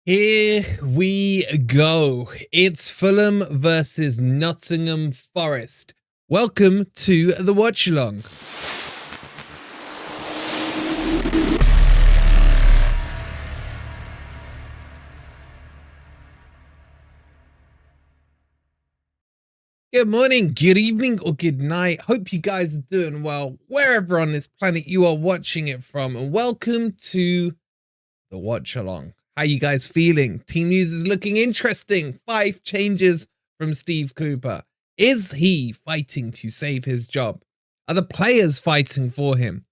Here we go. It's Fulham versus Nottingham Forest. Welcome to the watch along. Good morning, good evening, or good night. Hope you guys are doing well wherever on this planet you are watching it from, and welcome to the watch along. How you guys feeling? Team news is looking interesting. 5 changes from Steve Cooper. Is he fighting to save his job? Are the players fighting for him?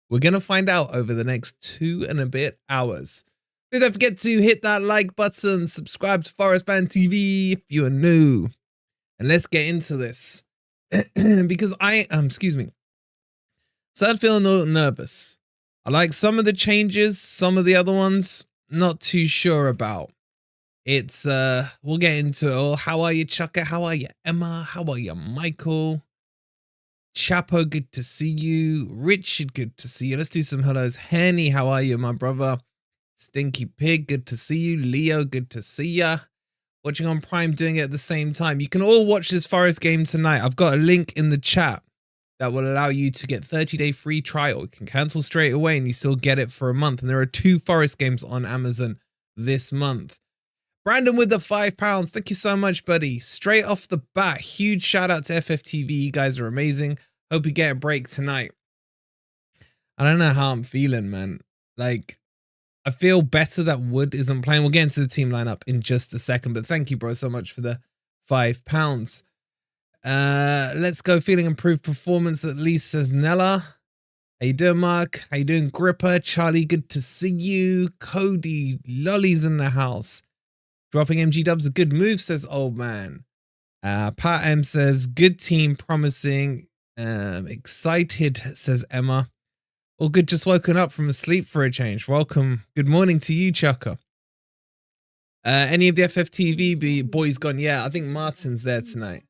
We're going to find out over the next 2 and a bit hours. Please don't forget to hit that like button, subscribe to Forest Fan TV if you are new. And let's get into this. Because excuse me. Started feeling a little nervous. I like some of the changes, some of the other ones, not too sure about. It's, we'll get into it all. How are you, Chucker? How are you, Emma? How are you, Michael? Chapo, good to see you. Richard, good to see you. Let's do some hellos. Henny, how are you, my brother? Stinky Pig, good to see you. Leo, good to see ya. Watching on Prime, doing it at the same time. You can all watch this Forest game tonight. I've got a link in the chat that will allow you to get 30-day free trial. You can cancel straight away and you still get it for a month. And there are 2 Forest games on Amazon this month. Brandon with the £5. Thank you so much, buddy. Straight off the bat, huge shout out to FFTV. You guys are amazing. Hope you get a break tonight. I don't know how I'm feeling, man. Like, I feel better that Wood isn't playing. We'll get into the team lineup in just a second, but thank you, bro, so much for the £5. Let's go. Feeling improved performance at least, says Nella. How you doing, Mark? How you doing, Gripper? Charlie, good to see you. Cody, Lolly's in the house. Dropping MG Dubs a good move, says Old Man. Pat M says good team, promising. Excited, says Emma. All good, just woken up from sleep for a change. Welcome. Good morning to you, Chucker. Any of the FFTV boys gone? Yeah, I think Martin's there tonight.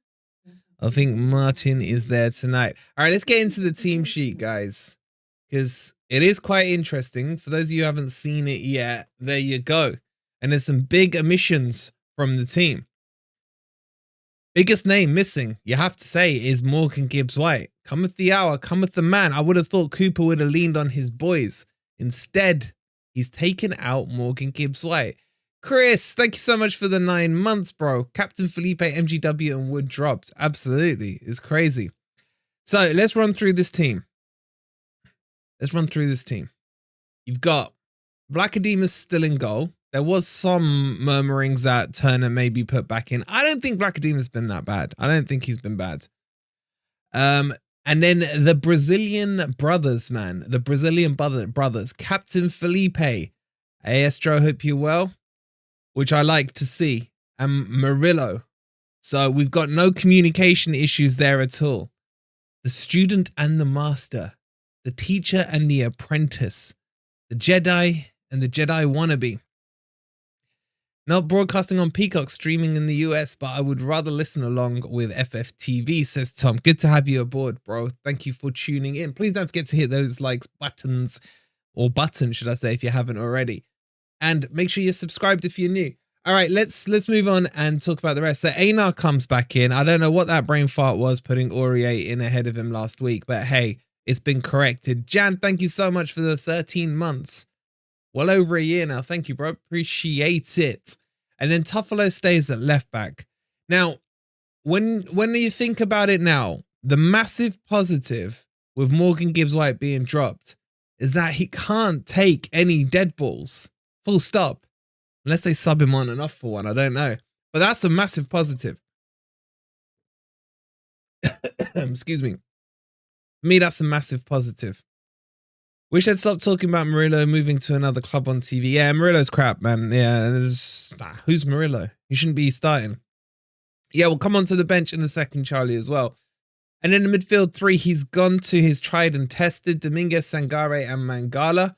I think Martin is there tonight. All right, let's get into the team sheet, guys, because it is quite interesting. For those of you who haven't seen it yet, there you go. And there's some big omissions from the team. Biggest name missing, you have to say, is Morgan Gibbs-White. Cometh the hour, cometh the man. I would have thought Cooper would have leaned on his boys. Instead, he's taken out Morgan Gibbs-White. Chris, thank you so much for the 9 months, bro. Captain Felipe, MGW, and Wood dropped. Absolutely. It's crazy. So let's run through this team. You've got Vlachodimos still in goal. There was some murmurings that Turner may be put back in. I don't think Vlachodimos been that bad. I don't think he's been bad. And then the Brazilian brothers, man. The Brazilian brothers. Captain Felipe. Hey, Estro, hope you're well. Which I like to see. And Murillo. So we've got no communication issues there at all. The student and the master. The teacher and the apprentice. The Jedi and the Jedi wannabe. Not broadcasting on Peacock, streaming in the US, but I would rather listen along with FFTV, says Tom. Good to have you aboard, bro. Thank you for tuning in. Please don't forget to hit those likes buttons, or button, should I say, if you haven't already. And make sure you're subscribed if you're new. All right, let's move on and talk about the rest. So Einar comes back in. I don't know what that brain fart was, putting Aurier in ahead of him last week, but hey, it's been corrected. Jan, thank you so much for the 13 months. Well over a year now. Thank you, bro. Appreciate it. And then Tuffalo stays at left back. Now, when you think about it now, the massive positive with Morgan Gibbs-White being dropped is that he can't take any dead balls. Full stop. Unless they sub him on and off for one. I don't know. But that's a massive positive. Excuse me. For me, that's a massive positive. Wish I'd stopped talking about Murillo moving to another club on TV. Yeah, Murillo's crap, man. Yeah, who's Murillo? You shouldn't be starting. Yeah, we'll come onto the bench in a second, Charlie, as well. And in the midfield 3, he's gone to his tried and tested Dominguez, Sangare, and Mangala.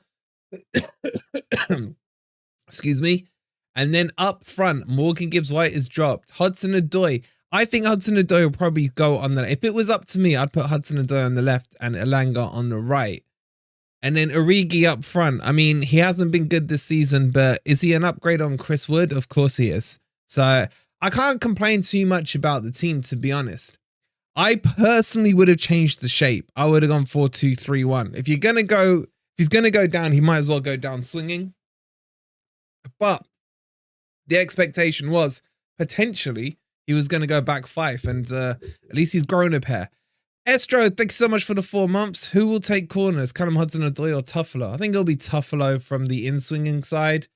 Excuse me. And then up front, Morgan Gibbs-White is dropped. Hudson-Odoi. I think Hudson-Odoi will probably go on the... If it was up to me, I'd put Hudson-Odoi on the left and Elanga on the right. And then Origi up front. I mean, he hasn't been good this season, but is he an upgrade on Chris Wood? Of course he is. So I can't complain too much about the team, to be honest. I personally would have changed the shape. I would have gone 4-2-3-1. If he's gonna go down, he might as well go down swinging. But the expectation was potentially he was going to go back 5, and at least he's grown a pair. Estro, thank you so much for the 4 months. Who will take corners? Callum Hudson-Odoi or Tuffalo? I think it'll be Tuffalo from the in-swinging side.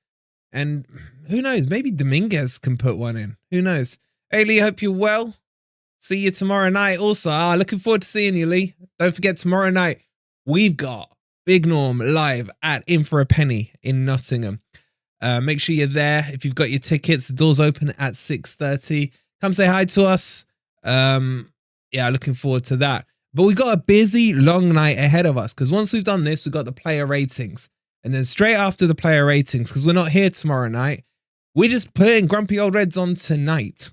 And who knows? Maybe Dominguez can put one in. Who knows? Hey, Lee, hope you're well. See you tomorrow night. Also, looking forward to seeing you, Lee. Don't forget, tomorrow night, we've got Big Norm live at In For A Penny in Nottingham. Make sure you're there. If you've got your tickets, the doors open at 6:30. Come say hi to us. Yeah, looking forward to that. But we got a busy, long night ahead of us, because once we've done this, we've got the player ratings. And then straight after the player ratings, because we're not here tomorrow night, we're just putting Grumpy Old Reds on tonight.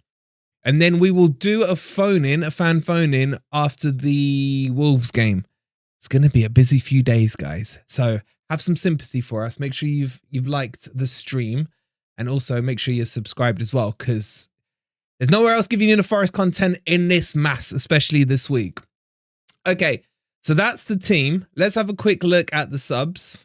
And then we will do a fan phone in after the Wolves game. It's going to be a busy few days, guys. So have some sympathy for us. Make sure you've liked the stream, and also make sure you're subscribed as well, because there's nowhere else giving you the Forest content in this mass, especially this week. Okay, so that's the team. Let's have a quick look at the subs.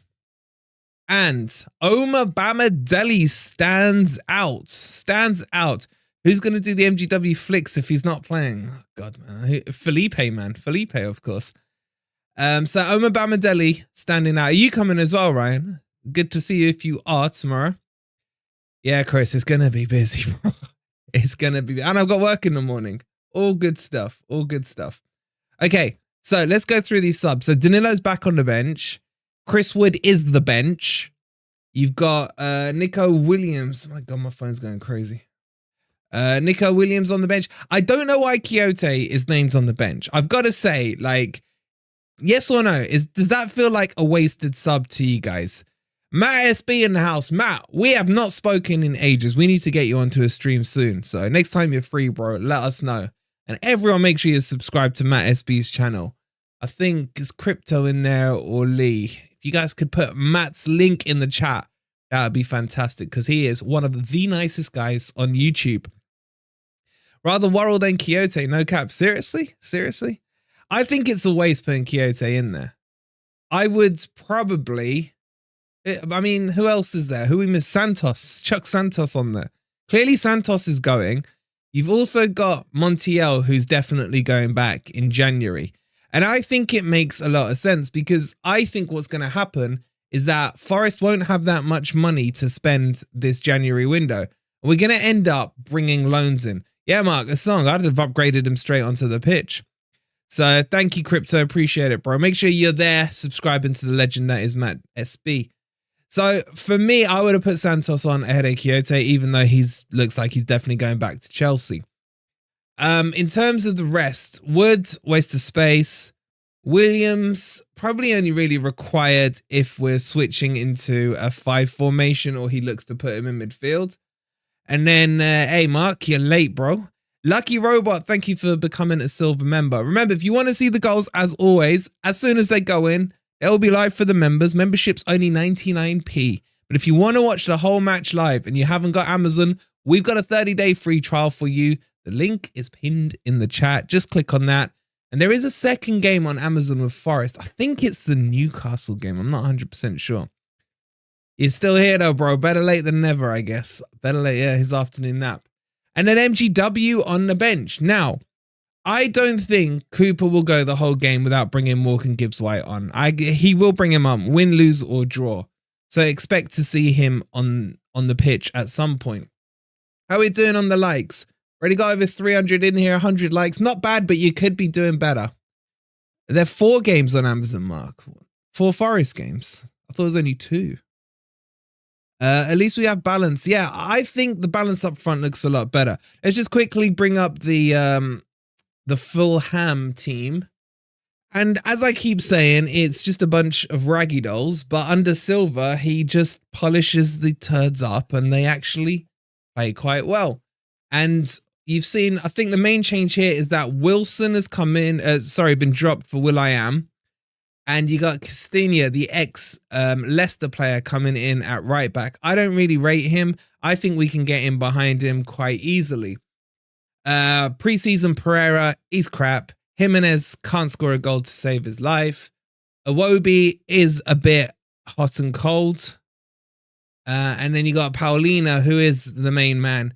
And Omar Bamadeli stands out. Who's going to do the MGW flicks if he's not playing? Oh, God, man. Felipe, of course. So Omar Bamadeli standing out. Are you coming as well, Ryan? Good to see you if you are tomorrow. Yeah, Chris, it's going to be busy, bro. It's going to be... And I've got work in the morning. All good stuff. Okay, so let's go through these subs. So Danilo's back on the bench. Chris Wood is the bench. You've got Nico Williams. Oh my God, my phone's going crazy. Nico Williams on the bench. I don't know why Quixote is named on the bench. I've got to say, like, yes or no? Does that feel like a wasted sub to you guys? Matt SB in the house. Matt, we have not spoken in ages. We need to get you onto a stream soon. So next time you're free, bro, let us know. And everyone, make sure you subscribe to Matt SB's channel. I think it's Crypto in there or Lee. If you guys could put Matt's link in the chat, that would be fantastic, because he is one of the nicest guys on YouTube. Rather worried than Quixote, no cap. Seriously? I think it's a waste putting Quixote in there. I would probably... I mean, who else is there? Who we miss? Santos. Chuck Santos on there. Clearly Santos is going. You've also got Montiel, who's definitely going back in January. And I think it makes a lot of sense, because I think what's going to happen is that Forest won't have that much money to spend this January window. We're going to end up bringing loans in. Yeah, Mark, a song. I'd have upgraded him straight onto the pitch. So thank you, Crypto. Appreciate it, bro. Make sure you're there, subscribing to the legend that is Matt SB. So for me, I would have put Santos on ahead of Quixote, even though looks like he's definitely going back to Chelsea. In terms of the rest, Wood, waste of space. Williams, probably only really required if we're switching into a 5 formation, or he looks to put him in midfield. And then, hey, Mark, you're late, bro. Lucky Robot, thank you for becoming a silver member. Remember, if you want to see the goals, as always, as soon as they go in, they'll be live for the members. Membership's only 99p. But if you want to watch the whole match live and you haven't got Amazon, we've got a 30-day free trial for you. The link is pinned in the chat. Just click on that. And there is a second game on Amazon with Forest. I think it's the Newcastle game. I'm not 100% sure. He's still here though, bro. Better late than never, I guess. Better late, yeah, his afternoon nap. And then MGW on the bench. Now, I don't think Cooper will go the whole game without bringing Morgan Gibbs-White on. He will bring him up, win, lose, or draw. So expect to see him on the pitch at some point. How are we doing on the likes? Already got over 300 in here, 100 likes. Not bad, but you could be doing better. There are 4 games on Amazon, Mark. 4 Forest games. I thought it was only 2. At least we have balance. Yeah, I think the balance up front looks a lot better. Let's just quickly bring up the Fulham team. And as I keep saying, it's just a bunch of raggy dolls. But under Silver, he just polishes the turds up and they actually play quite well. And you've seen, I think the main change here is that Wilson has come in, been dropped for Will.i.am. And you got Castagna, the ex-Leicester player, coming in at right back. I don't really rate him. I think we can get in behind him quite easily. Preseason Pereira, he's crap. Jimenez can't score a goal to save his life. Iwobi is a bit hot and cold. And then you got Paulina, who is the main man.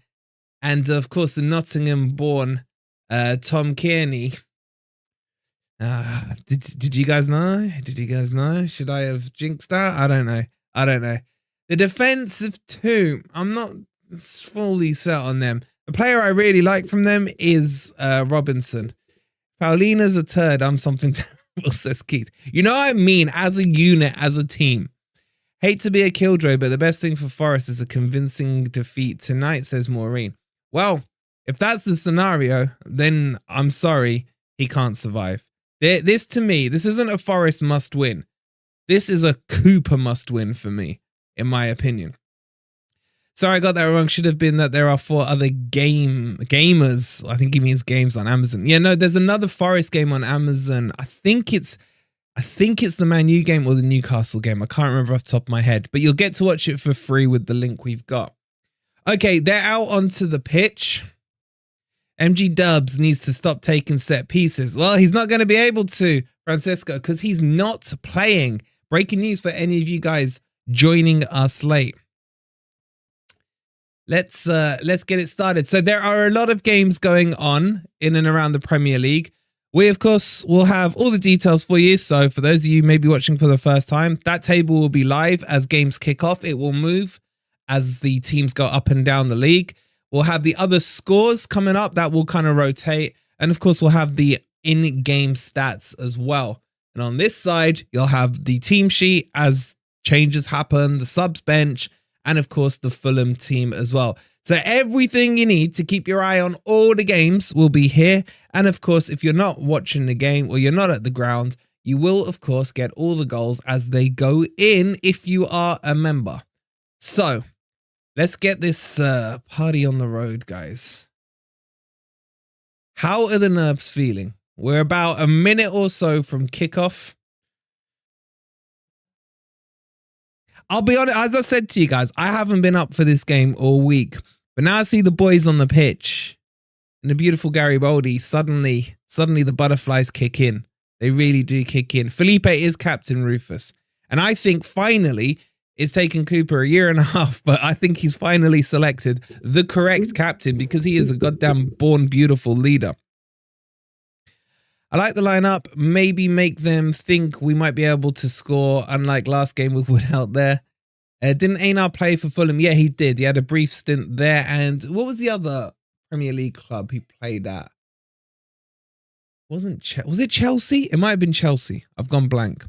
And, of course, the Nottingham-born Tom Kearney. Did you guys know? Did you guys know? Should I have jinxed that? I don't know. I don't know. The defensive two, I'm not fully set on them. The player I really like from them is Robinson. Paulina's a turd. I'm something terrible, says Keith. You know what I mean? As a unit, as a team. Hate to be a killjoy, but the best thing for Forest is a convincing defeat tonight, says Maureen. Well, if that's the scenario, then I'm sorry, he can't survive. This, to me, this isn't a Forest must win. This is a Cooper must win for me, in my opinion. Sorry, I got that wrong. Should have been that there are 4 other gamers. I think he means games on Amazon. Yeah, no, there's another Forest game on Amazon. I think it's the Man U game or the Newcastle game. I can't remember off the top of my head, but you'll get to watch it for free with the link we've got. Okay, they're out onto the pitch. MG Dubs needs to stop taking set pieces. Well, he's not going to be able to, Francesco, because he's not playing. Breaking news for any of you guys joining us late. Let's get it started. So there are a lot of games going on in and around the Premier League. We, of course, will have all the details for you. So for those of you maybe watching for the first time, that table will be live as games kick off. It will move as the teams go up and down the league. We'll have the other scores coming up that will kind of rotate. And of course, we'll have the in-game stats as well. And on this side, you'll have the team sheet as changes happen, the subs bench, and of course, the Fulham team as well. So everything you need to keep your eye on all the games will be here. And of course, if you're not watching the game or you're not at the ground, you will, of course, get all the goals as they go in if you are a member. So let's get this party on the road, guys. How are the nerves feeling? We're about a minute or so from kickoff. I'll be honest, as I said to you guys, I haven't been up for this game all week. But now I see the boys on the pitch and the beautiful Garibaldi, suddenly the butterflies kick in. They really do kick in. Felipe is captain, Rufus. And I think finally, it's taken Cooper a year and a half, but I think he's finally selected the correct captain because he is a goddamn born beautiful leader. I like the lineup. Maybe make them think we might be able to score, unlike last game with Wood out there. Didn't Einar play for Fulham? Yeah, he did. He had a brief stint there. And what was the other Premier League club he played at? Was it Chelsea? It might have been Chelsea. I've gone blank.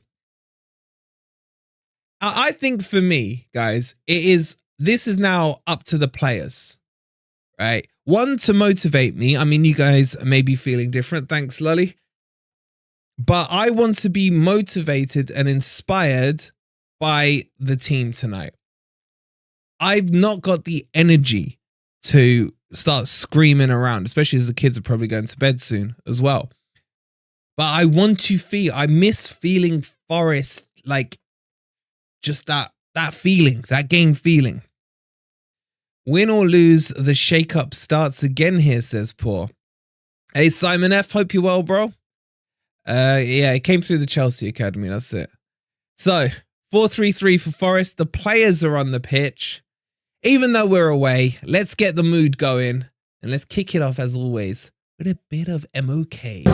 I think for me, guys, this is now up to the players, right? One, to motivate me. I mean, you guys may be feeling different. Thanks, Lolly. But I want to be motivated and inspired by the team tonight. I've not got the energy to start screaming around, especially as the kids are probably going to bed soon as well. But I want to feel, I miss feeling Forest, like just that feeling, that game feeling. Win or lose, the shake-up starts again here, says Paul. Hey, Simon F, hope you're well, bro. Yeah, it came through the Chelsea Academy, that's it. So, 4-3-3 for Forest. The players are on the pitch. Even though we're away, let's get the mood going. And let's kick it off, as always, with a bit of MOK.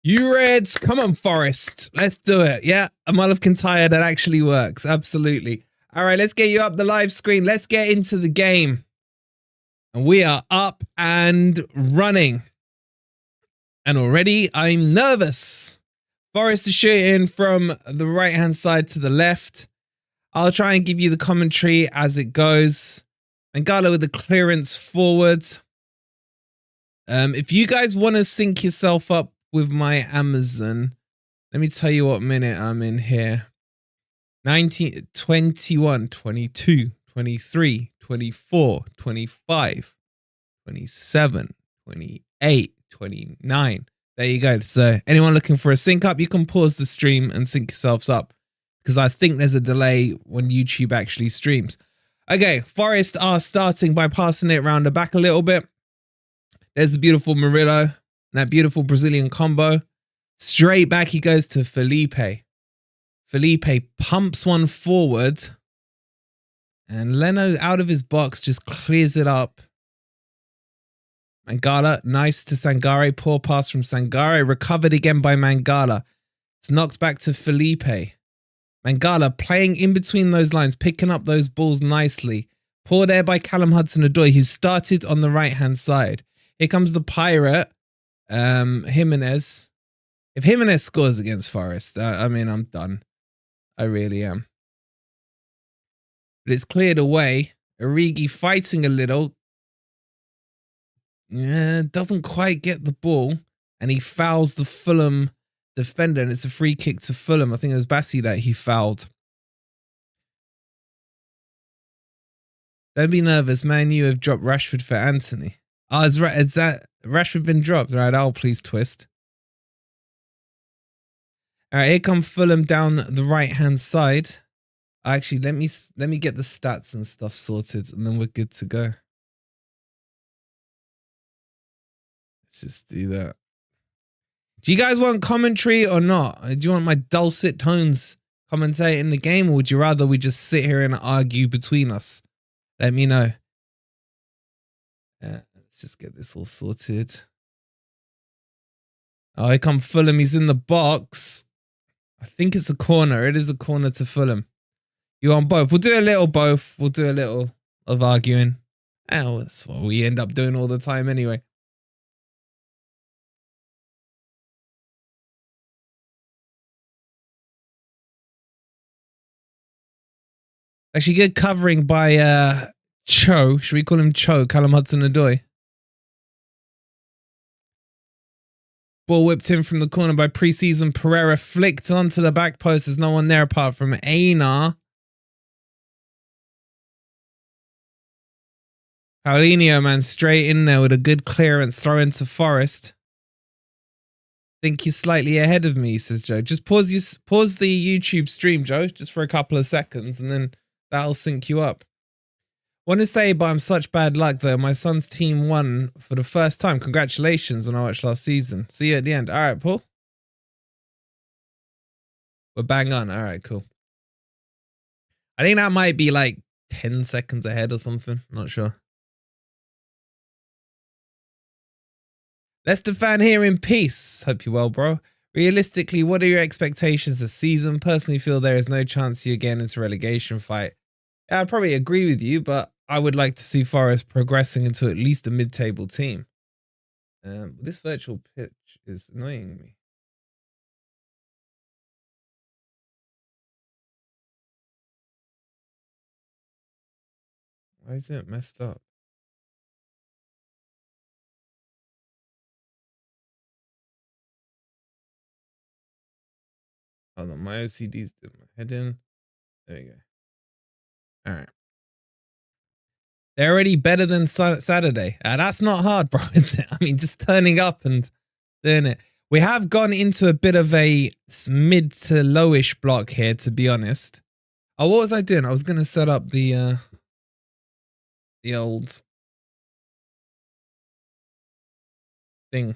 You Reds, come on, Forest. Let's do it. Yeah, a Mulligan tire that actually works. Absolutely. All right, let's get you up the live screen. Let's get into the game. And we are up and running. And already I'm nervous. Forest is shooting from the right-hand side to the left. I'll try and give you the commentary as it goes. Mangala with the clearance forward. If you guys want to sync yourself up with my Amazon, let me tell you what minute I'm in here. 19, 21, 22, 23, 24, 25, 27, 28, 29. There you go. So anyone looking for a sync up, you can pause the stream and sync yourselves up, because I think there's a delay when YouTube actually streams. Okay, Forest are starting by passing it around the back a little bit. There's the beautiful Murillo and that beautiful Brazilian combo. Straight back he goes to Felipe. Felipe pumps one forward, and Leno out of his box just clears it up. Mangala, nice to Sangare. Poor pass from Sangare. Recovered again by Mangala. It's knocked back to Felipe. Mangala playing in between those lines, picking up those balls nicely. Poor there by Callum Hudson-Odoi, who started on the right-hand side. Here comes the Pirate, Jimenez. If Jimenez scores against Forest, I mean, I'm done. I really am. But it's cleared away. Origi fighting a little. Yeah, doesn't quite get the ball. And he fouls the Fulham defender. And it's a free kick to Fulham. I think it was Bassi that he fouled. Don't be nervous, man. You have dropped Rashford for Anthony. Oh, is that Rashford been dropped? Right, I'll please twist. All right, here come Fulham down the right-hand side. Actually, let me get the stats and stuff sorted, and then we're good to go. Let's just do that. Do you guys want commentary or not? Do you want my dulcet tones commentating the game, or would you rather we just sit here and argue between us? Let me know. Let's just get this all sorted. Oh, here come Fulham. He's in the box. I think it's a corner. It is a corner to Fulham. You want both? We'll do a little both. We'll do a little of arguing. Oh, that's what we end up doing all the time anyway. Actually, good covering by Cho. Should we call him Cho? Callum Hudson-Odoi. Ball whipped in from the corner by preseason Pereira. Flicked onto the back post. There's no one there apart from Einar. Paulinho, man, straight in there with a good clearance. Throw into Forest. Think you're slightly ahead of me, says Joe. Just pause the YouTube stream, Joe, just for a couple of seconds, and then that'll sync you up. Want to say, but I'm such bad luck though. My son's team won for the first time. Congratulations when I watched last season. See you at the end. All right, Paul. We're bang on. All right, cool. I think that might be like 10 seconds ahead or something. Not sure. Leicester fan here in peace. Hope you're well, bro. Realistically, what are your expectations this season? Personally feel there is no chance you get into relegation fight. Yeah, I'd probably agree with you, but I would like to see Forest progressing into at least a mid-table team. This virtual pitch is annoying me. Why is it messed up? Hold on, my OCD's doing my head in. There we go. All right. They're already better than Saturday. That's not hard, bro, is it? I mean, just turning up and doing it. We have gone into a bit of a mid to lowish block here, to be honest. Oh, what was I doing? I was going to set up the old thing.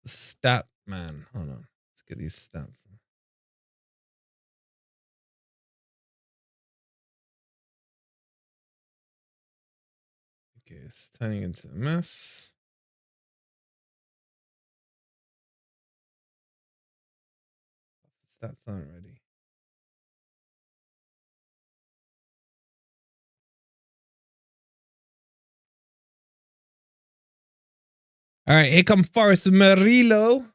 The stat man. Hold on. Let's get these stats. Okay, it's turning into a mess. The stats aren't ready. All right, here come Forest with Murillo.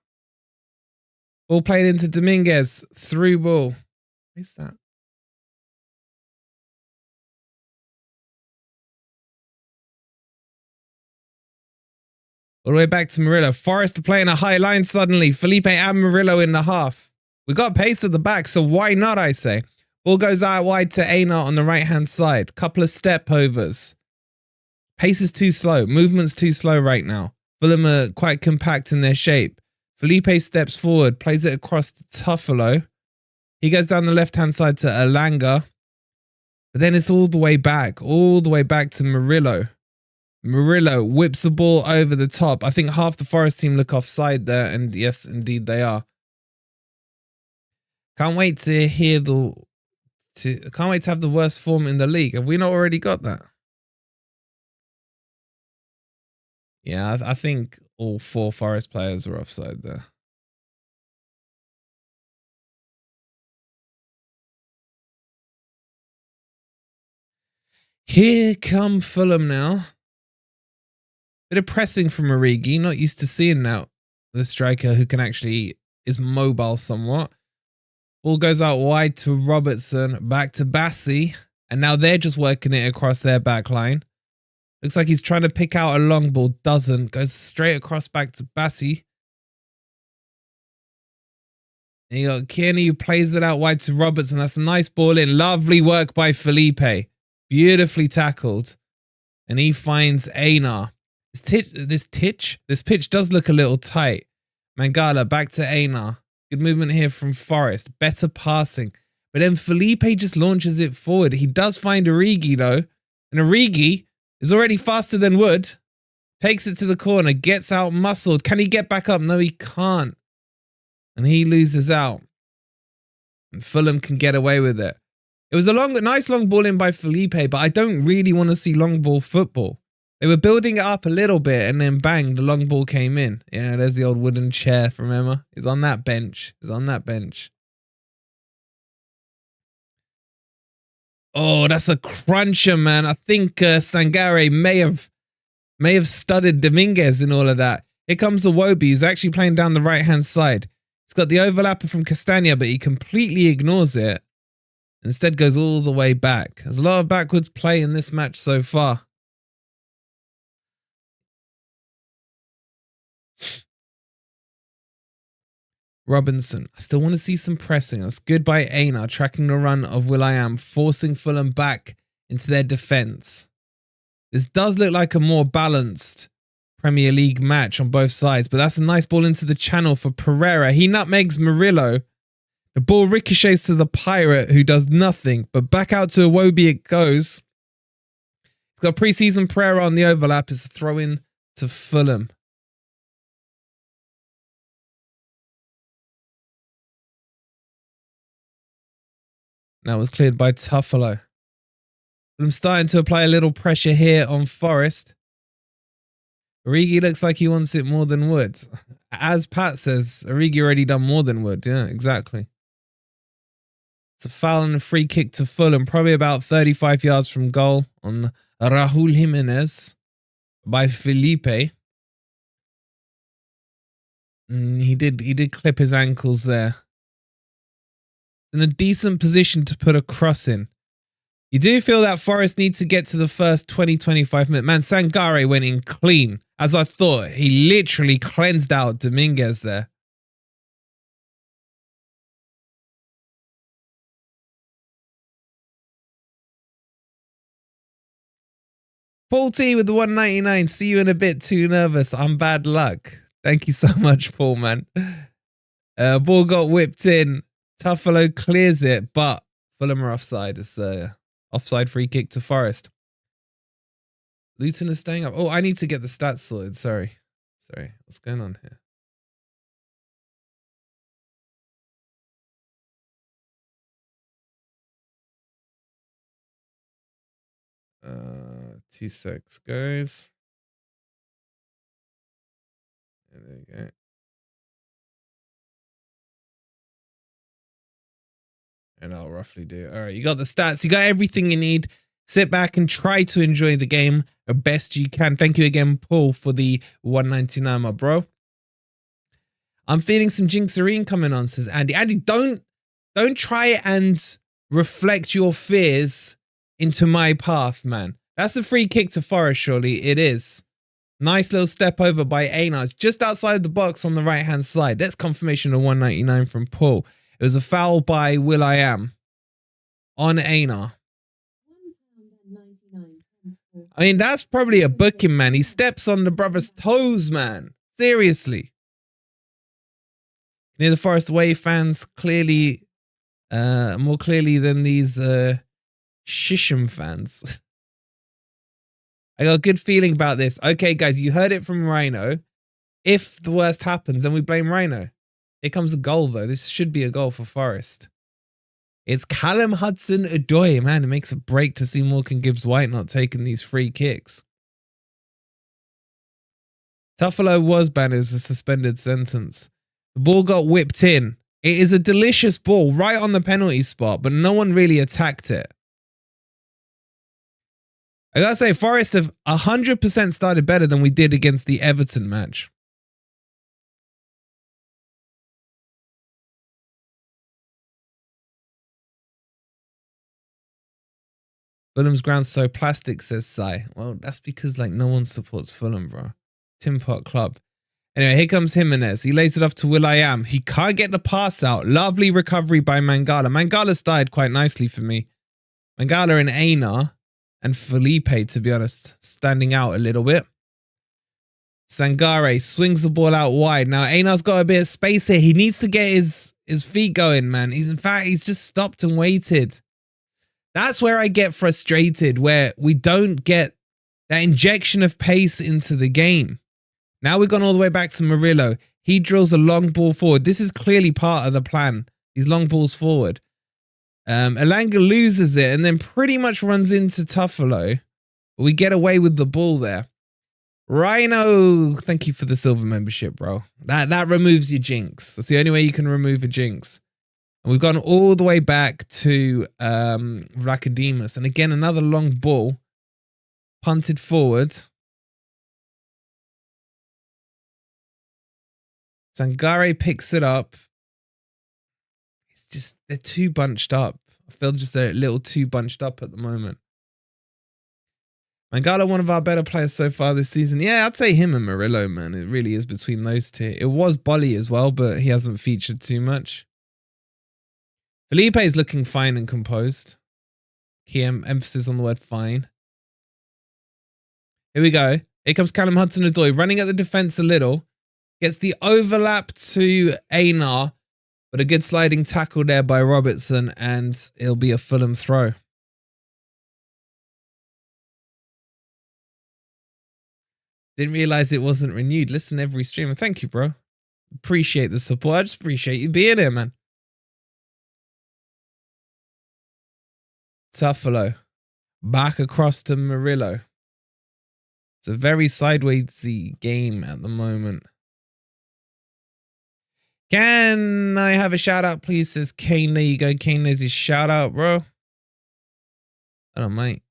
Ball played into Dominguez. Through ball. What's that? All the way back to Murillo. Forest are playing a high line suddenly. Felipe and Murillo in the half. We got pace at the back, so why not, I say. Ball goes out wide to Einar on the right-hand side. Couple of step overs. Pace is too slow. Movement's too slow right now. Fulham are quite compact in their shape. Felipe steps forward, plays it across to Tuffalo. He goes down the left-hand side to Elanga. But then it's all the way back to Murillo. Murillo whips the ball over the top. I think half the Forest team look offside there, and yes, indeed they are. Can't wait to have the worst form in the league. Have we not already got that? Yeah, I think all 4 Forest players were offside there. Here come Fulham now. Bit of pressing from Origi. Not used to seeing now the striker who can actually is mobile somewhat. Ball goes out wide to Robertson. Back to Bassi. And now they're just working it across their back line. Looks like he's trying to pick out a long ball. Doesn't. Goes straight across back to Bassi. And you got Kearney who plays it out wide to Robertson. That's a nice ball in. Lovely work by Felipe. Beautifully tackled. And he finds Einar. This pitch does look a little tight. Mangala back to Einar. Good movement here from Forest. Better passing. But then Felipe just launches it forward. He does find Origi though. And Origi is already faster than Wood. Takes it to the corner. Gets out muscled. Can he get back up? No, he can't. And he loses out. And Fulham can get away with it. It was a nice long ball in by Felipe, but I don't really want to see long ball football. They were building it up a little bit and then bang, the long ball came in. Yeah, there's the old wooden chair from Emma. He's on that bench. Oh, that's a cruncher, man. I think Sangare may have studied Dominguez in all of that. Here comes the Iwobi, who's actually playing down the right-hand side. He's got the overlapper from Castagna, but he completely ignores it. Instead goes all the way back. There's a lot of backwards play in this match so far. Robinson. I still want to see some pressing. That's good by Einar, tracking the run of will.i.am, forcing Fulham back into their defence. This does look like a more balanced Premier League match on both sides, but that's a nice ball into the channel for Pereira. He nutmegs Murillo. The ball ricochets to the Pirate, who does nothing, but back out to Iwobi it goes. He's got pre-season Pereira on the overlap. It's a throw-in to Fulham. That was cleared by Tuffalo. I'm starting to apply a little pressure here on Forest. Origi looks like he wants it more than Wood. As Pat says, Origi already done more than Wood. Yeah, exactly. It's a foul and a free kick to Fulham, probably about 35 yards from goal on Raúl Jiménez by Felipe. He did clip his ankles there. In a decent position to put a cross in. You do feel that Forest needs to get to the first 20-25 minutes. Man, Sangare went in clean. As I thought, he literally cleansed out Dominguez there. Paul T with the 199. See you in a bit. Too nervous. I'm bad luck. Thank you so much, Paul, man. Ball got whipped in. Tuffalo clears it, but Fulham are offside. It's offside free kick to Forest. Luton is staying up. Oh, I need to get the stats sorted. Sorry. What's going on here? T6 goes. And there you go. And I'll roughly do it. All right, you got the stats. You got everything you need. sit back and try to enjoy the game the best you can. Thank you again, Paul, for the 199, my bro. I'm feeling some jinxerine coming on, says Andy. Andy, don't try and reflect your fears into my path, man. That's a free kick to Forest, surely. It is. Nice little step over by Einar. It's just outside the box on the right-hand side. That's confirmation of 199 from Paul. It was a foul by will.i.am on Einar. I mean, that's probably a booking, man. He steps on the brother's toes, man. Seriously. Near the Forest away fans clearly, more clearly than these Shisham fans. I got a good feeling about this. Okay, guys, you heard it from Rhino. If the worst happens, then we blame Rhino. Here comes a goal, though. This should be a goal for Forest. It's Callum Hudson-Odoi. Man, it makes a break to see Morgan Gibbs-White not taking these free kicks. Tuffalo was banned as a suspended sentence. The ball got whipped in. It is a delicious ball right on the penalty spot, but no one really attacked it. I gotta say, Forest have 100% started better than we did against the Everton match. Fulham's ground's so plastic, says Sai. Well, that's because like no one supports Fulham, bro. Tin Pot Club. Anyway, here comes Jimenez. He lays it off to will.i.am. He can't get the pass out. Lovely recovery by Mangala. Mangala started quite nicely for me. Mangala and Einar and Felipe, to be honest, standing out a little bit. Sangare swings the ball out wide. Now, Einar's got a bit of space here. He needs to get his feet going, man. He's just stopped and waited. That's where I get frustrated, where we don't get that injection of pace into the game. Now we've gone all the way back to Murillo. He drills a long ball forward. This is clearly part of the plan. These long balls forward. Elanga loses it and then pretty much runs into Tuffalo. We get away with the ball there. Rhino, thank you for the silver membership, bro. That removes your jinx. That's the only way you can remove a jinx. And we've gone all the way back to Vlachodimos. And again, another long ball. Punted forward. Sangare picks it up. It's just, they're too bunched up. I feel just they're a little too bunched up at the moment. Mangala, one of our better players so far this season. Yeah, I'd say him and Murillo, man. It really is between those two. It was Bolly as well, but he hasn't featured too much. Felipe is looking fine and composed. Key emphasis on the word fine. Here we go. Here comes Callum Hudson-Odoi running at the defense a little. Gets the overlap to Einar, but a good sliding tackle there by Robertson, and it'll be a Fulham throw. Didn't realize it wasn't renewed. Listen to every stream. Thank you, bro. Appreciate the support. I just appreciate you being here, man. Tuffalo. Back across to Murillo. It's a very sidewaysy game at the moment. Can I have a shout out, please? Says Kane. There you go. Kane knows his shout out, bro. Oh, mate.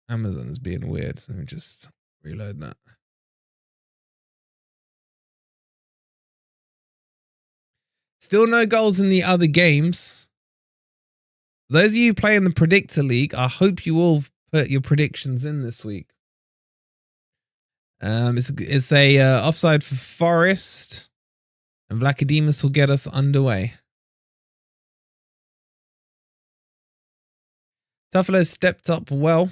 Amazon is being weird. Let me just reload that. Still no goals in the other games. Those of you playing the Predictor League, I hope you all put your predictions in this week. It's a offside for Forest. And Vlachodimos will get us underway. Tuffalo stepped up well.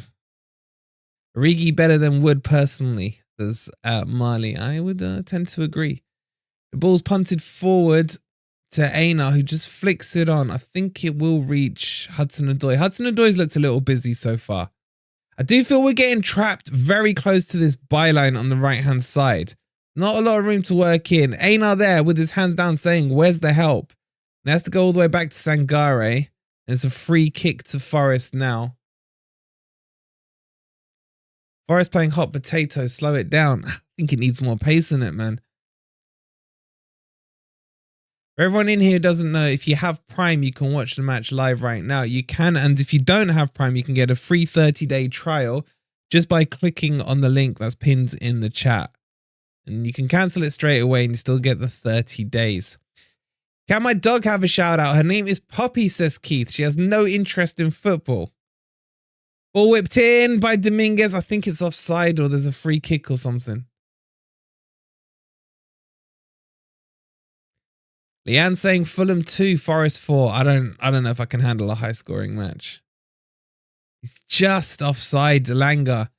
Origi better than Wood personally, says Marley. I would tend to agree. The ball's punted forward to Einar, who just flicks it on. I think it will reach Hudson-Odoi. Hudson-Odoi's looked a little busy so far. I do feel we're getting trapped very close to this byline on the right-hand side. Not a lot of room to work in. Einar there with his hands down saying, where's the help? And has to go all the way back to Sangare. And it's a free kick to Forest now. Forest playing hot potato. Slow it down. I think it needs more pace in it, man. For everyone in here who doesn't know, if you have Prime, you can watch the match live right now. You can, and if you don't have Prime, you can get a free 30-day trial just by clicking on the link that's pinned in the chat. And you can cancel it straight away and you still get the 30 days. Can my dog have a shout out? Her name is Poppy, says Keith. She has no interest in football. Ball whipped in by Dominguez. I think it's offside or there's a free kick or something. Leanne saying Fulham 2, Forest 4. I don't know if I can handle a high scoring match. He's just offside, Delanga.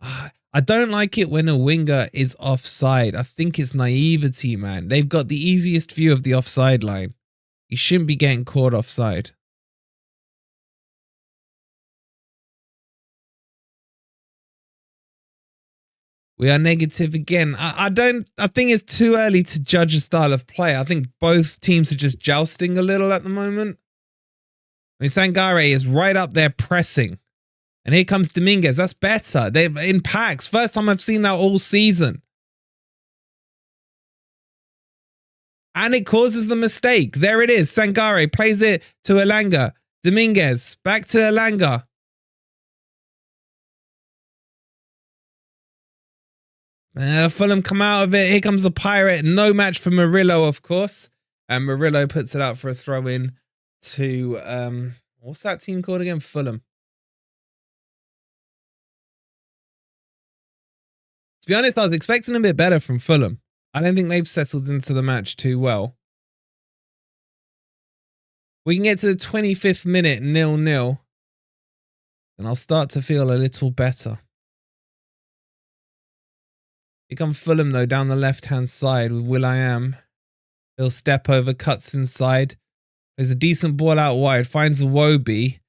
I don't like it when a winger is offside. I think it's naivety, man. They've got the easiest view of the offside line. He shouldn't be getting caught offside. We are negative again. I think it's too early to judge a style of play. I think both teams are just jousting a little at the moment. I mean, Sangare is right up there pressing. And here comes Dominguez. That's better. They're in packs. First time I've seen that all season. And it causes the mistake. There it is. Sangare plays it to Elanga. Dominguez back to Elanga. Fulham come out of it. Here comes the Pirate. No match for Murillo, of course. And Murillo puts it out for a throw in to, what's that team called again? Fulham. To be honest, I was expecting a bit better from Fulham. I don't think they've settled into the match too well. We can get to the 25th minute, 0-0. And I'll start to feel a little better. Here come Fulham, though, down the left-hand side with will.i.am. He'll step over, cuts inside. There's a decent ball out wide. Finds Iwobi.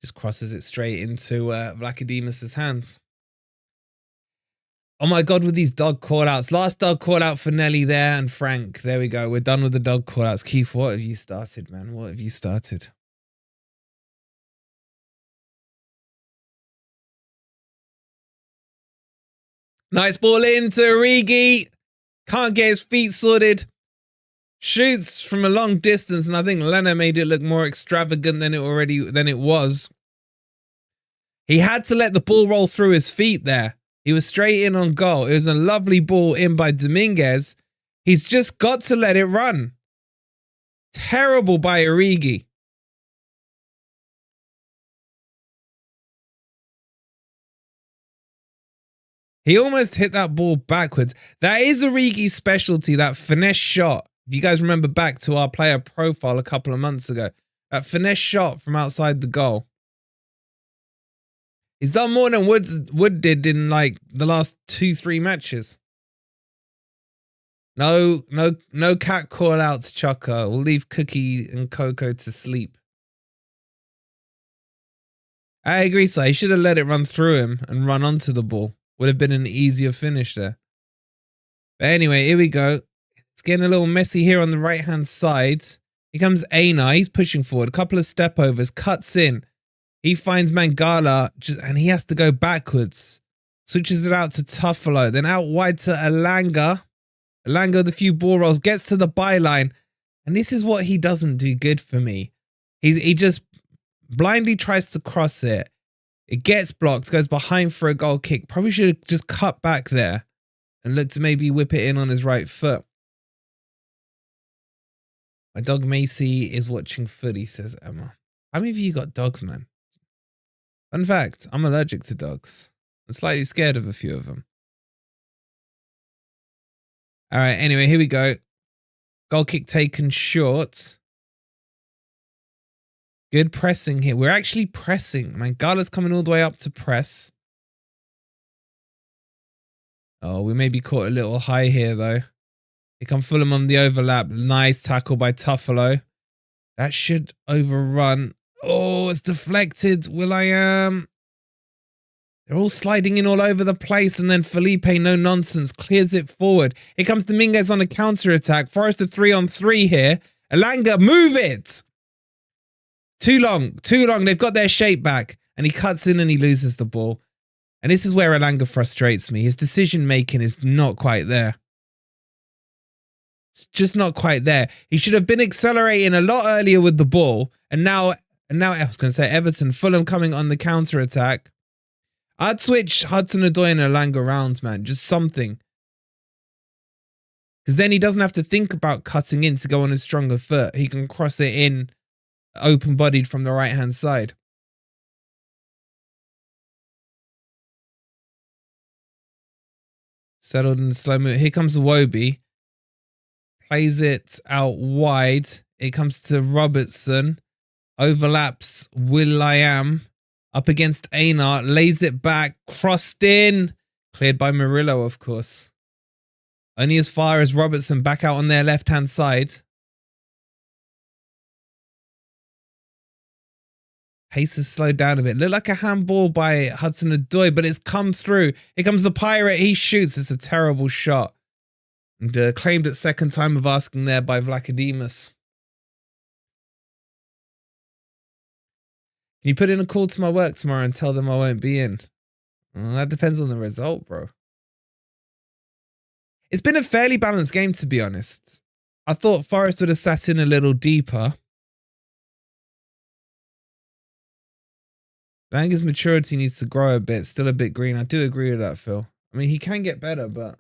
Just crosses it straight into Vlachodimos' hands. Oh my God, with these dog call-outs. Last dog call-out for Nelly there and Frank. There we go. We're done with the dog call-outs. Keith, what have you started, man? What have you started? Nice ball into Origi. Can't get his feet sorted. Shoots from a long distance, and I think Leno made it look more extravagant than it was. He had to let the ball roll through his feet there. He was straight in on goal. It was a lovely ball in by Dominguez. He's just got to let it run. Terrible by Origi. He almost hit that ball backwards. That is Origi's specialty, that finesse shot. If you guys remember back to our player profile a couple of months ago, that finesse shot from outside the goal. He's done more than Wood did in like the last 2-3 matches. No cat call outs, Chucker. We'll leave Cookie and Coco to sleep. I agree, so he should have let it run through him and run onto the ball. Would have been an easier finish there. But anyway, here we go. It's getting a little messy here on the right-hand side. Here comes Aina. He's pushing forward. A couple of step overs. Cuts in. He finds Mangala, and he has to go backwards. Switches it out to Tuffalo. Then out wide to Elanga. Elanga with a few ball rolls. Gets to the byline. And this is what he doesn't do good for me. He just blindly tries to cross it. It gets blocked. Goes behind for a goal kick. Probably should have just cut back there. And look to maybe whip it in on his right foot. My dog Macy is watching footy, says Emma. How many of you got dogs, man? Fun fact, I'm allergic to dogs. I'm slightly scared of a few of them. All right, anyway, here we go. Goal kick taken short. Good pressing here. We're actually pressing. Mangala's coming all the way up to press. Oh, we may be caught a little high here, though. Here come Fulham on the overlap. Nice tackle by Tuffalo. That should overrun. Oh, it's deflected. will.i.am. They're all sliding in all over the place. And then Felipe, no nonsense, clears it forward. Here comes Dominguez on a counter-attack. Forest a 3-on-3 here. Elanga, move it! Too long. They've got their shape back. And he cuts in and he loses the ball. And this is where Elanga frustrates me. His decision-making is not quite there. It's just not quite there. He should have been accelerating a lot earlier with the ball. And now I was going to say Everton, Fulham coming on the counter attack. I'd switch Hudson-Odoi and Elanga around, man. Just something. Because then he doesn't have to think about cutting in to go on his stronger foot. He can cross it in open-bodied from the right-hand side. Settled in slow mo. Here comes Iwobi. Plays it out wide. It comes to Robertson. Overlaps Will.i.am. Up against Einar. Lays it back. Crossed in. Cleared by Murillo, of course. Only as far as Robertson back out on their left-hand side. Pace has slowed down a bit. Looked like a handball by Hudson-Odoi, but it's come through. Here comes the Pirate. He shoots. It's a terrible shot. And claimed at second time of asking there by Vlachodimos. Can you put in a call to my work tomorrow and tell them I won't be in? Well, that depends on the result, bro. It's been a fairly balanced game, to be honest. I thought Forest would have sat in a little deeper. Langer's maturity needs to grow a bit. Still a bit green. I do agree with that, Phil. I mean, he can get better, but...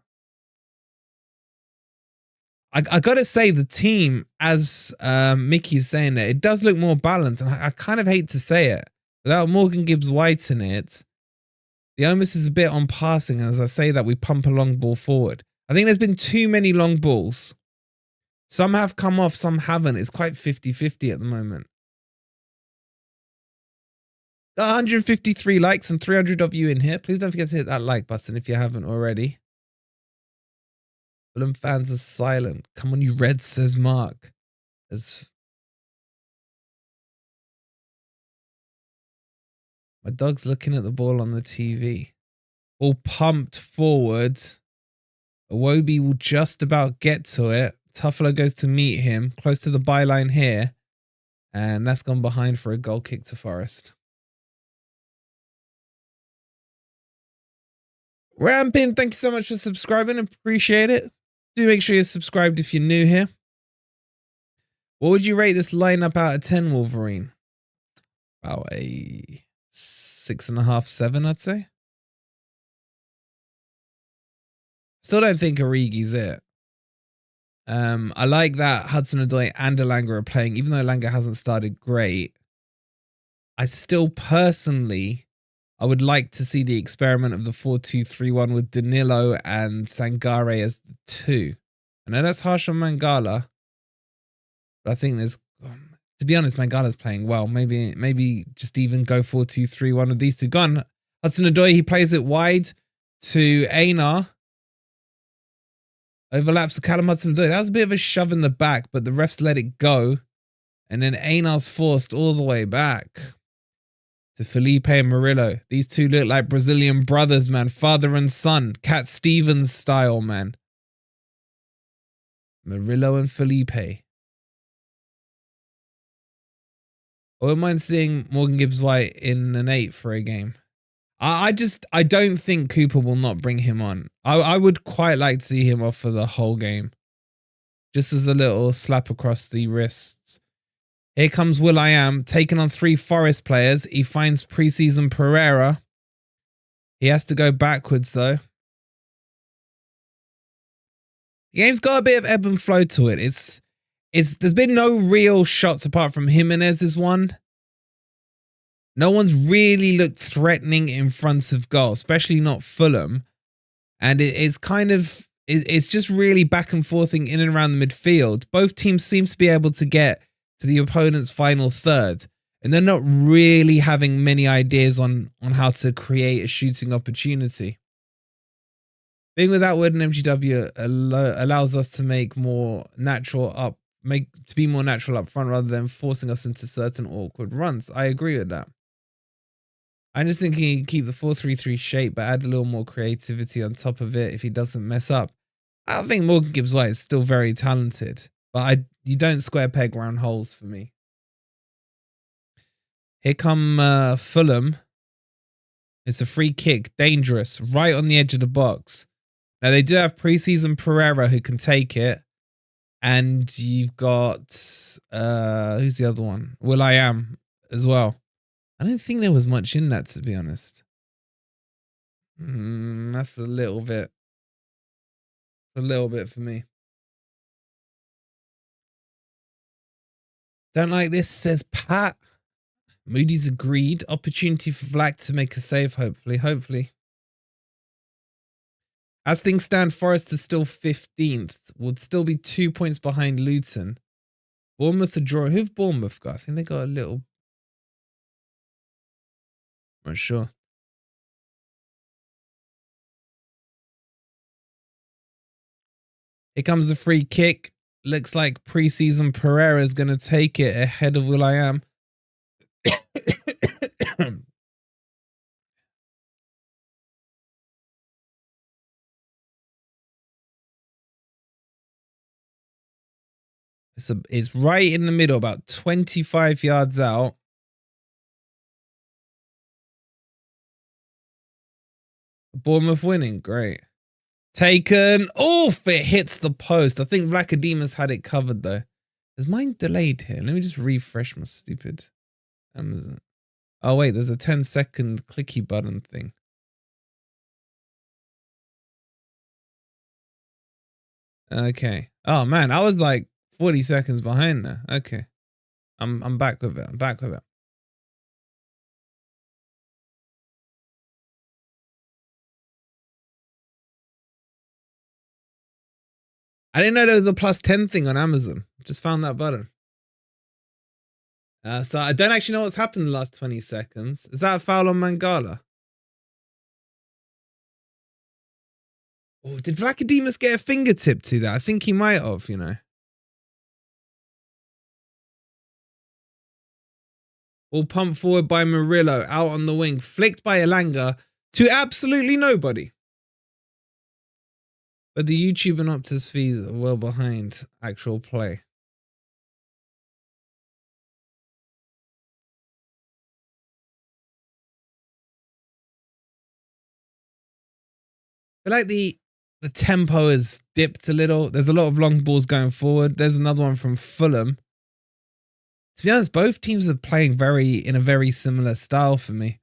I got to say, the team, as Mickey's saying it, it does look more balanced. And I kind of hate to say it. Without Morgan Gibbs-White in it, the onus is a bit on passing. And as I say that, we pump a long ball forward. I think there's been too many long balls. Some have come off, some haven't. It's quite 50-50 at the moment. 153 likes and 300 of you in here. Please don't forget to hit that like button if you haven't already. Fulham fans are silent. Come on, you Reds, says Mark. My dog's looking at the ball on the TV. All pumped forward. Iwobi will just about get to it. Tuffalo goes to meet him. Close to the byline here. And that's gone behind for a goal kick to Forest. Rampin, thank you so much for subscribing. Appreciate it. Do make sure you're subscribed if you're new here. What would you rate this lineup out of 10, Wolverine? About a 6.5, 7, I'd say. Still don't think Origi's it. I like that Hudson-Odoi and Elanga are playing, even though Elanga hasn't started great. I still personally... I would like to see the experiment of the 4-2-3-1 with Danilo and Sangare as the two. I know that's harsh on Mangala, but I think there's, to be honest, Mangala's playing well. Maybe just even go 4-2-3-1 with these two. Gone. Hudson-Odoi, he plays it wide to Einar. Overlaps to Callum Hudson-Odoi. That was a bit of a shove in the back, but the refs let it go. And then Einar's forced all the way back to Felipe and Murillo. These two look like Brazilian brothers, man. Father and son. Cat Stevens style, man. Murillo and Felipe. I wouldn't mind seeing Morgan Gibbs-White in an 8 for a game. I don't think Cooper will not bring him on. I would quite like to see him off for the whole game. Just as a little slap across the wrists. Here comes Will.i.am, taking on 3 Forest players. He finds preseason Pereira. He has to go backwards, though. The game's got a bit of ebb and flow to it. There's been no real shots apart from Jimenez's one. No one's really looked threatening in front of goal, especially not Fulham. And it's just really back and forthing in and around the midfield. Both teams seem to be able to get to the opponent's final third, and they're not really having many ideas on how to create a shooting opportunity. Being without Wood and MGW allows us to make more natural up front rather than forcing us into certain awkward runs. I agree with that. I'm just thinking he can keep the 4-3-3 shape, but add a little more creativity on top of it if he doesn't mess up. I think Morgan Gibbs-White is still very talented, but you don't square peg round holes for me. Here come Fulham. It's a free kick, dangerous, right on the edge of the box. Now they do have preseason Pereira who can take it. And you've got who's the other one? Will I Am as well. I don't think there was much in that, to be honest. That's a little bit for me. Don't like this, says Pat. Moody's agreed. Opportunity for Black to make a save, hopefully. As things stand, Forest is still 15th. Would still be 2 points behind Luton. Bournemouth are drawing. Who've Bournemouth got? I think they got a little... Not sure. Here comes the free kick. Looks like preseason Pereira is going to take it ahead of Will I Am. It's right in the middle, about 25 yards out. Bournemouth winning. Great. Taken. Oof, it hits the post. I think Vlachodimos had it covered, though. Is mine delayed here? Let me just refresh my stupid Amazon. Oh, wait, there's a 10-second clicky button thing. Okay. Oh, man, I was like 40 seconds behind there. Okay. I'm back with it. I didn't know there was a +10 thing on Amazon. Just found that button. So I don't actually know what's happened in the last 20 seconds. Is that a foul on Mangala? Oh, did Vlachodimos get a fingertip to that? I think he might have, you know. All pumped forward by Murillo, out on the wing, flicked by Elanga to absolutely nobody. But the YouTube and Optus fees are well behind actual play. I feel like the tempo has dipped a little. There's a lot of long balls going forward. There's another one from Fulham. To be honest, both teams are playing in a very similar style for me.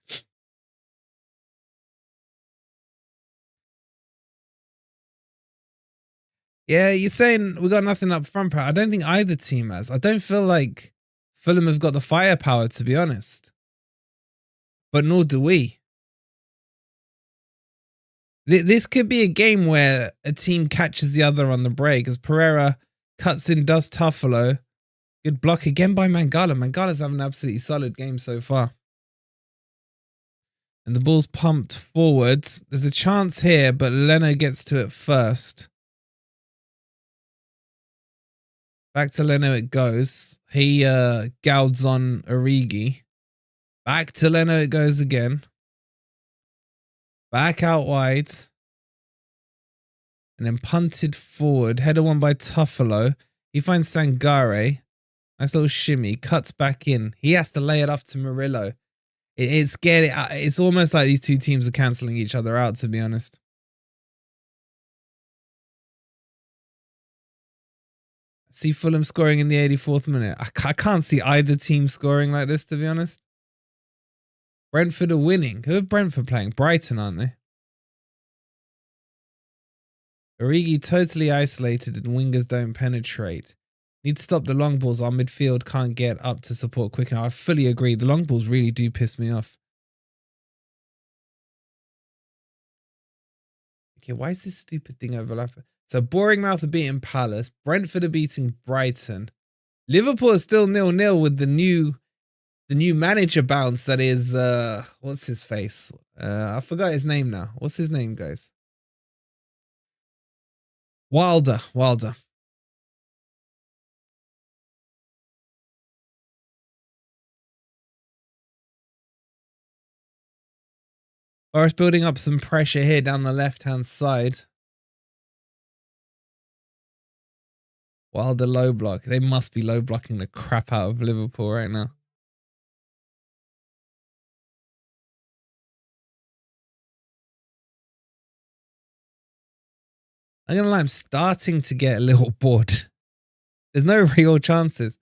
Yeah, you're saying we got nothing up front, but I don't think either team has. I don't feel like Fulham have got the firepower, to be honest. But nor do we. This could be a game where a team catches the other on the break as Pereira cuts in, does Tuffalo. Good block again by Mangala. Mangala's having an absolutely solid game so far. And the ball's pumped forwards. There's a chance here, but Leno gets to it first. Back to Leno it goes. He gouds on Origi. Back to Leno it goes again. Back out wide. And then punted forward. Header one by Tuffalo. He finds Sangare. Nice little shimmy. Cuts back in. He has to lay it off to Murillo. It's almost like these two teams are cancelling each other out, to be honest. See Fulham scoring in the 84th minute. I can't see either team scoring like this, to be honest. Brentford are winning. Who are Brentford playing? Brighton, aren't they? Origi totally isolated and wingers don't penetrate. Need to stop the long balls. Our midfield can't get up to support quick enough. I fully agree. The long balls really do piss me off. Okay, why is this stupid thing overlapping? So Bournemouth are beating Palace. Brentford are beating Brighton. Liverpool is still 0-0 with the new manager bounce that is what's his face? I forgot his name now. What's his name, guys? Wilder. Forest building up some pressure here down the left-hand side. Wilder low block. They must be low blocking the crap out of Liverpool right now. I'm gonna lie, I'm starting to get a little bored There's no real chances.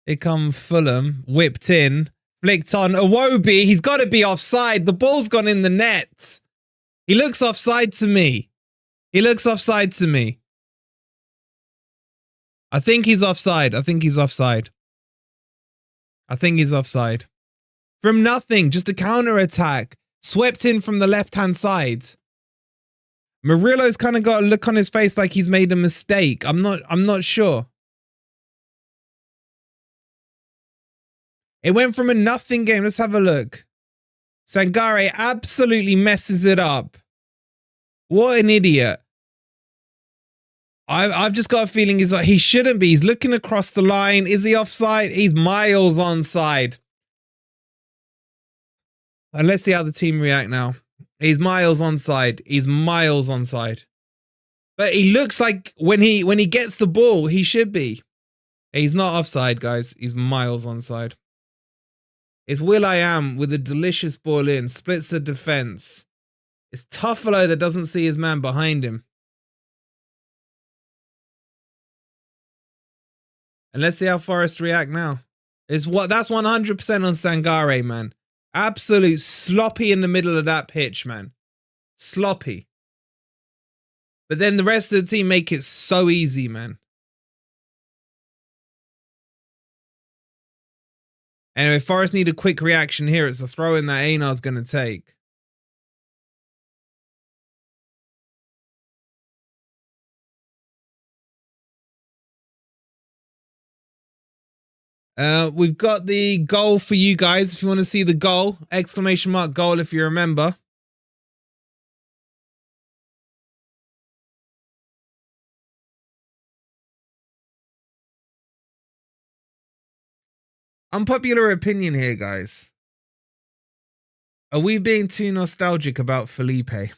Here come Fulham, whipped in, flicked on. Iwobi, he's got to be offside. The ball's gone in the net. He looks offside to me. He looks offside to me. I think he's offside. I think he's offside. I think he's offside. From nothing, just a counter attack. Swept in from the left-hand side. Murillo's kind of got a look on his face like he's made a mistake. I'm not sure. It went from a nothing game. Let's have a look. Sangare absolutely messes it up. What an idiot. I've just got a feeling he's like, he shouldn't be. He's looking across the line. Is he offside? He's miles onside. And let's see how the team react now. He's miles onside. He's miles onside. But he looks like when he gets the ball, he should be. He's not offside, guys. He's miles onside. It's will.i.am with a delicious ball in. Splits the defense. It's Tuffalo that doesn't see his man behind him. And let's see how Forest react now. That's 100% on Sangare, man. Absolute sloppy in the middle of that pitch, man. Sloppy. But then the rest of the team make it so easy, man. Anyway, Forest need a quick reaction here. It's a throw in that Einar's going to take. We've got the goal for you guys. If you want to see the goal, exclamation mark goal if you remember. Unpopular opinion here, guys. Are we being too nostalgic about Felipe?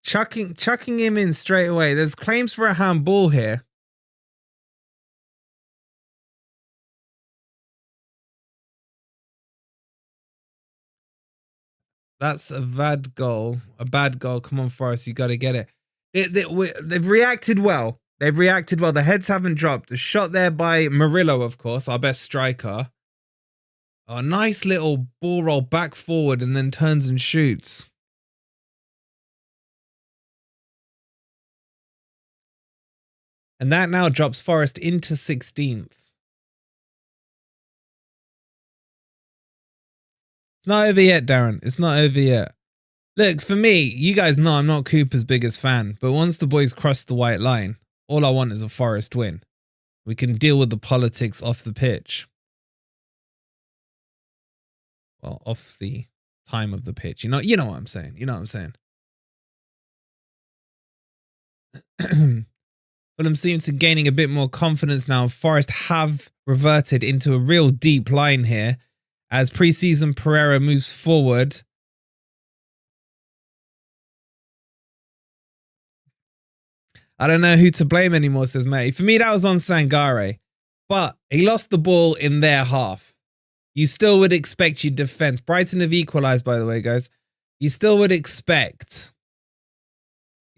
Chucking him in straight away. There's claims for a handball here. That's a bad goal. A bad goal. Come on, Forest. You got to get it. They've reacted well. They've reacted well. The heads haven't dropped. A shot there by Murillo, of course, our best striker. A nice little ball roll back forward and then turns and shoots. And that now drops Forest into 16th. It's not over yet, Darren. It's not over yet. Look, for me, you guys know I'm not Cooper's biggest fan, but once the boys cross the white line, all I want is a Forest win. We can deal with the politics off the pitch. Well, off the time of the pitch. You know what I'm saying. You know what I'm saying. Fulham seems to be gaining a bit more confidence now. Forest have reverted into a real deep line here as pre-season Pereira moves forward. I don't know who to blame anymore, says Matty. For me, that was on Sangare. But he lost the ball in their half. You still would expect your defense. Brighton have equalized, by the way, guys. You still would expect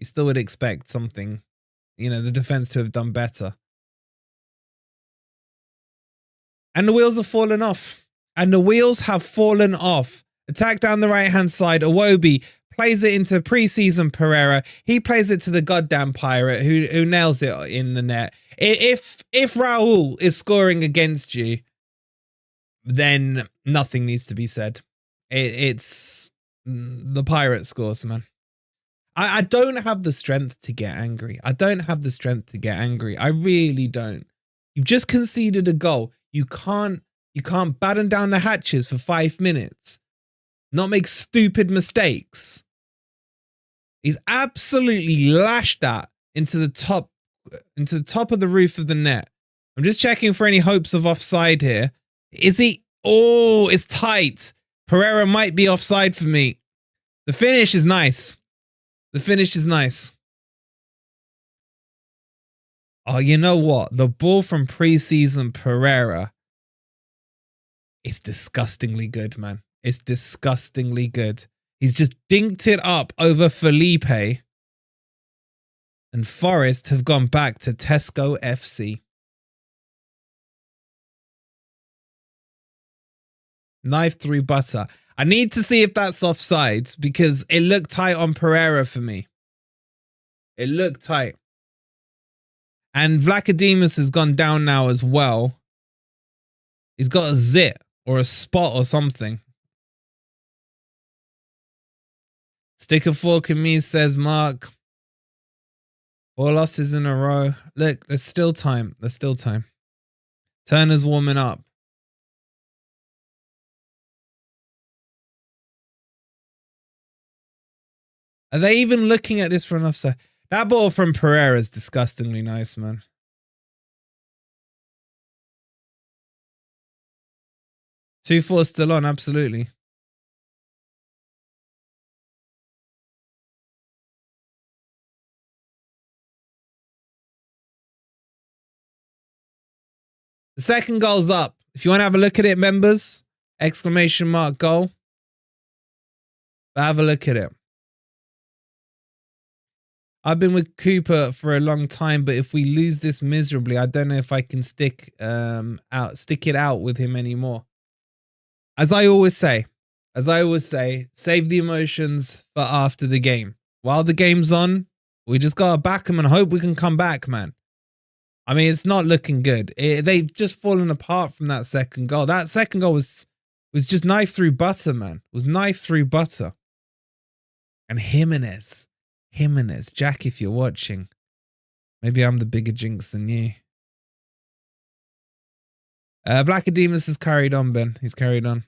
something, the defense to have done better. And the wheels have fallen off. Attack down the right-hand side. Iwobi plays it into pre-season Pereira. He plays it to the goddamn Pirate who nails it in the net. If Raul is scoring against you, then nothing needs to be said. It's the Pirate scores, man. I don't have the strength to get angry. I really don't. You've just conceded a goal. You can't batten down the hatches for 5 minutes. Not make stupid mistakes. He's absolutely lashed that into the top of the roof of the net. I'm just checking for any hopes of offside here. Is he? Oh, it's tight. Pereira might be offside for me. The finish is nice. Oh, you know what? The ball from pre-season Pereira is disgustingly good, man. It's disgustingly good. He's just dinked it up over Felipe. And Forest have gone back to Tesco FC. Knife through butter. I need to see if that's offsides because it looked tight on Pereira for me. It looked tight. And Vlachodimos has gone down now as well. He's got a zit or a spot or something. Stick a fork in me, says Mark. 4 losses in a row. Look, there's still time. There's still time. Turner's warming up. Are they even looking at this for an offside? That ball from Pereira is disgustingly nice, man. Two 4 still on, absolutely. The second goal's up. If you want to have a look at it, members, exclamation mark goal. But have a look at it. I've been with Cooper for a long time, but if we lose this miserably, I don't know if I can stick it out with him anymore. As I always say, save the emotions for after the game. While the game's on, we just gotta back them and hope we can come back, man. I mean, it's not looking good. They've just fallen apart from that second goal. That second goal was just knife through butter, man. It was knife through butter. And Jimenez, Jack, if you're watching, maybe I'm the bigger jinx than you. Vlachodimos has carried on, Ben. He's carried on.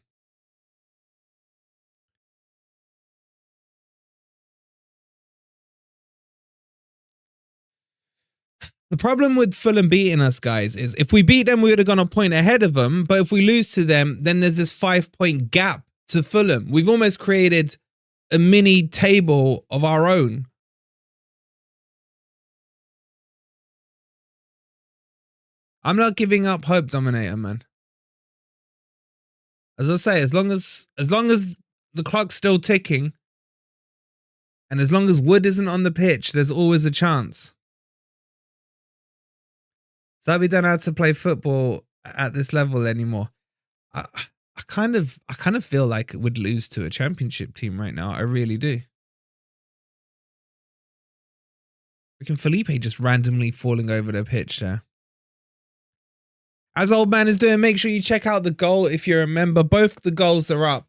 The problem with Fulham beating us, guys, is if we beat them, we would have gone a point ahead of them. But if we lose to them, then there's this 5-point gap to Fulham. We've almost created a mini table of our own. I'm not giving up hope, Dominator, man. As I say, as long as the clock's still ticking, and as long as Wood isn't on the pitch, there's always a chance. So we don't have to play football at this level anymore. I kind of feel like it would lose to a championship team right now. I really do. Freaking Felipe just randomly falling over the pitch there. As Old Man is doing, make sure you check out the goal if you're a member. Both the goals are up.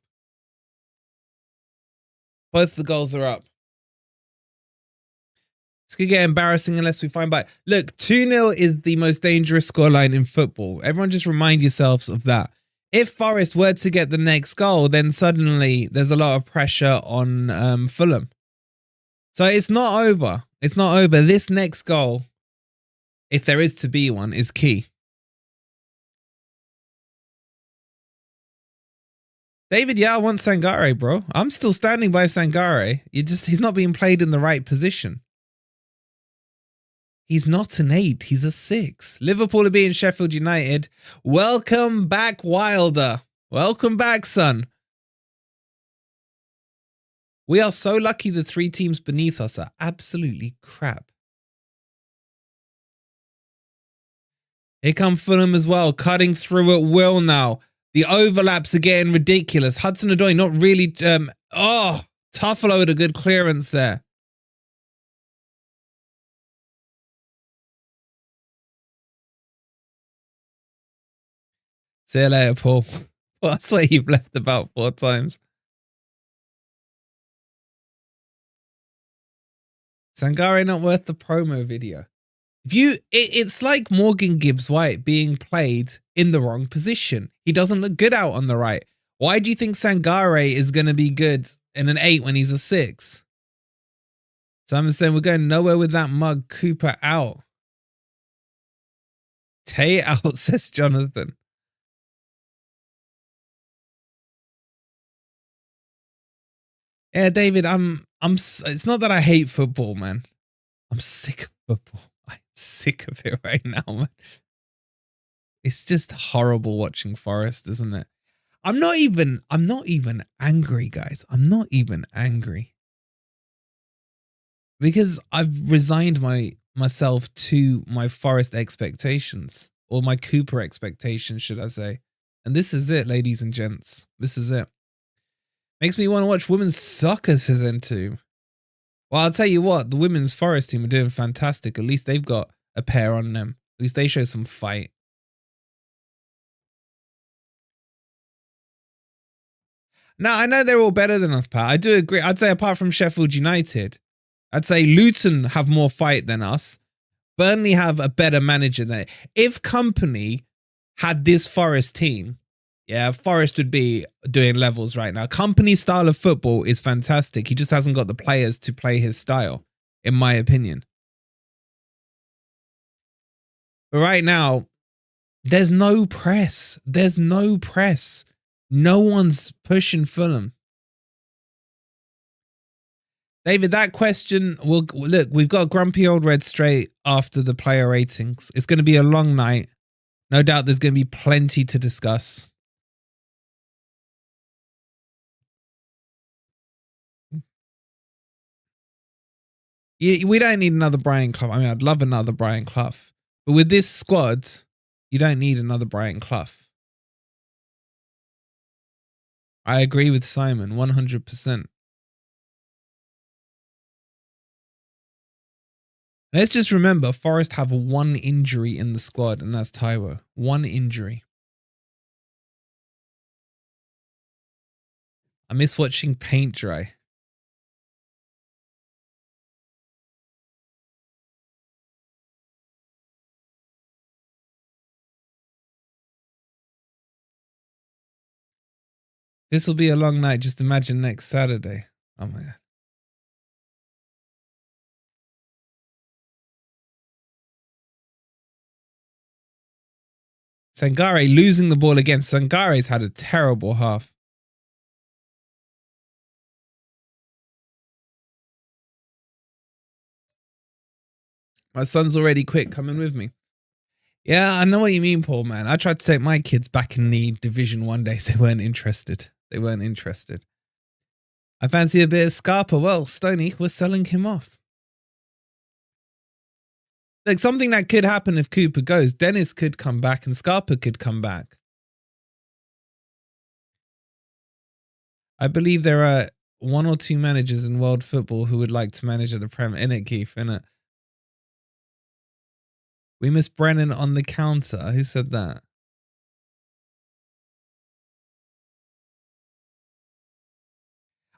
Both the goals are up. It's going to get embarrassing unless we find back. Look, 2-0 is the most dangerous scoreline in football. Everyone just remind yourselves of that. If Forest were to get the next goal, then suddenly there's a lot of pressure on Fulham. So it's not over. It's not over. This next goal, if there is to be one, is key. David, yeah, I want Sangare, bro. I'm still standing by Sangare. He's not being played in the right position. He's not an 8. He's a 6. Liverpool are beating Sheffield United. Welcome back, Wilder. Welcome back, son. We are so lucky the 3 teams beneath us are absolutely crap. Here come Fulham as well, cutting through at will now. The overlaps are getting ridiculous. Hudson-Odoi not really... Tuffalo with a good clearance there. See you later, Paul. Well, I swear you've left about 4 times. Sangare not worth the promo video. It's like Morgan Gibbs-White being played in the wrong position. He doesn't look good out on the right. Why do you think Sangare is going to be good in an 8 when he's a 6? So I'm saying we're going nowhere with that mug. Cooper out. Tay out, says Jonathan. Yeah, David, it's not that I hate football, man. I'm sick of football. I'm sick of it right now, man. It's just horrible watching Forest, isn't it? I'm not even angry, guys. I'm not even angry. Because I've resigned myself to my Forest expectations, or my Cooper expectations, should I say. And this is it, ladies and gents. This is it. Makes me want to watch women's soccer, says N2. Well, I'll tell you what, the women's Forest team are doing fantastic. At least they've got a pair on them. At least they show some fight. Now, I know they're all better than us, Pat. I do agree. I'd say apart from Sheffield United, I'd say Luton have more fight than us. Burnley have a better manager than it. If Company had this Forest team, yeah, Forest would be doing levels right now. Company's style of football is fantastic. He just hasn't got the players to play his style, in my opinion. But right now, there's no press. There's no press. No one's pushing Fulham. David, that question, look, we've got Grumpy Old Red straight after the player ratings. It's going to be a long night. No doubt there's going to be plenty to discuss. We don't need another Brian Clough. I mean, I'd love another Brian Clough. But with this squad, you don't need another Brian Clough. I agree with Simon, 100%. Let's just remember, Forest have one injury in the squad, and that's Taiwo. One injury. I miss watching paint dry. This will be a long night. Just imagine next Saturday. Oh my God. Sangare losing the ball again. Sangare's had a terrible half. My son's already quit coming with me. Yeah, I know what you mean, Paul, man. I tried to take my kids back in the Division 1 days. They weren't interested. They weren't interested. I fancy a bit of Scarpa. Well, Stoney, we're selling him off. Like, something that could happen if Cooper goes. Dennis could come back and Scarpa could come back. I believe there are 1 or 2 managers in world football who would like to manage at the Prem. Innit, Keith? Innit? We miss Brennan on the counter. Who said that?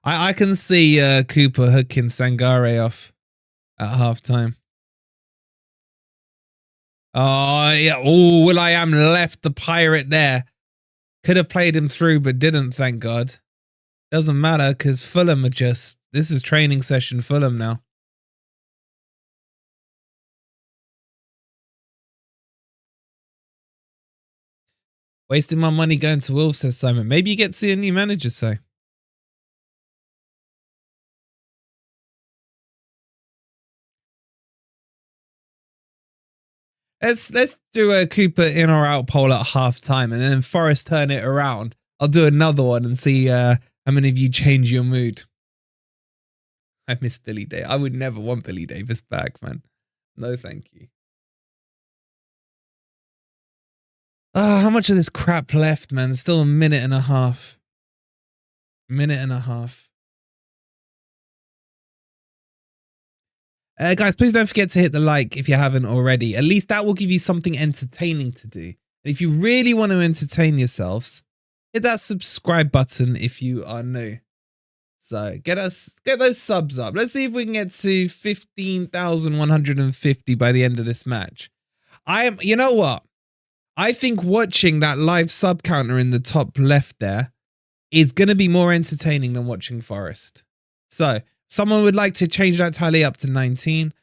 I can see Cooper hooking Sangare off at halftime. Oh, yeah. Oh, Will.i.am left the pirate there. Could have played him through, but didn't, thank God. Doesn't matter because Fulham are just... This is training session Fulham now. Wasting my money going to Wolves, says Simon. Maybe you get to see a new manager, so. Let's do a Cooper in or out poll at halftime, and then Forest turn it around. I'll do another one and see how many of you change your mood. I miss Billy Davies. I would never want Billy Davies back, man. No, thank you. How much of this crap left, man? Still a minute and a half. Minute and a half. Guys, please don't forget to hit the like if you haven't already. At least that will give you something entertaining to do. And if you really want to entertain yourselves, hit that subscribe button if you are new. So get those subs up. Let's see if we can get to 15,150 by the end of this match. You know what? I think watching that live sub counter in the top left there is going to be more entertaining than watching Forest. So someone would like to change that tally up to 19.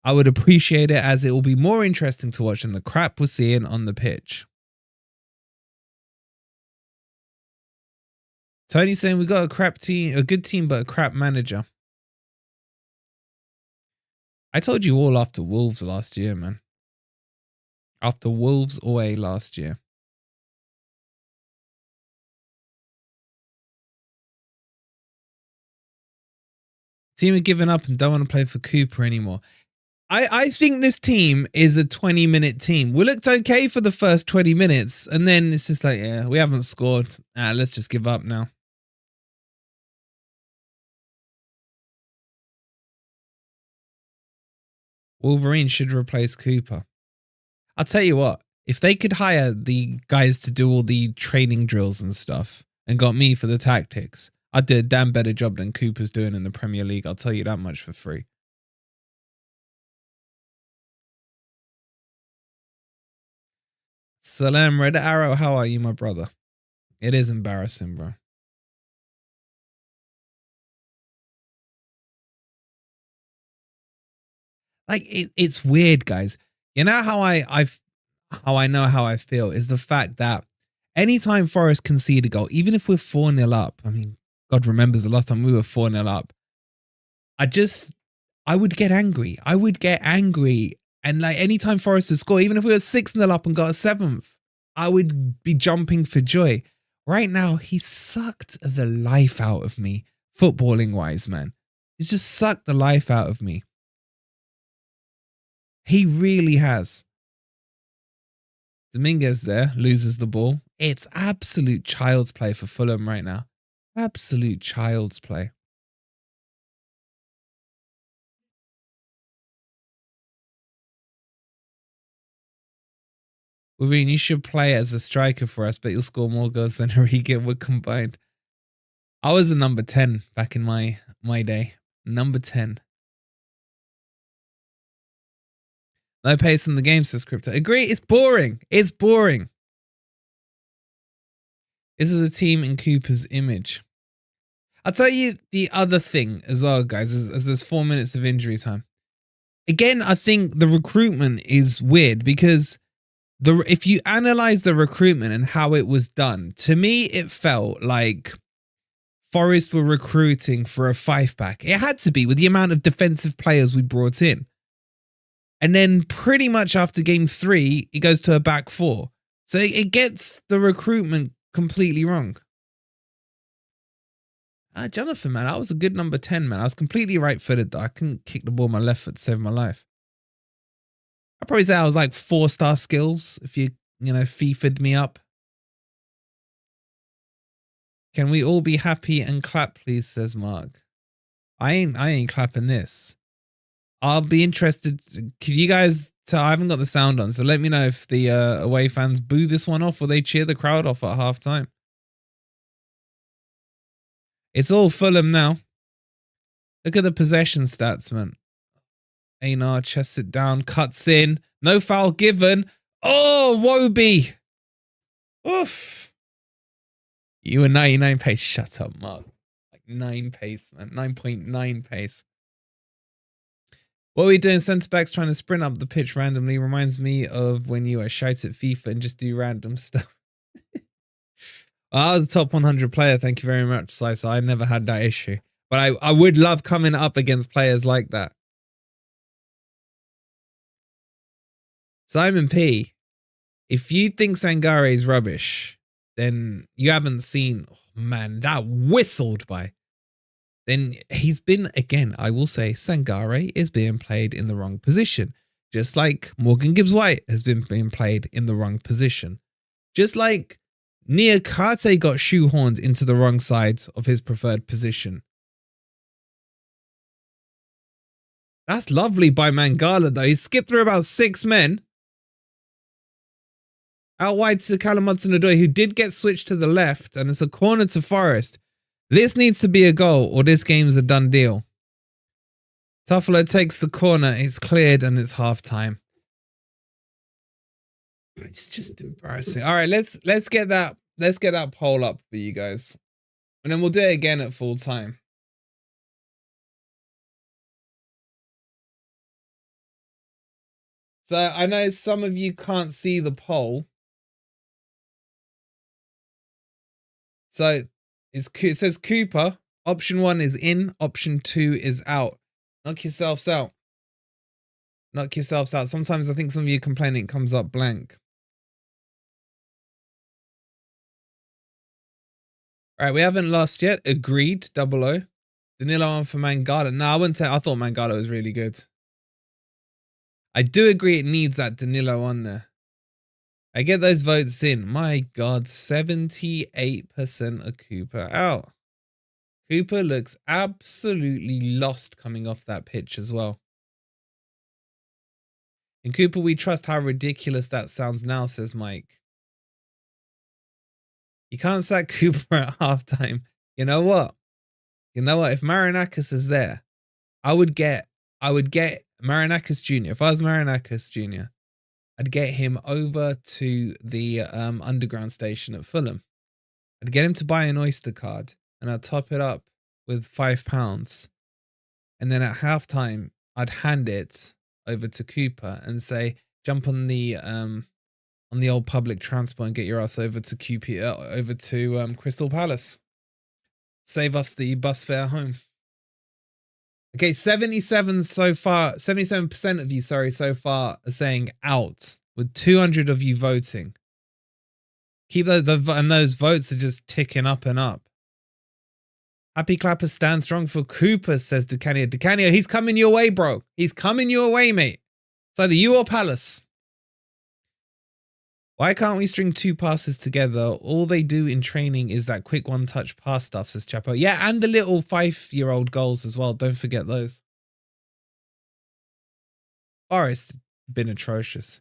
I would appreciate it, as it will be more interesting to watch than the crap we're seeing on the pitch. Tony's saying we got a crap team, a good team, but a crap manager. I told you all after Wolves last year, man. After Wolves away last year. Team have given up and don't want to play for Cooper anymore. I think this team is a 20-minute team. We looked okay for the first 20 minutes, and then it's just like, yeah, we haven't scored. Let's just give up now. Wolverines should replace Cooper. I'll tell you what, if they could hire the guys to do all the training drills and stuff and got me for the tactics, I'd do a damn better job than Cooper's doing in the Premier League. I'll tell you that much for free. Salam, Red Arrow, how are you, my brother? It is embarrassing, bro. Like, it's weird, guys. You know how I know how I feel is the fact that anytime Forest concede a goal, even if we're 4-0 up, I mean, God remembers the last time we were 4-0 up, I would get angry. I would get angry. And like anytime Forest would score, even if we were 6-0 up and got a 7th, I would be jumping for joy. Right now, he sucked the life out of me, footballing wise, man. He's just sucked the life out of me. He really has. Dominguez there loses the ball. It's absolute child's play for Fulham right now. Absolute child's play. Wolverine, you should play as a striker for us, but you'll score more goals than Origi would combined. I was a number 10 back in my day. Number 10. No pace in the game, says Crypto. Agree, it's boring. It's boring. This is a team in Cooper's image. I'll tell you the other thing as well, guys, as there's 4 minutes of injury time. Again, I think the recruitment is weird because if you analyze the recruitment and how it was done, to me, it felt like Forest were recruiting for a 5-pack. It had to be with the amount of defensive players we brought in. And then pretty much after game 3, it goes to a back 4. So it gets the recruitment completely wrong. Jonathan, man, I was a good number 10, man. I was completely right-footed, though. I couldn't kick the ball with my left foot to save my life. I'd probably say I was like 4-star skills if you FIFA'd me up. Can we all be happy and clap, please, says Mark. I ain't clapping this. I'll be interested. Can you guys tell? I haven't got the sound on, so let me know if the away fans boo this one off or they cheer the crowd off at halftime. It's all Fulham now. Look at the possession stats, man. Einar chests it down, cuts in. No foul given. Oh, Wobie. Oof. You were 99 pace. Shut up, Mark. Like 9 pace, man. 9.9 pace. What are we doing? Centre backs trying to sprint up the pitch randomly reminds me of when you shite at FIFA and just do random stuff. I was a top 100 player. Thank you very much, Si. So I never had that issue. But I would love coming up against players like that. Simon P, if you think Sangare is rubbish, then you haven't seen, oh man, that whistled by. Then he's been, again, I will say, Sangare is being played in the wrong position. Just like Morgan Gibbs-White has been being played in the wrong position. Just like Niakate got shoehorned into the wrong side of his preferred position. That's lovely by Mangala, though. He skipped through about 6 men. Out wide to Callum Hudson-Odoi, who did get switched to the left, and it's a corner to Forest. This needs to be a goal, or this game's a done deal. Tuffalo takes the corner, it's cleared, and it's half-time. It's just embarrassing. All right, let's get that poll up for you guys, and then we'll do it again at full time. So I know some of you can't see the poll. So it says Cooper. Option 1 is in. Option 2 is out. Knock yourselves out. Knock yourselves out. Sometimes I think some of you complain it comes up blank. All right, we haven't lost yet. Agreed. 00. Danilo on for Mangala. No, I wouldn't say. I thought Mangala was really good. I do agree it needs that Danilo on there. I get those votes in. My God, 78% of Cooper out. Cooper looks absolutely lost coming off that pitch as well. In Cooper, we trust. How ridiculous that sounds now, says Mike. You can't sack Cooper at halftime. You know what? You know what? If Marinakis is there, I would get Marinakis Jr. If I was Marinakis Jr., I'd get him over to the underground station at Fulham. I'd get him to buy an Oyster card and I'd top it up with £5. And then at halftime, I'd hand it over to Cooper and say, jump on the old public transport and get your ass over to over to Crystal Palace. Save us the bus fare home. Okay, 77% of you, so far are saying out, with 200 of you voting. Keep those votes are just ticking up and up. Happy clappers stand strong for Cooper, says Decanio. Decanio, he's coming your way, bro. He's coming your way, mate. It's either you or Palace. Why can't we string 2 passes together? All they do in training is that quick one-touch pass stuff, says Chapo. Yeah, and the little 5-year-old goals as well. Don't forget those. Forest been atrocious.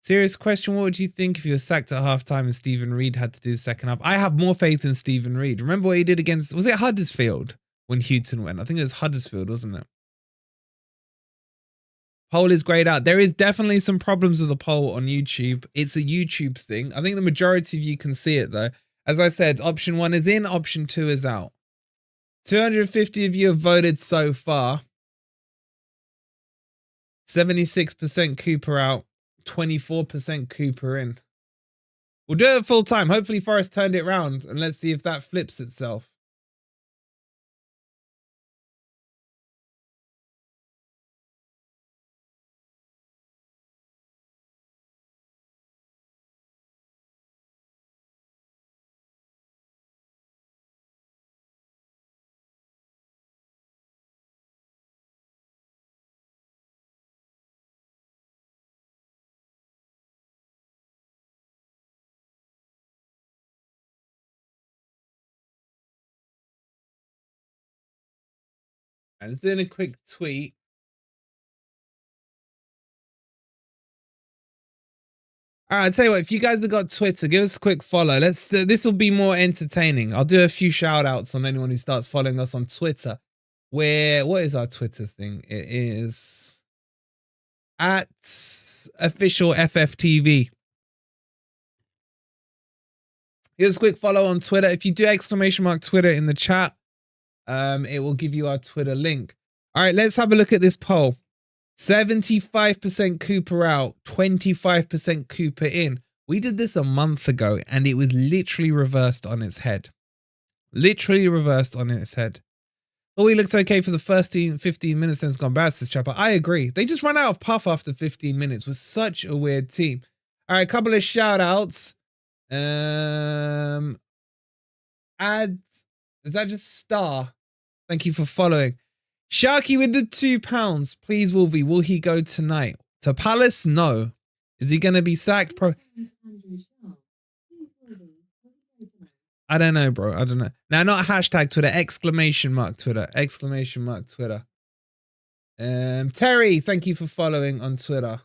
Serious question, what would you think if you were sacked at halftime and Stephen Reid had to do the second half? I have more faith in Stephen Reid. Remember what he did against, was it Huddersfield when Houghton went? I think it was Huddersfield, wasn't it? Poll is grayed out. There is definitely some problems with the poll on YouTube. It's a YouTube thing. I think the majority of you can see it though. As I said, option 1 is in, option 2 is out. 250 of you have voted so far. 76% Cooper out, 24% Cooper in. We'll do it full time. Hopefully Forest turned it round and let's see if that flips itself. And let's do a quick tweet. All right, I'll tell you what, if you guys have got Twitter, give us a quick follow. This will be more entertaining. I'll do a few shout outs on anyone who starts following us on Twitter. What is our Twitter thing? It is at official FFTV. Give us a quick follow on Twitter. If you do ! Twitter in the chat, it will give you our Twitter link. All right, let's have a look at this poll. 75% Cooper out, 25% Cooper in. We did this a month ago and it was literally reversed on its head. Literally reversed on its head. Oh, we looked okay for the first 15 minutes, then it's gone bad, says Chopper. I agree. They just run out of puff after 15 minutes. Was such a weird team. All right, a couple of shout outs. Is that just Star? Thank you for following. Sharky with the £2. Please, Wolvie, will he go tonight? To Palace? No. Is he going to be sacked? I don't know, bro. I don't know. Now, not hashtag Twitter, ! Twitter, ! Twitter. Terry, thank you for following on Twitter.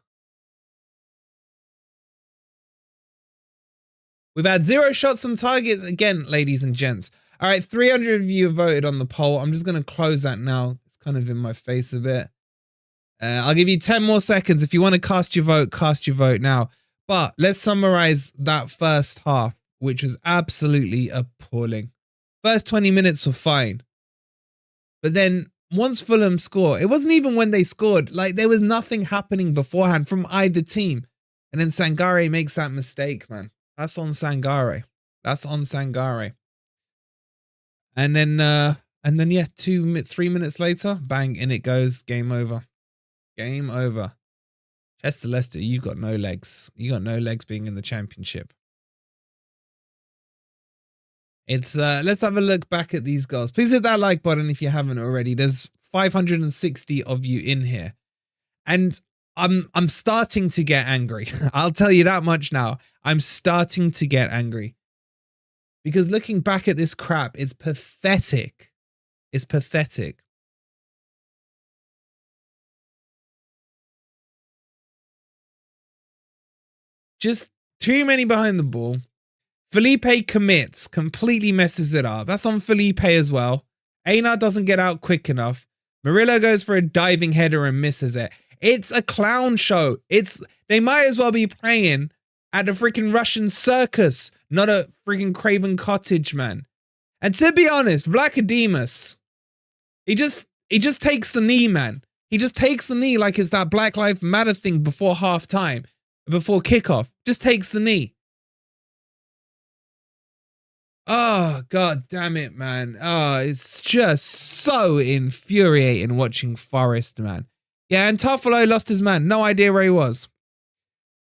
We've had 0 shots on target again, ladies and gents. All right, 300 of you have voted on the poll. I'm just going to close that now. It's kind of in my face a bit. I'll give you 10 more seconds. If you want to cast your vote now. But let's summarize that first half, which was absolutely appalling. First 20 minutes were fine. But then once Fulham scored, it wasn't even when they scored. Like, there was nothing happening beforehand from either team. And then Sangare makes that mistake, man. That's on Sangare. That's on Sangare. And then yeah, 3 minutes later, bang, in it goes. Game over. Game over. Chester Leicester, you've got no legs. You got no legs being in the Championship. It's let's have a look back at these goals. Please hit that like button if you haven't already. There's 560 of you in here. And I'm starting to get angry. I'll tell you that much now. I'm starting to get angry. Because looking back at this crap, it's pathetic. It's pathetic. Just too many behind the ball. Felipe commits, completely messes it up. That's on Felipe as well. Einar doesn't get out quick enough. Murillo goes for a diving header and misses it. It's a clown show. They might as well be playing at the freaking Russian circus, not a freaking Craven Cottage, man. And to be honest, Vlachodimos, he just takes the knee, man. He just takes the knee like it's that Black Lives Matter thing before halftime, before kickoff. Just takes the knee. Oh, god damn it, man. Oh, it's just so infuriating watching Forest, man. Yeah, and Tuffalo lost his man. No idea where he was.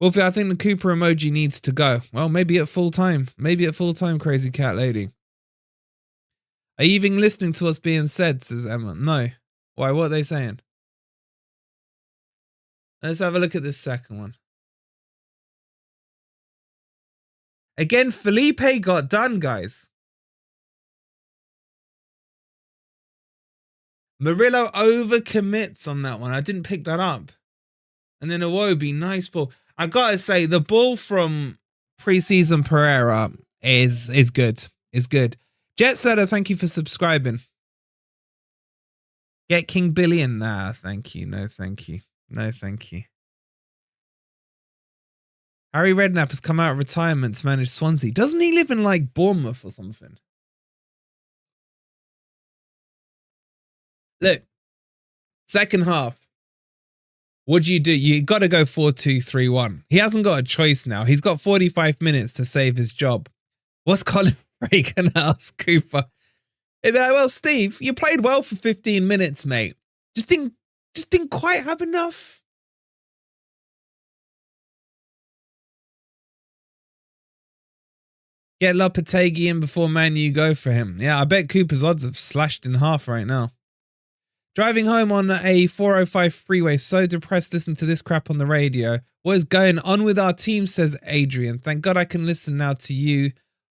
Wolfie, I think the Cooper emoji needs to go. Well, maybe at full time. Maybe at full time, crazy cat lady. Are you even listening to what's being said, says Emma? No. Why, what are they saying? Let's have a look at this second one. Again, Felipe got done, guys. Murillo overcommits on that one. I didn't pick that up. And then Iwobi, nice ball. I gotta say, the ball from preseason Pereira is good. Is good. Jet Setter, thank you for subscribing. Get King Billion. Nah, thank you. No, thank you. No, thank you. Harry Redknapp has come out of retirement to manage Swansea. Doesn't he live in like Bournemouth or something? Look, second half. What do? You got to go 4-2-3-1. He hasn't got a choice now. He's got 45 minutes to save his job. What's Colin Reagan ask Cooper? He'd be like, well, Steve, you played well for 15 minutes, mate. Just didn't quite have enough. Get Lopetegui in before Man U go for him. Yeah, I bet Cooper's odds have slashed in half right now. Driving home on a 405 freeway, so depressed, listen to this crap on the radio. What is going on with our team, says Adrian. Thank God I can listen now to you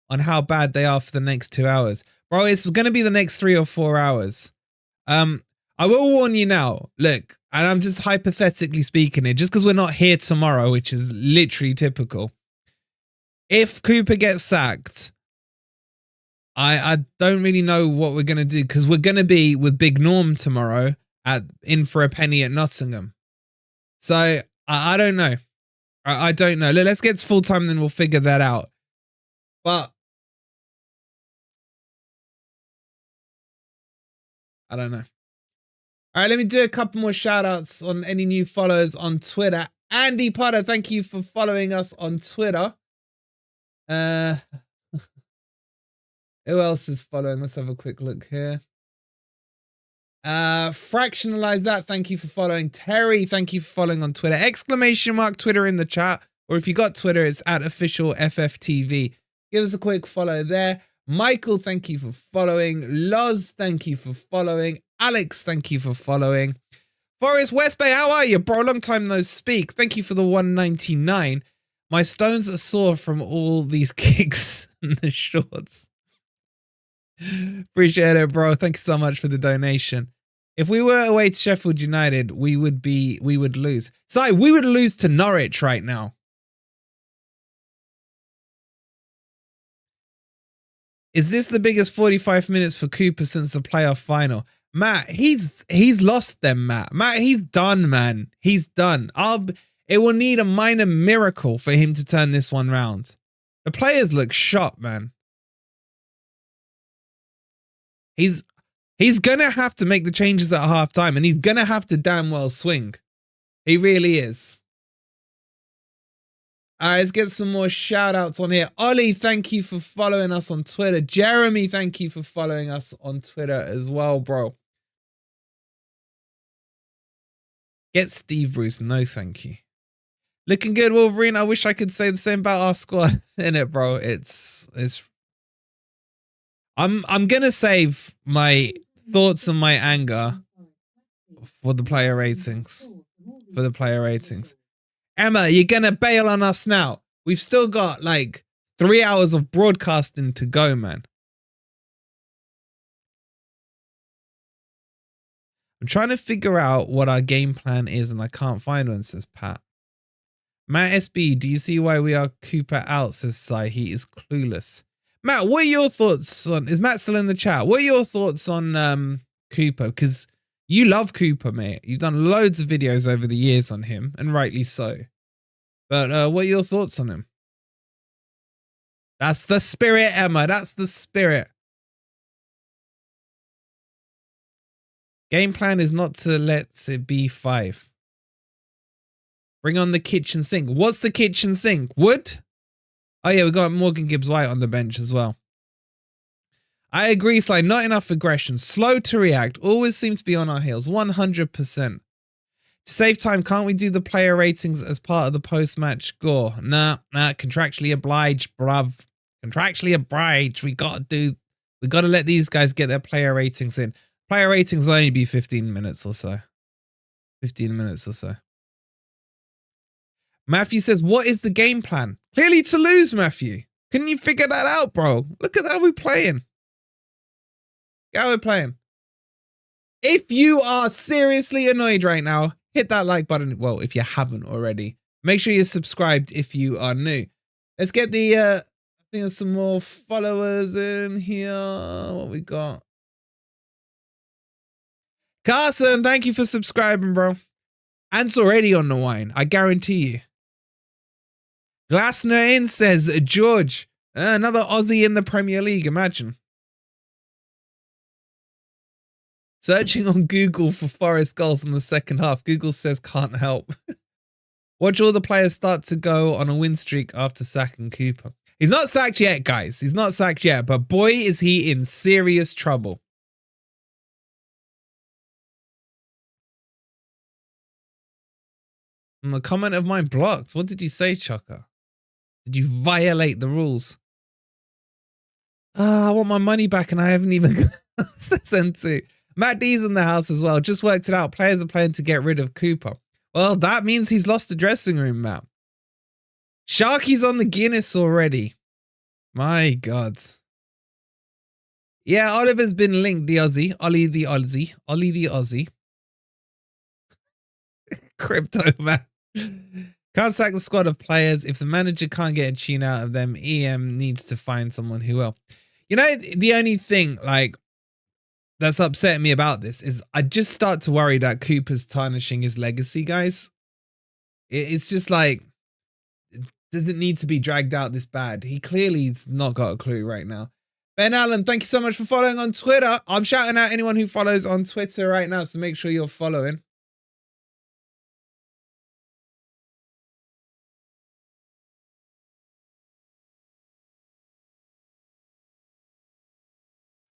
on how bad they are for the next 2 hours. Bro, it's going to be the next 3 or 4 hours. I will warn you now. Look, and I'm just hypothetically speaking it, just because we're not here tomorrow, which is literally typical. If Cooper gets sacked, I don't really know what we're going to do, because we're going to be with Big Norm tomorrow in for a penny at Nottingham. So I don't know. I don't know. Let's get to full time, then we'll figure that out. But I don't know. All right, let me do a couple more shout outs on any new followers on Twitter. Andy Potter, thank you for following us on Twitter. Who else is following? Let's have a quick look here. Fractionalize that. Thank you for following. Terry, thank you for following on Twitter. Exclamation mark Twitter in the chat. Or if you got Twitter, it's at official FFTV. Give us a quick follow there. Michael, thank you for following. Loz, thank you for following. Alex, thank you for following. Forest West Bay, how are you, bro? Long time no speak. Thank you for the 199. My stones are sore from all these kicks in the shorts. Appreciate it, bro. Thank you so much for the donation. If we were away to Sheffield United, we would lose. So we would lose to Norwich right now. Is this the biggest 45 minutes for Cooper since the playoff final? Matt, he's lost them, Matt. Matt, he's done, man. He's done. It will need a minor miracle for him to turn this one round. The players look shot, man. He's gonna have to make the changes at halftime, and he's gonna have to damn well swing. He really is. All right, let's get some more shout outs on here. Ollie, thank you for following us on Twitter. Jeremy, thank you for following us on Twitter as well, bro. Get Steve Bruce. No, thank you. Looking good, Wolverine. I wish I could say the same about our squad. Innit, bro? It's I'm gonna save my thoughts and my anger for the player ratings. For the player ratings. Emma, you're gonna bail on us now. We've still got like 3 hours of broadcasting to go, man. I'm trying to figure out what our game plan is, and I can't find one, says Pat. Matt SB, do you see why we are Cooper out, says Sai. He is clueless. Matt, what are your thoughts on... Is Matt still in the chat? What are your thoughts on Cooper? Because you love Cooper, mate. You've done loads of videos over the years on him, and rightly so. But what are your thoughts on him? That's the spirit, Emma. That's the spirit. Game plan is not to let it be 5. Bring on the kitchen sink. What's the kitchen sink? Wood? Oh, yeah, we got Morgan Gibbs-White on the bench as well. I agree, Sly. Not enough aggression. Slow to react. Always seem to be on our heels. 100%. To save time, can't we do the player ratings as part of the post-match score? Nah. Contractually obliged, bruv. Contractually obliged. We gotta let these guys get their player ratings in. Player ratings will only be 15 minutes or so. 15 minutes or so. Matthew says, what is the game plan? Clearly to lose, Matthew. Couldn't you figure that out, bro? Look at how we're playing. How we're playing. If you are seriously annoyed right now, hit that like button. Well, if you haven't already. Make sure you're subscribed if you are new. Let's get the, I think there's some more followers in here. What we got? Carson, thank you for subscribing, bro. Ant's already on the wine. I guarantee you. Glassner in says, George, another Aussie in the Premier League. Imagine. Searching on Google for Forest goals in the second half. Google says can't help. Watch all the players start to go on a win streak after sacking Cooper. He's not sacked yet, guys. He's not sacked yet, but boy, is he in serious trouble. And a comment of mine blocked. What did you say, Chucker? Did you violate the rules? I want my money back and I haven't even sent to. Matt D's in the house as well. Just worked it out. Players are planning to get rid of Cooper. Well, that means he's lost the dressing room, Matt. Sharky's on the Guinness already. My God. Yeah, Oliver's been linked, the Aussie. Ollie the Aussie. Ollie the Aussie. Crypto, man. Can't sack the squad of players. If the manager can't get a tune out of them, EM needs to find someone who will. You know, the only thing, like, that's upsetting me about this is I just start to worry that Cooper's tarnishing his legacy, guys. It's just like, does it need to be dragged out this bad? He clearly's not got a clue right now. Ben Allen, thank you so much for following on Twitter. I'm shouting out anyone who follows on Twitter right now, so make sure you're following.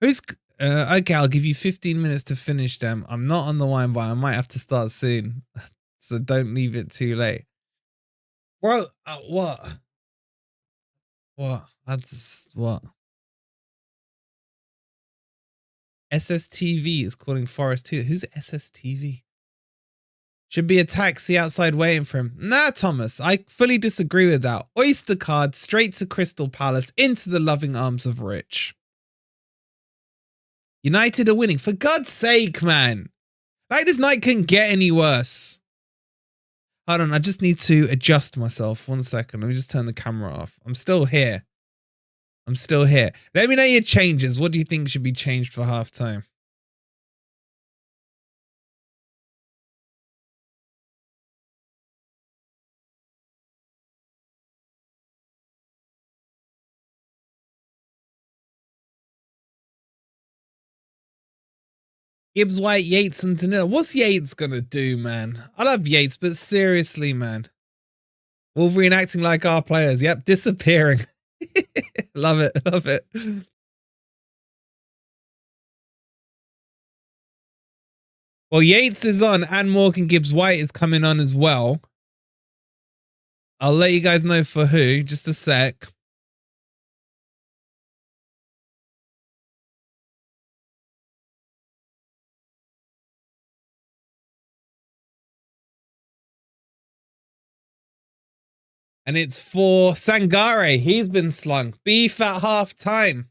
Who's... okay, I'll give you 15 minutes to finish them. I'm not on the wine, but I might have to start soon. So don't leave it too late. Bro, what? What? That's... what? SSTV is calling Forest 2. Who's SSTV? Should be a taxi outside waiting for him. Nah, Thomas, I fully disagree with that. Oyster card, straight to Crystal Palace, into the loving arms of Rich. United are winning. For God's sake, man. Like, this night couldn't get any worse. Hold on, I just need to adjust myself. 1 second. Let me just turn the camera off. I'm still here. I'm still here. Let me know your changes. What do you think should be changed for halftime? Gibbs-White, Yates, and Danilo. What's Yates gonna do, man? I love Yates, but seriously, man. Wolverine acting like our players. Yep, disappearing. Love it, love it. Well, Yates is on, and Morgan Gibbs-White is coming on as well. I'll let you guys know for who. Just a sec. And it's for Sangare. He's been slung. Beef at half time.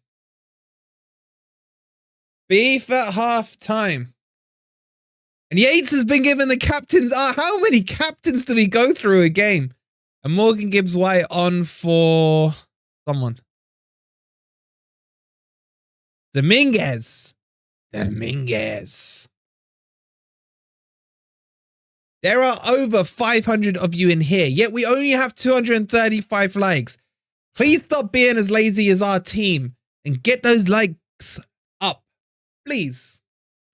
Beef at half time. And Yates has been given the captains. How many captains do we go through a game? And Morgan Gibbs-White on for someone. Dominguez. There are over 500 of you in here, yet we only have 235 likes. Please stop being as lazy as our team and get those likes up. Please.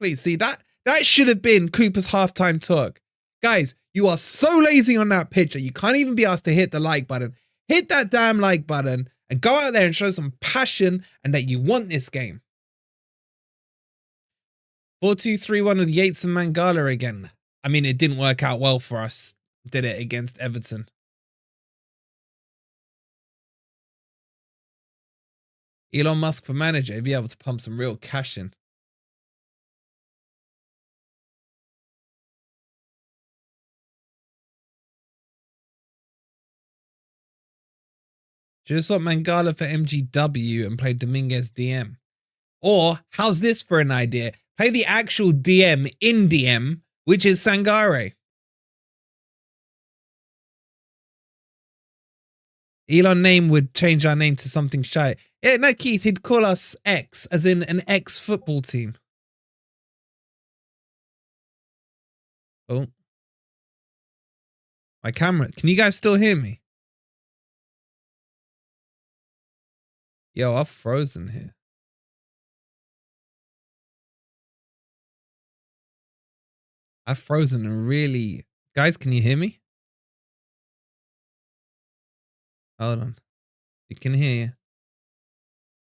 Please. See, that should have been Cooper's halftime talk. Guys, you are so lazy on that picture. You can't even be asked to hit the like button. Hit that damn like button and go out there and show some passion and that you want this game. 4-2-3-1 with Yates and Mangala again. I mean, it didn't work out well for us, did it, against Everton? Elon Musk for manager, he'd be able to pump some real cash in. Should have swapped Mangala for MGW and played Dominguez DM. Or, how's this for an idea? Play the actual DM in DM, which is Sangare. Elon name would change our name to something shy. Yeah, no, Keith, he'd call us X, as in an ex-football team. Oh. My camera. Can you guys still hear me? Yo, I've frozen here. I've frozen and really... Guys, can you hear me? Hold on. You can hear you.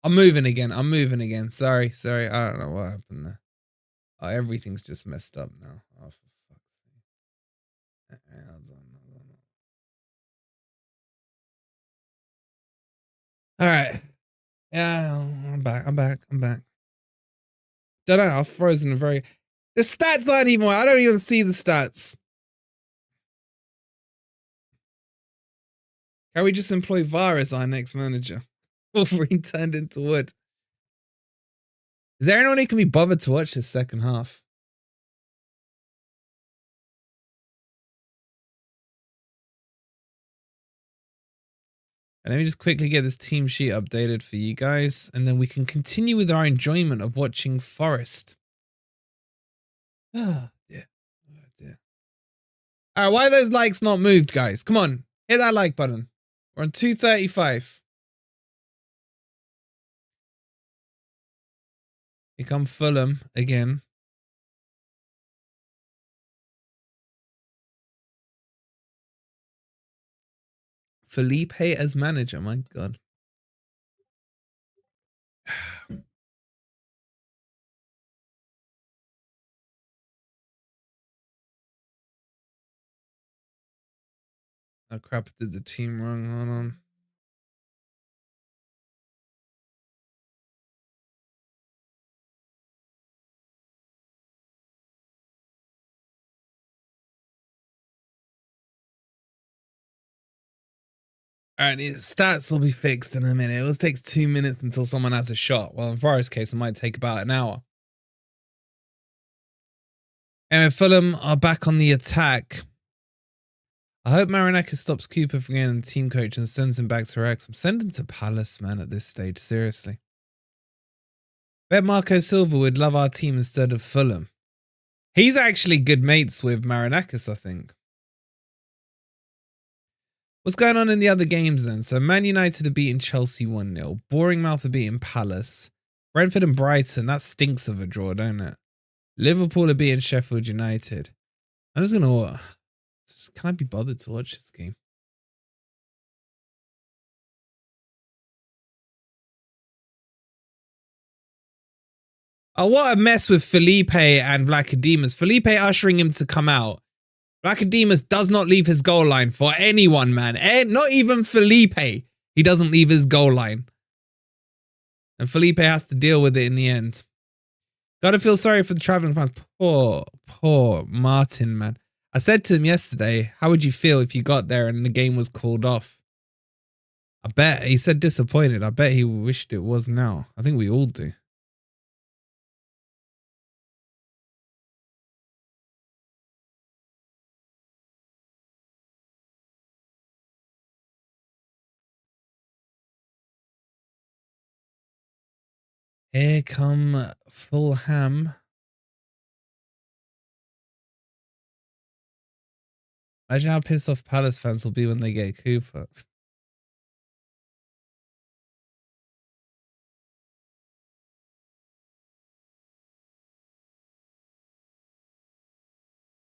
I'm moving again. Sorry. I don't know what happened there. Oh, everything's just messed up now. Oh, for fuck's sake. Hold on. All right. Yeah, I'm back. Don't know. I've frozen very... The stats aren't even... I don't even see the stats. Can we just employ VAR as our next manager? Wolverine turned into wood. Is there anyone who can be bothered to watch this second half? And let me just quickly get this team sheet updated for you guys, and then we can continue with our enjoyment of watching Forest. Oh, dear. Oh, dear. All right, why are those likes not moved, guys? Come on, hit that like button. We're on 235. Here come Fulham again. Felipe as manager, my God. Oh crap, did the team wrong? Hold on. Alright, stats will be fixed in a minute. It always takes 2 minutes until someone has a shot. Well, in Forest's case, it might take about an hour. Anyway, Fulham are back on the attack. I hope Marinakis stops Cooper from getting the team coach and sends him back to Wrexham. Send him to Palace, man, at this stage. Seriously. Bet Marco Silva would love our team instead of Fulham. He's actually good mates with Marinakis, I think. What's going on in the other games then? So Man United are beating Chelsea 1-0. Bournemouth are beating Palace. Brentford and Brighton, that stinks of a draw, don't it? Liverpool are beating Sheffield United. I'm just going to... Can I be bothered to watch this game? Oh, what a mess with Felipe and Vlachodimos. Felipe ushering him to come out. Vlachodimos does not leave his goal line for anyone, man. Not even Felipe. He doesn't leave his goal line. And Felipe has to deal with it in the end. Gotta feel sorry for the travelling fans. Poor Martin, man. I said to him yesterday, how would you feel if you got there and the game was called off? I bet he said disappointed. I bet he wished it was now. I think we all do. Here come Fulham. Imagine how pissed off Palace fans will be when they get Cooper.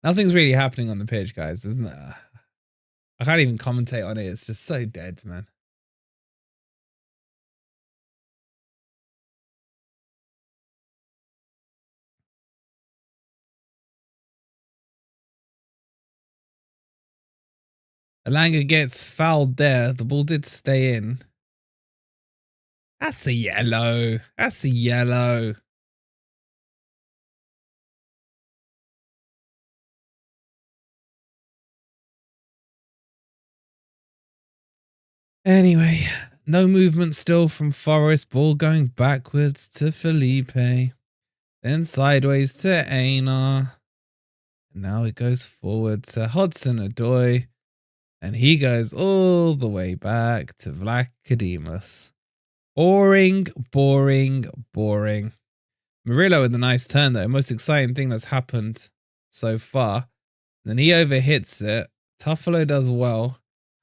Nothing's really happening on the pitch, guys, isn't there? I can't even commentate on it. It's just so dead, man. Elanga gets fouled there. The ball did stay in. That's a yellow. That's a yellow. Anyway, no movement still from Forest. Ball going backwards to Felipe. Then sideways to Einar. And now it goes forward to Hudson-Odoi. And he goes all the way back to Vlachodimos. Boring, boring, boring. Murillo with a nice turn though. Most exciting thing that's happened so far. Then he overhits it. Tuffalo does well.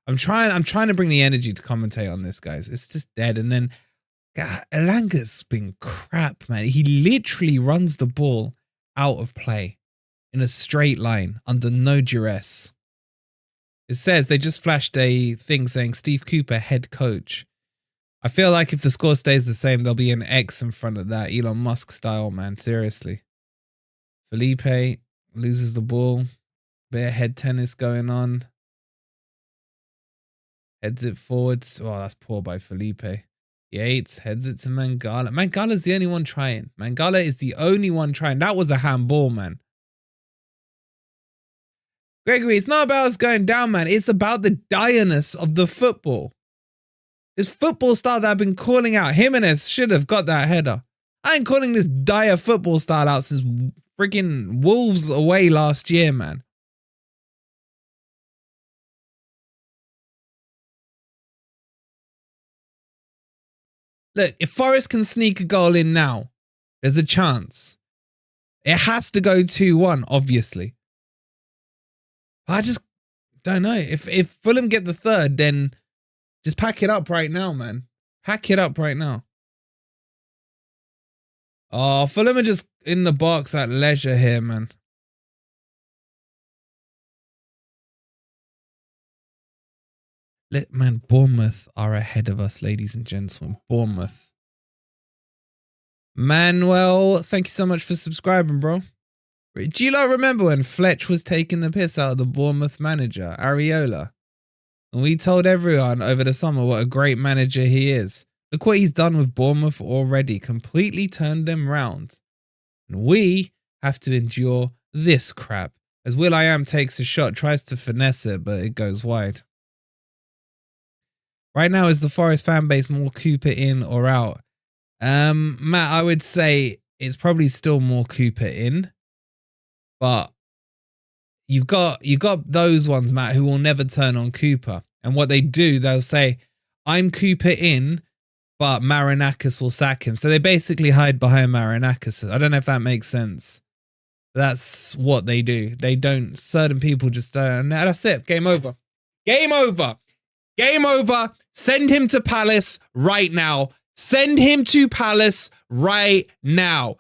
I'm trying to bring the energy to commentate on this, guys. It's just dead. And then Elanga's been crap, man. He literally runs the ball out of play in a straight line under no duress. It says they just flashed a thing saying Steve Cooper, head coach. I feel like if the score stays the same, there'll be an X in front of that. Elon Musk style, man. Seriously. Felipe loses the ball. Bit of head tennis going on. Heads it forwards. Oh, that's poor by Felipe. Yates heads it to Mangala. Mangala's the only one trying. Mangala is the only one trying. That was a handball, man. Gregory, it's not about us going down, man. It's about the direness of the football. This football style that I've been calling out. Jimenez should have got that header. I ain't calling this dire football style out since freaking Wolves away last year, man. Look, if Forest can sneak a goal in now, there's a chance. It has to go 2-1, obviously. I just don't know. If Fulham get the third, then just pack it up right now, man. Pack it up right now. Oh, Fulham are just in the box at leisure here, man. Look, man, Bournemouth are ahead of us, ladies and gentlemen. Bournemouth. Manuel, thank you so much for subscribing, bro. Do you like remember when Fletch was taking the piss out of the Bournemouth manager, Areola? And we told everyone over the summer what a great manager he is. Look what he's done with Bournemouth already. Completely turned them round. And we have to endure this crap. As Will.i.am takes a shot, tries to finesse it, but it goes wide. Right now, is the Forest fan base more Cooper in or out? Matt, I would say it's probably still more Cooper in. But you've got those ones, Matt, who will never turn on Cooper. And what they do, they'll say, I'm Cooper in, but Marinakis will sack him. So they basically hide behind Marinakis. I don't know if that makes sense. That's what they do. They don't, certain people just don't. That's it. Game over. Game over. Game over. Send him to Palace right now. Send him to Palace right now.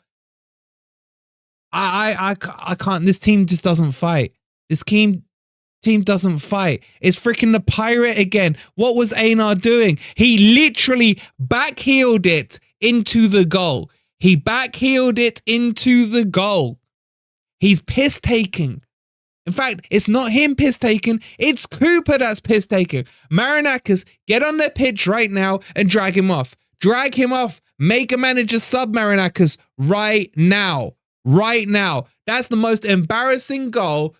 I can't. This team just doesn't fight. This team doesn't fight. It's freaking the pirate again. What was Einar doing? He literally backheeled it into the goal. He backheeled it into the goal. He's piss taking. In fact, it's not him piss taking. It's Cooper that's piss taking. Marinakis, get on the pitch right now and drag him off. Drag him off. Make a manager sub Marinakis right now. Right now. That's the most embarrassing goal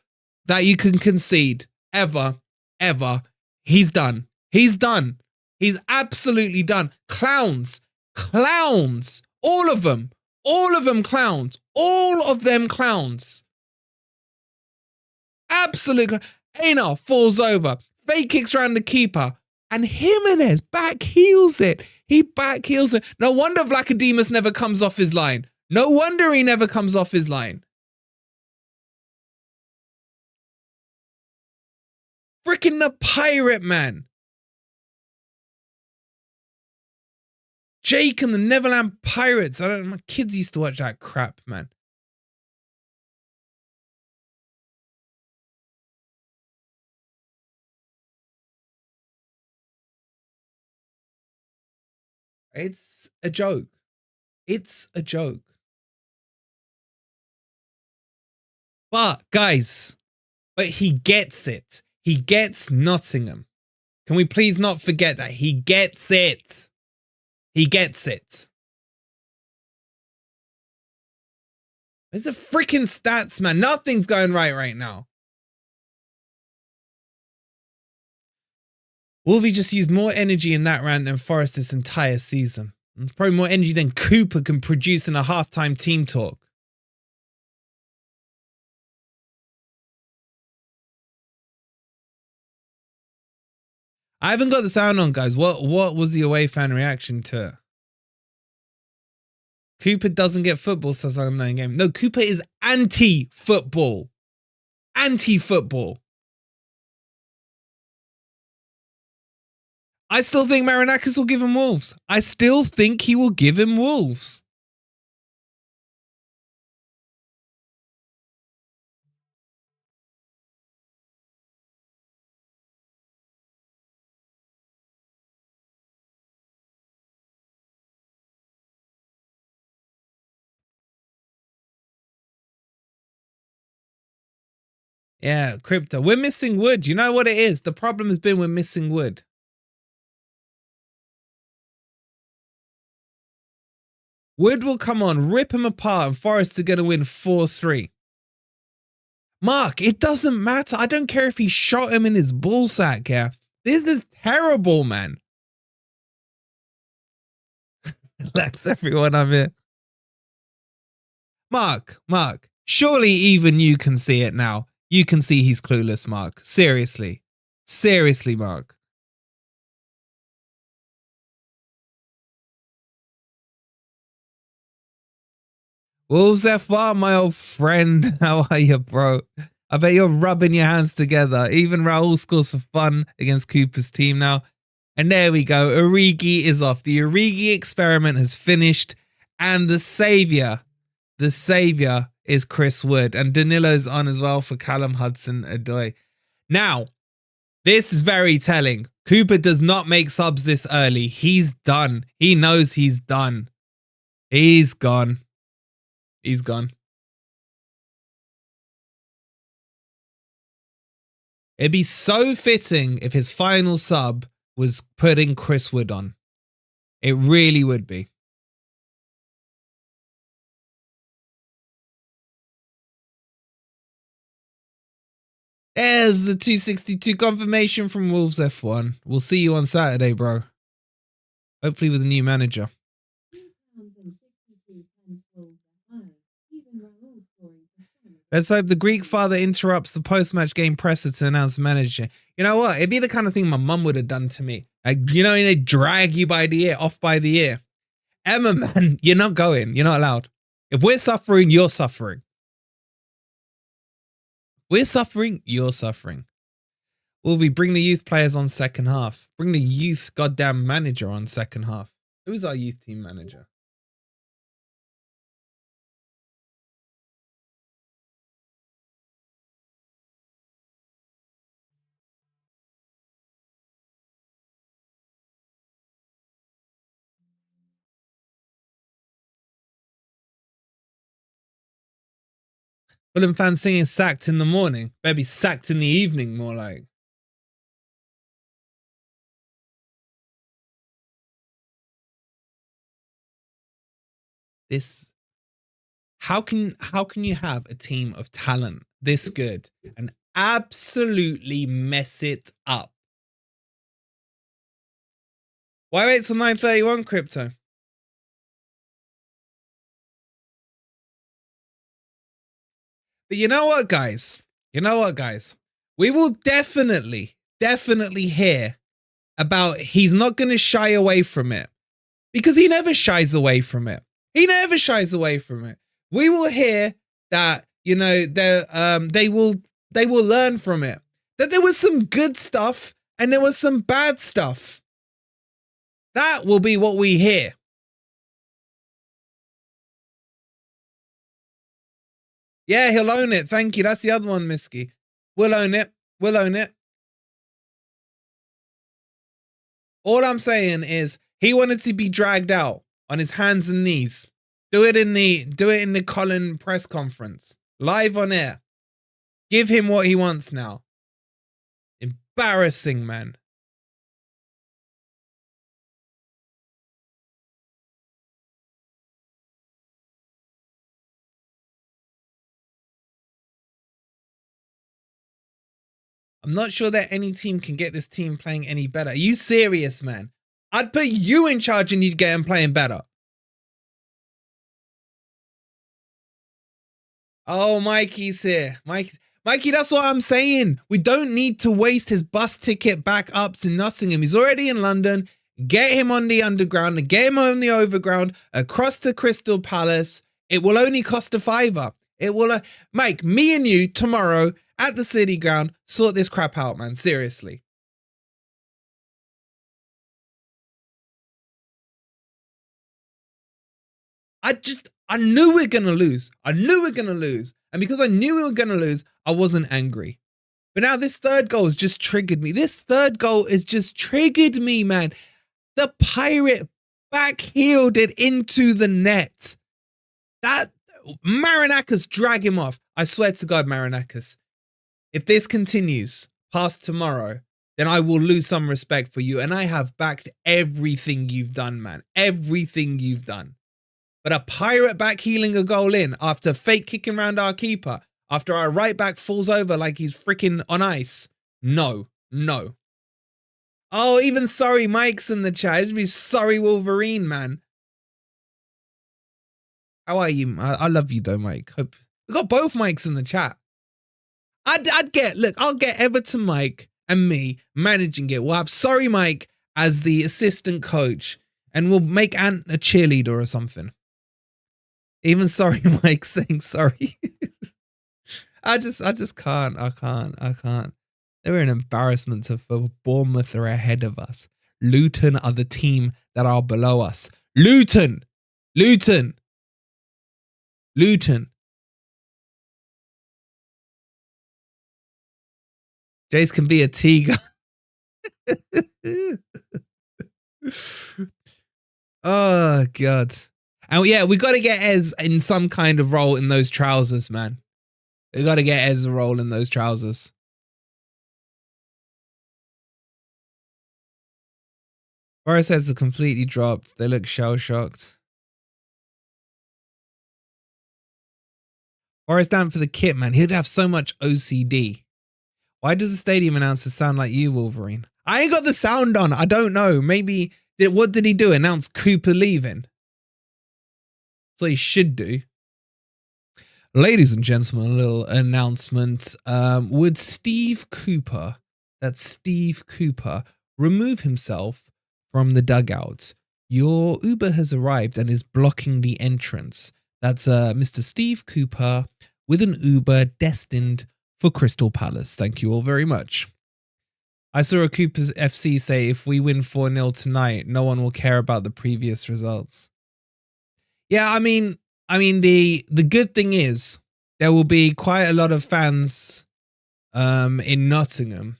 that you can concede ever, ever. He's done. He's done. He's absolutely done. Clowns. Clowns. All of them. All of them clowns. All of them clowns. Absolutely. Einar falls over. Fake kicks around the keeper. And Jimenez back heels it. He back heels it. No wonder Vlachodimos never comes off his line. No wonder he never comes off his line. Freaking the pirate, man. Jake and the Neverland Pirates. I don't know. My kids used to watch that crap, man. It's a joke. It's a joke. But, guys, but he gets it. He gets Nottingham. Can we please not forget that? He gets it. He gets it. There's the freaking stats, man. Nothing's going right now. Wolvie just used more energy in that round than Forest this entire season. It's probably more energy than Cooper can produce in a halftime team talk. I haven't got the sound on, guys. What was the away fan reaction to it? Cooper doesn't get football, says I'm not in game. No, Cooper is anti-football. Anti-football. I still think Marinakis will give him Wolves. I still think he will give him Wolves. Yeah, Crypto. We're missing Wood. You know what it is? The problem has been we're missing Wood. Wood will come on, rip him apart, and Forest are going to win 4-3. Mark, it doesn't matter. I don't care if he shot him in his ballsack here. This is terrible, man. Relax, everyone. I'm here. Mark, surely even you can see it now. You can see he's clueless, Mark. Seriously. Seriously, Mark. Wolves F1, my old friend. How are you, bro? I bet you're rubbing your hands together. Even Raul scores for fun against Cooper's team now. And there we go. Origi is off. The Origi experiment has finished. And the savior is Chris Wood. And Danilo's on as well for Callum Hudson-Odoi. Now, this is very telling. Cooper does not make subs this early. He's done. He knows he's done. He's gone. He's gone. It'd be so fitting if his final sub was putting Chris Wood on. It really would be. There's the 262 confirmation from Wolves F1. We'll see you on Saturday, bro. Hopefully with a new manager. Let's hope the Greek father interrupts the post-match game presser to announce manager. You know what? It'd be the kind of thing my mum would have done to me. Like, you know, they drag you by the ear, off by the ear. Emma, man, you're not going. You're not allowed. If we're suffering, you're suffering. We're suffering, you're suffering. Will we bring the youth players on second half? Bring the youth goddamn manager on second half. Who's our youth team manager? Fulham fans singing sacked in the morning. Maybe sacked in the evening, more like. This. How can you have a team of talent this good and absolutely mess it up? Why wait till 9:31 crypto? But you know what, guys? You know what, guys? We will definitely hear about he's not going to shy away from it, because he never shies away from it. He never shies away from it. We will hear that, you know, they will learn from it. That there was some good stuff and there was some bad stuff. That will be what we hear. Yeah, he'll own it. Thank you. That's the other one, Misky. We'll own it. We'll own it. All I'm saying is he wanted to be dragged out on his hands and knees. Do it in the Colin press conference. Live on air. Give him what he wants now. Embarrassing, man. I'm not sure that any team can get this team playing any better. Are you serious, man? I'd put you in charge and you'd get them playing better. Oh, Mikey's here. Mikey, that's what I'm saying. We don't need to waste his bus ticket back up to Nottingham. He's already in London. Get him on the underground and get him on the overground across to Crystal Palace. It will only cost a £5. It will make me and you tomorrow at the City Ground sort this crap out, man. Seriously. I knew we were going to lose. I knew we were going to lose. And because I knew we were going to lose, I wasn't angry. But now this third goal has just triggered me. This third goal has just triggered me, man. The Pirate backheeled it into the net. That Marinakis, drag him off. I swear to God, Marinakis, if this continues past tomorrow, then I will lose some respect for you. And I have backed everything you've done, man. Everything you've done. But a Pirate backheeling a goal in after fake kicking around our keeper, after our right back falls over like he's freaking on ice. No, no. Oh, even sorry Mike's in the chat. It's be sorry Wolverine, man. How are you? I love you though, Mike. Hope we got both Mikes in the chat. I'd get, look, I'll get Everton Mike and me managing it. We'll have sorry Mike as the assistant coach and we'll make Ant a cheerleader or something. Even sorry Mike saying sorry. I just can't. I can't. They're an embarrassment for Bournemouth are ahead of us. Luton are the team that are below us. Luton. Jace can be a tiger. Oh, God. And yeah, we got to get Ez in some kind of role in those trousers, man. We got to get Ez a role in those trousers. Forest heads are completely dropped. They look shell-shocked. Forest down for the kit, man. He'd have so much OCD. Why does the stadium announcer sound like you, Wolverine? I ain't got the sound on. I don't know. Maybe, what did he do? Announce Cooper leaving? So he should do. Ladies and gentlemen, a little announcement. Would Steve Cooper, that's Steve Cooper, remove himself from the dugout? Your Uber has arrived and is blocking the entrance. That's Mr. Steve Cooper with an Uber destined for Crystal Palace. Thank you all very much. I saw a Cooper's FC say, if we win 4-0 tonight, no one will care about the previous results. Yeah, I mean, the good thing is there will be quite a lot of fans in Nottingham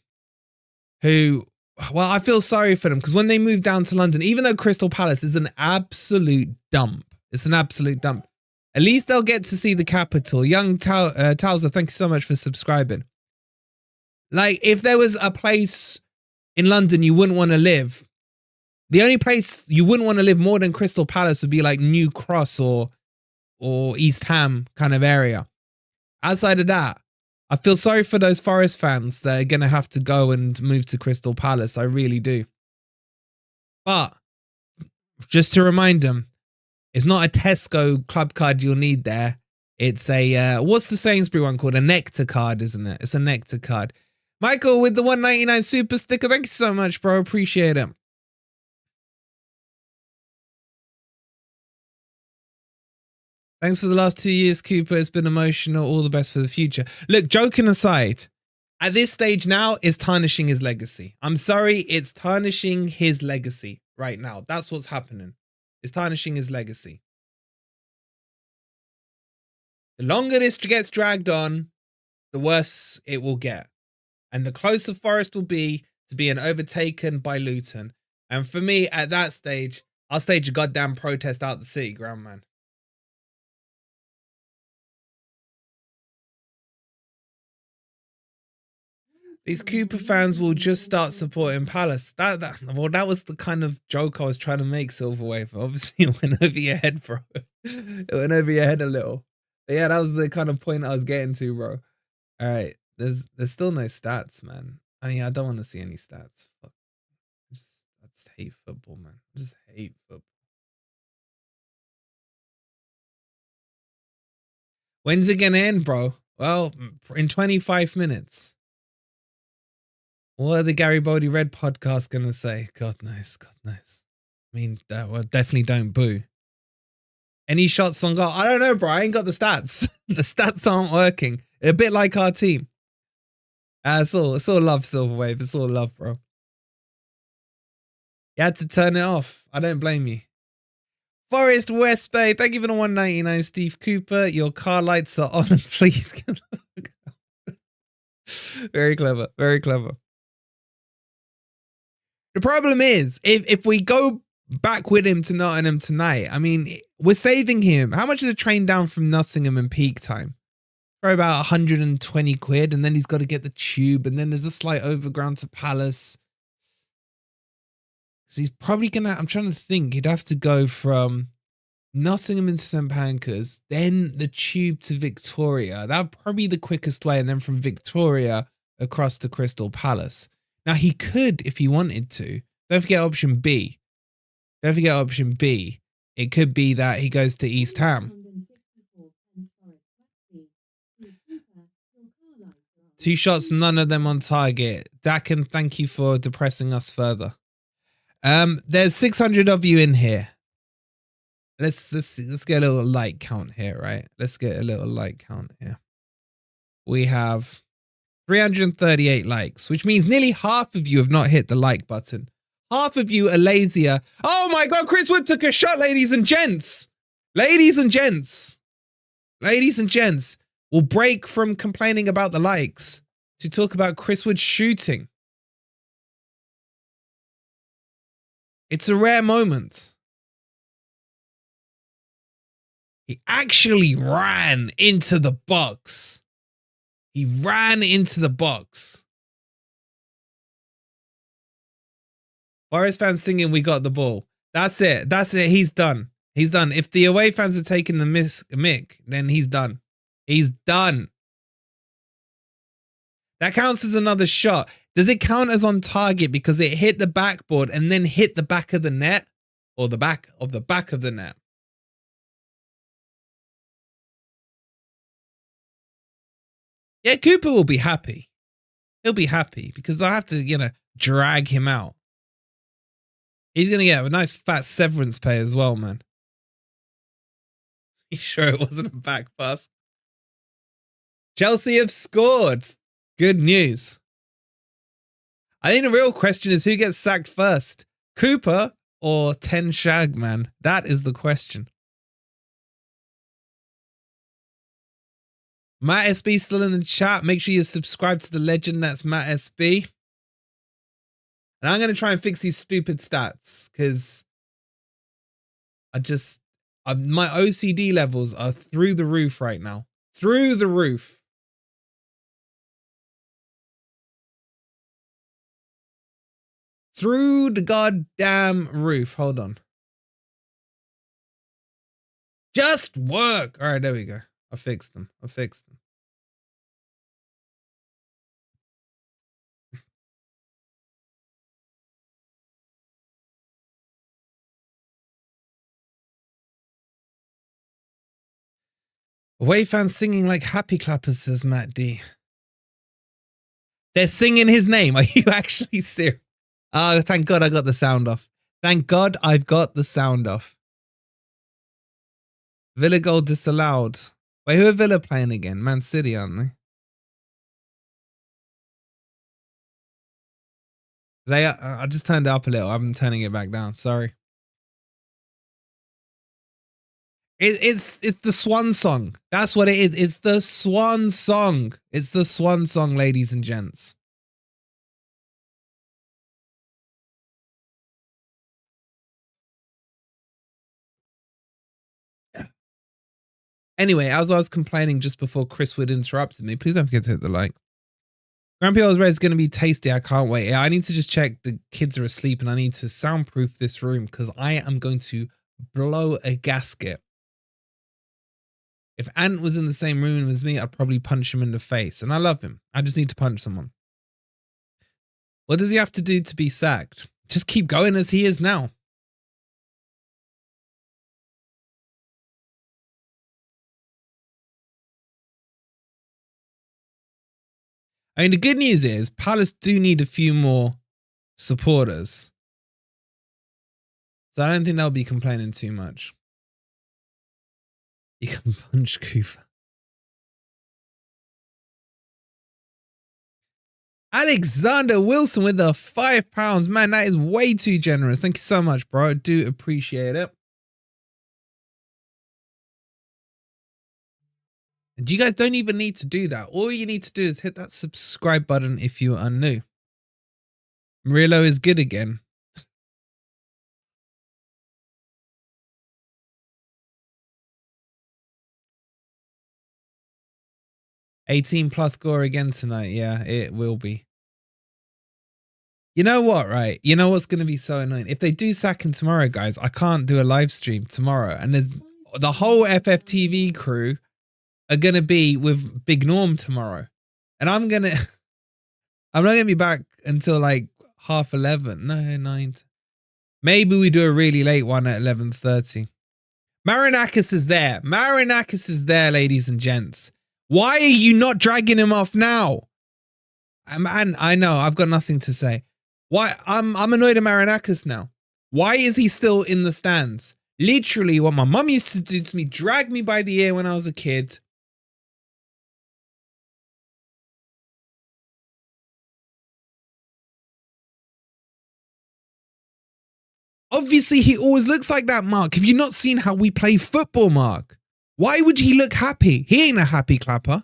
who, well, I feel sorry for them because when they move down to London, even though Crystal Palace is an absolute dump, it's an absolute dump, at least they'll get to see the capital. Young Towser, thank you so much for subscribing. Like, if there was a place in London you wouldn't want to live, the only place you wouldn't want to live more than Crystal Palace would be like New Cross or East Ham kind of area. Outside of that, I feel sorry for those Forest fans that are going to have to go and move to Crystal Palace. I really do. But just to remind them, it's not a Tesco club card you'll need there. It's a, what's the Sainsbury one called? A Nectar card, isn't it? It's a Nectar card. Michael with the 199 super sticker. Thank you so much, bro. Appreciate it. Thanks for the last 2 years, Cooper. It's been emotional. All the best for the future. Look, joking aside, at this stage now, it's tarnishing his legacy. I'm sorry, it's tarnishing his legacy right now. That's what's happening. It's tarnishing his legacy. The longer this gets dragged on, the worse it will get. And the closer Forest will be to being overtaken by Luton. And for me, at that stage, I'll stage a goddamn protest out the city ground, man. These Cooper fans will just start supporting Palace. That was the kind of joke I was trying to make, Silverwave. Obviously, it went over your head, bro. It went over your head a little. But yeah, that was the kind of point I was getting to, bro. All right, there's still no stats, man. I mean, I don't want to see any stats. Fuck. I just hate football, man. I just hate football. When's it gonna end, bro? Well, in 25 minutes. What are the Gary Bodie Red podcast gonna say? God knows, God knows. I mean, well, definitely don't boo. Any shots on goal? I don't know, bro. I ain't got the stats. The stats aren't working. A bit like our team. It's all love, Silverwave. It's all love, bro. You had to turn it off. I don't blame you. Forest West Bay, thank you for the 199, Steve Cooper. Your car lights are on. Please. Very clever. Very clever. The problem is, if we go back with him to Nottingham tonight, I mean, we're saving him. How much is a train down from Nottingham in peak time? For about 120 quid, and then he's got to get the tube, and then there's a slight overground to Palace. So he's probably gonna, I'm trying to think, he'd have to go from Nottingham into St Pancras, then the tube to Victoria. That'd probably be the quickest way, and then from Victoria across to Crystal Palace. Now he could, if he wanted to. Don't forget option B. Don't forget option B. It could be that he goes to East Ham. 2 shots, none of them on target. Dakin, thank you for depressing us further. There's 600 of you in here. Let's get a little like count here, right? Let's get a little like count here. We have 338 likes, which means nearly half of you have not hit the like button. Half of you are lazier. Oh my God, Chris Wood took a shot, ladies and gents. Ladies and gents. Ladies and gents. We'll break from complaining about the likes to talk about Chris Wood shooting. It's a rare moment. He actually ran into the box. He ran into the box. Forest fans singing, "We got the ball." That's it. That's it. He's done. He's done. If the away fans are taking the mick, then he's done. He's done. That counts as another shot. Does it count as on target because it hit the backboard and then hit the back of the net? Or the back of the net? Yeah, Cooper will be happy. He'll be happy because I have to, drag him out. He's going to get a nice fat severance pay as well, man. You sure it wasn't a back pass? Chelsea have scored. Good news. I think the real question is who gets sacked first, Cooper or Ten Shag, man? That is the question. Matt SB still in the chat. Make sure you subscribe to the legend. That's Matt SB. And I'm going to try and fix these stupid stats because my OCD levels are through the roof right now. Through the roof. Through the goddamn roof. Hold on. Just work. All right, there we go. I fixed them. Away fans singing like happy clappers, says Matt D. They're singing his name. Are you actually serious? Oh, thank God I got the sound off. Thank God I've got the sound off. Villa goal disallowed. Wait, who are Villa playing again? Man City, aren't they? I just turned it up a little. I'm turning it back down. Sorry. It's the swan song. That's what it is. It's the swan song. It's the swan song, ladies and gents. Anyway, as I was complaining just before Chris Wood interrupted me, please don't forget to hit the like. Grand P.O.'s Red is going to be tasty. I can't wait. I need to just check the kids are asleep and I need to soundproof this room because I am going to blow a gasket. If Ant was in the same room as me, I'd probably punch him in the face. And I love him. I just need to punch someone. What does he have to do to be sacked? Just keep going as he is now. I mean, the good news is Palace do need a few more supporters. So I don't think they'll be complaining too much. You can punch Cooper. Alexander Wilson with the £5. Man, that is way too generous. Thank you so much, bro. I do appreciate it. And you guys don't even need to do that. All you need to do is hit that subscribe button if you are new. Murillo is good again. +18 score again tonight. Yeah, it will be. You know what, right? You know what's going to be so annoying? If they do sack him tomorrow, guys, I can't do a live stream tomorrow. And there's the whole FFTV crew are going to be with Big Norm tomorrow. And I'm not going to be back until like 11:30. No, 9. Maybe we do a really late one at 11:30. Marinakis is there. Marinakis is there, ladies and gents. Why are you not dragging him off now? Man, I know, I've got nothing to say. Why? I'm annoyed at Marinakis now. Why is he still in the stands? Literally what my mum used to do to me, drag me by the ear when I was a kid. Obviously, he always looks like that, Mark. Have you not seen how we play football, Mark? Why would he look happy? He ain't a happy clapper.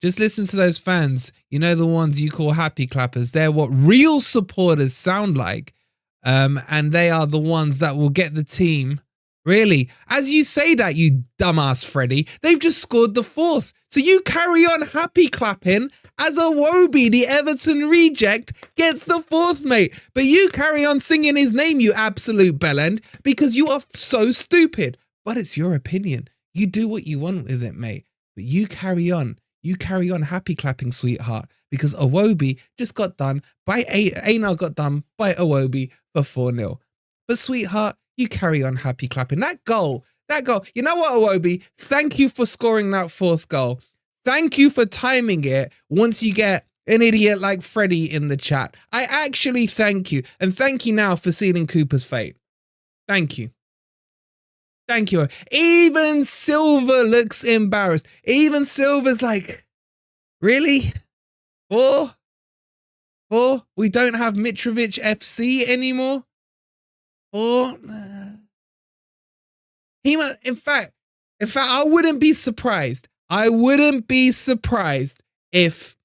Just listen to those fans. You know, the ones you call happy clappers. They're what real supporters sound like. And they are the ones that will get the team. Really, as you say that, you dumbass Freddie, they've just scored the 4th. So you carry on happy clapping as Iwobi, the Everton reject, gets the 4th, mate. But you carry on singing his name, you absolute bellend, because you are so stupid. But it's your opinion. You do what you want with it, mate. But you carry on. You carry on happy clapping, sweetheart, because Iwobi just got done by Einar got done by Iwobi for 4-0. But sweetheart, you carry on happy clapping. That goal. You know what, Iwobi? Thank you for scoring that 4th goal. Thank you for timing it once you get an idiot like Freddie in the chat. I actually thank you. And thank you now for sealing Cooper's fate. Thank you. Thank you. Even Silver looks embarrassed. Even Silver's like, really? 4? We don't have Mitrovic FC anymore? 4? In fact, I wouldn't be surprised. I wouldn't be surprised if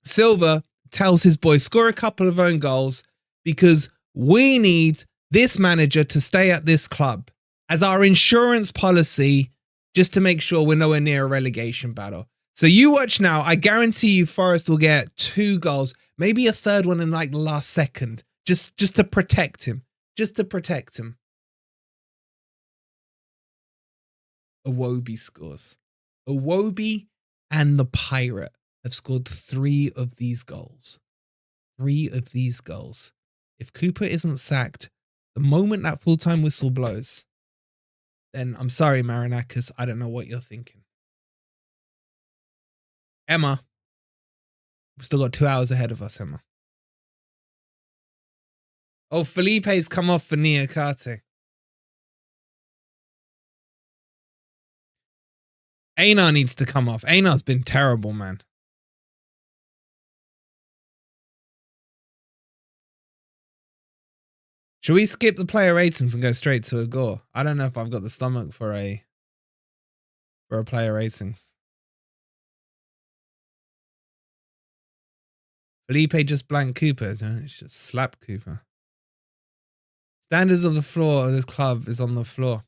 Silver tells his boys, score a couple of own goals because we need this manager to stay at this club as our insurance policy just to make sure we're nowhere near a relegation battle. So you watch now. I guarantee you Forest will get 2 goals, maybe a 3rd one in like the last second, just to protect him. Just to protect him. Iwobi scores. Iwobi and the Pirate have scored 3 of these goals. 3 of these goals. If Cooper isn't sacked, the moment that full-time whistle blows, then I'm sorry, Marinakis. I don't know what you're thinking. Emma, we've still got 2 hours ahead of us, Emma. Oh, Felipe's come off for Niakate. Einar needs to come off. Einar's been terrible, man. Should we skip the player ratings and go straight to a gore? I don't know if I've got the stomach for a player ratings. Felipe just blanked Cooper. It's just slap Cooper. Standards of the floor of this club is on the floor.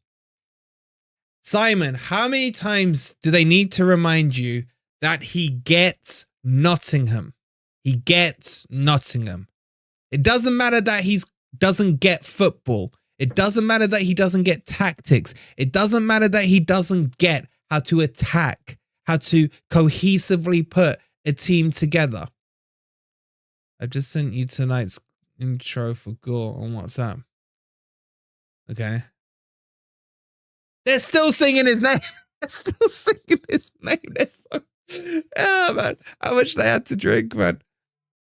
Simon, how many times do they need to remind you that he gets Nottingham? He gets Nottingham. It doesn't matter that he doesn't get football. It doesn't matter that he doesn't get tactics. It doesn't matter that he doesn't get how to attack, how to cohesively put a team together. I've just sent you tonight's intro for Gore on WhatsApp. Okay. They're still singing his name. They're still singing his name. They're so... Yeah, man. How much they had to drink, man.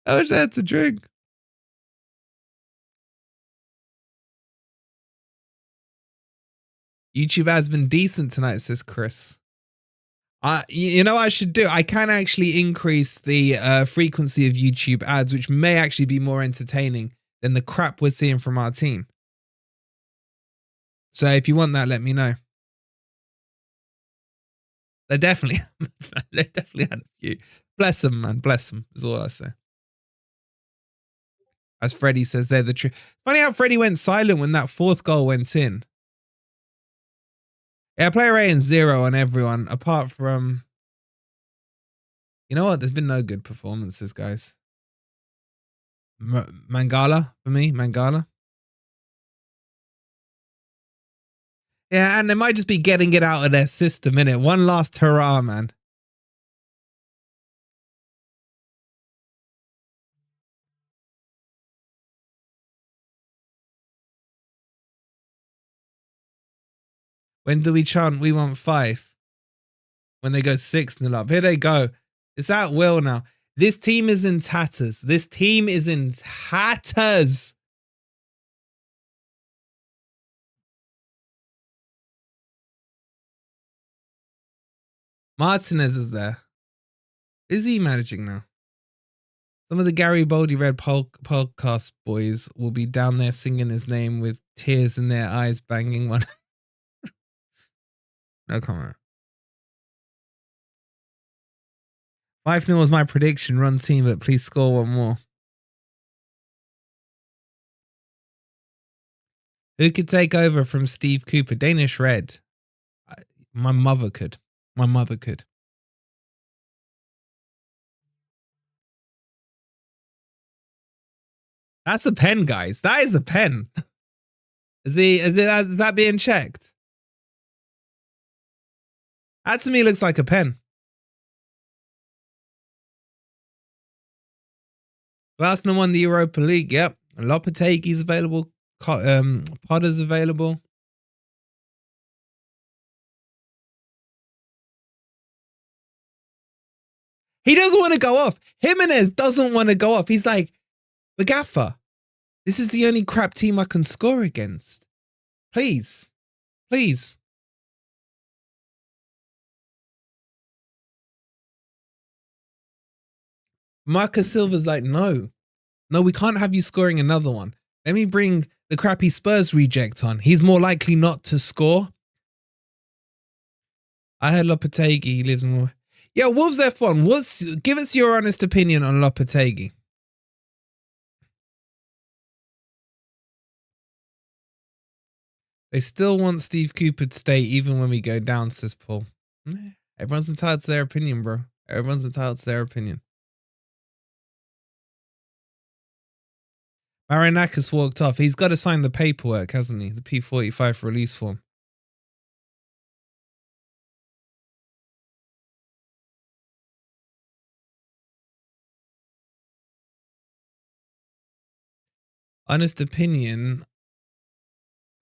How much they had to drink. YouTube has been decent tonight, says Chris. You know what I should do? I can actually increase the frequency of YouTube ads, which may actually be more entertaining than the crap we're seeing from our team. So if you want that, let me know. They definitely had a few. Bless them, man. Bless them, is all I say. As Freddie says, they're the truth. Funny how Freddie went silent when that fourth goal went in. Yeah, player rating 0 on everyone, apart from... You know what? There's been no good performances, guys. Mangala, for me, Mangala. Yeah, and they might just be getting it out of their system, innit? One last hurrah, man. When do we chant we want 5? When they go 6-0 up. Here they go. It's at will now. This team is in tatters. This team is in tatters. Martinez is there. Is he managing now? Some of the Gary Baldy Red podcast boys will be down there singing his name with tears in their eyes, banging one. No comment. 5-0 was my prediction. Run team, but please score one more. Who could take over from Steve Cooper? Danish Red. My mother could. My mother could. That's a pen, guys. That is a pen. Is that being checked? That to me looks like a pen. Arsenal won the Europa League. Yep. Lopetegui's available. Potter's available. He doesn't want to go off. Jimenez doesn't want to go off. He's like, the gaffer, this is the only crap team I can score against. Please. Please. Marcus Silva's like, no, we can't have you scoring another one. Let me bring the crappy Spurs reject on. He's more likely not to score. I heard Lopetegui lives more. Yeah, Wolves F1. Give us your honest opinion on Lopetegui. They still want Steve Cooper to stay even when we go down, says Paul. Everyone's entitled to their opinion, bro. Everyone's entitled to their opinion. Marinakis walked off. He's got to sign the paperwork, hasn't he? The P45 release form. Honest opinion.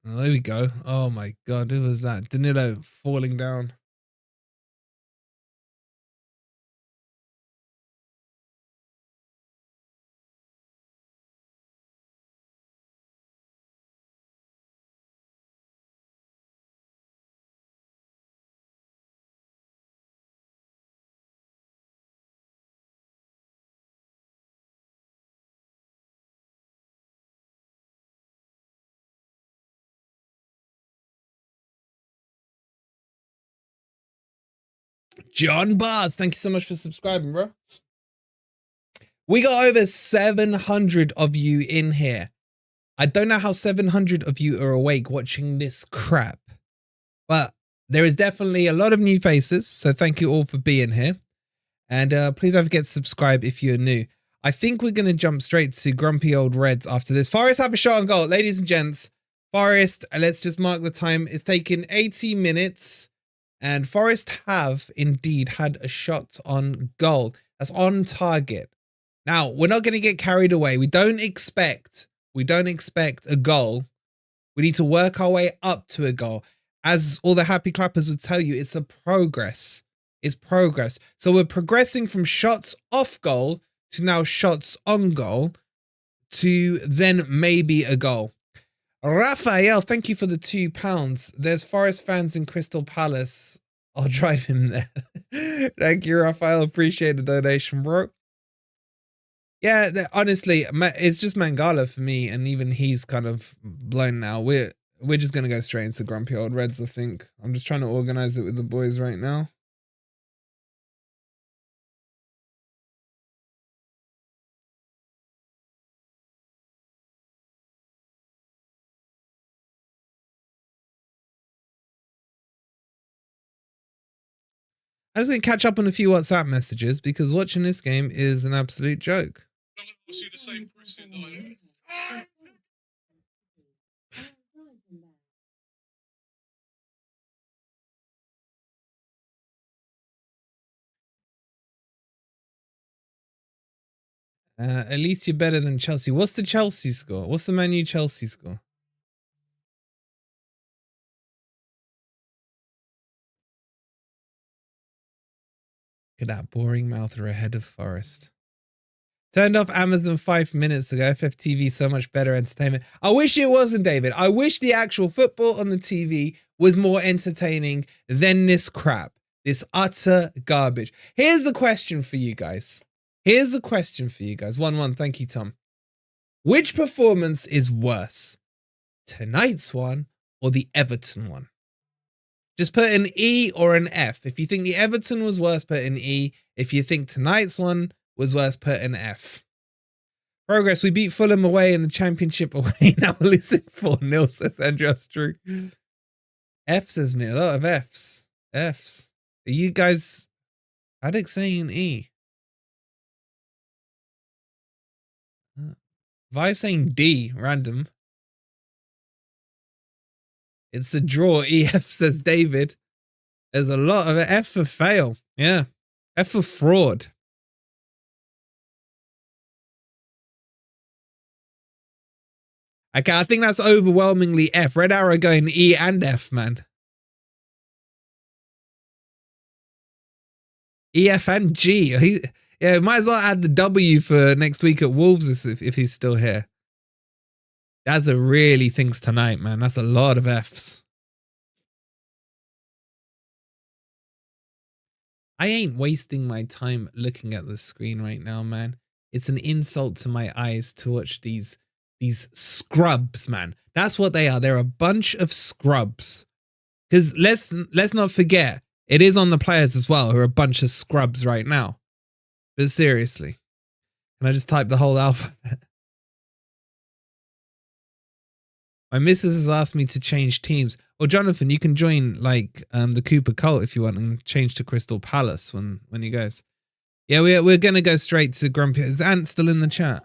Oh, there we go. Oh my God, who was that? Danilo falling down. John Bars, thank you so much for subscribing, bro. We got over 700 of you in here. I don't know how 700 of you are awake watching this crap, but there is definitely a lot of new faces. So thank you all for being here. And please don't forget to subscribe if you're new. I think we're going to jump straight to Grumpy Old Reds after this. Forest have a shot on goal. Ladies and gents, Forest, let's just mark the time. It's taken 80 minutes. And Forest have indeed had a shot on goal. That's on target. Now, we're not going to get carried away. We don't expect a goal. We need to work our way up to a goal. As all the happy clappers would tell you, it's a progress. It's progress. So we're progressing from shots off goal to now shots on goal to then maybe a goal. Raphael, thank you for the £2. There's Forest fans in Crystal Palace. I'll drive him there. Thank you, Raphael. Appreciate the donation, bro. Yeah, honestly, it's just Mangala for me, and even he's kind of blown now. We're just gonna go straight into Grumpy Old Reds, I think. I'm just trying to organize it with the boys right now. I'm just gonna catch up on a few WhatsApp messages because watching this game is an absolute joke. At least you're better than Chelsea. What's the Chelsea score? What's the Man U Chelsea score? Look at that boring mouther ahead of Forest. Turned off Amazon 5 minutes ago. FFTV, so much better entertainment. I wish it wasn't, David. I wish the actual football on the TV was more entertaining than this crap. This utter garbage. Here's the question for you guys. 1-1. Thank you, Tom. Which performance is worse? Tonight's one or the Everton one? Just put an E or an F. If you think the Everton was worse, put an E. If you think tonight's one was worse, put an F. Progress. We beat Fulham away in the Championship away. Now we'll listen 4-0, says Andreas Drew. F says me. A lot of Fs. Fs. Are you guys addicts saying E? Vive saying D. Random. It's a draw. EF says David. There's a lot of it. F for fail. Yeah. F for fraud. Okay, I think that's overwhelmingly F. Red Arrow going E and F, man. EF and G. Yeah, might as well add the W for next week at Wolves if he's still here. That's a really things tonight, man. That's a lot of Fs. I ain't wasting my time looking at the screen right now, man. It's an insult to my eyes to watch these scrubs, man. That's what they are. They're a bunch of scrubs. Because let's not forget, it is on the players as well, who are a bunch of scrubs right now. But seriously, can I just type the whole alphabet? My missus has asked me to change teams. Well, Jonathan, you can join like the Cooper cult if you want and change to Crystal Palace when he goes. Yeah, we're gonna go straight to Grumpy. Is Ant still in the chat?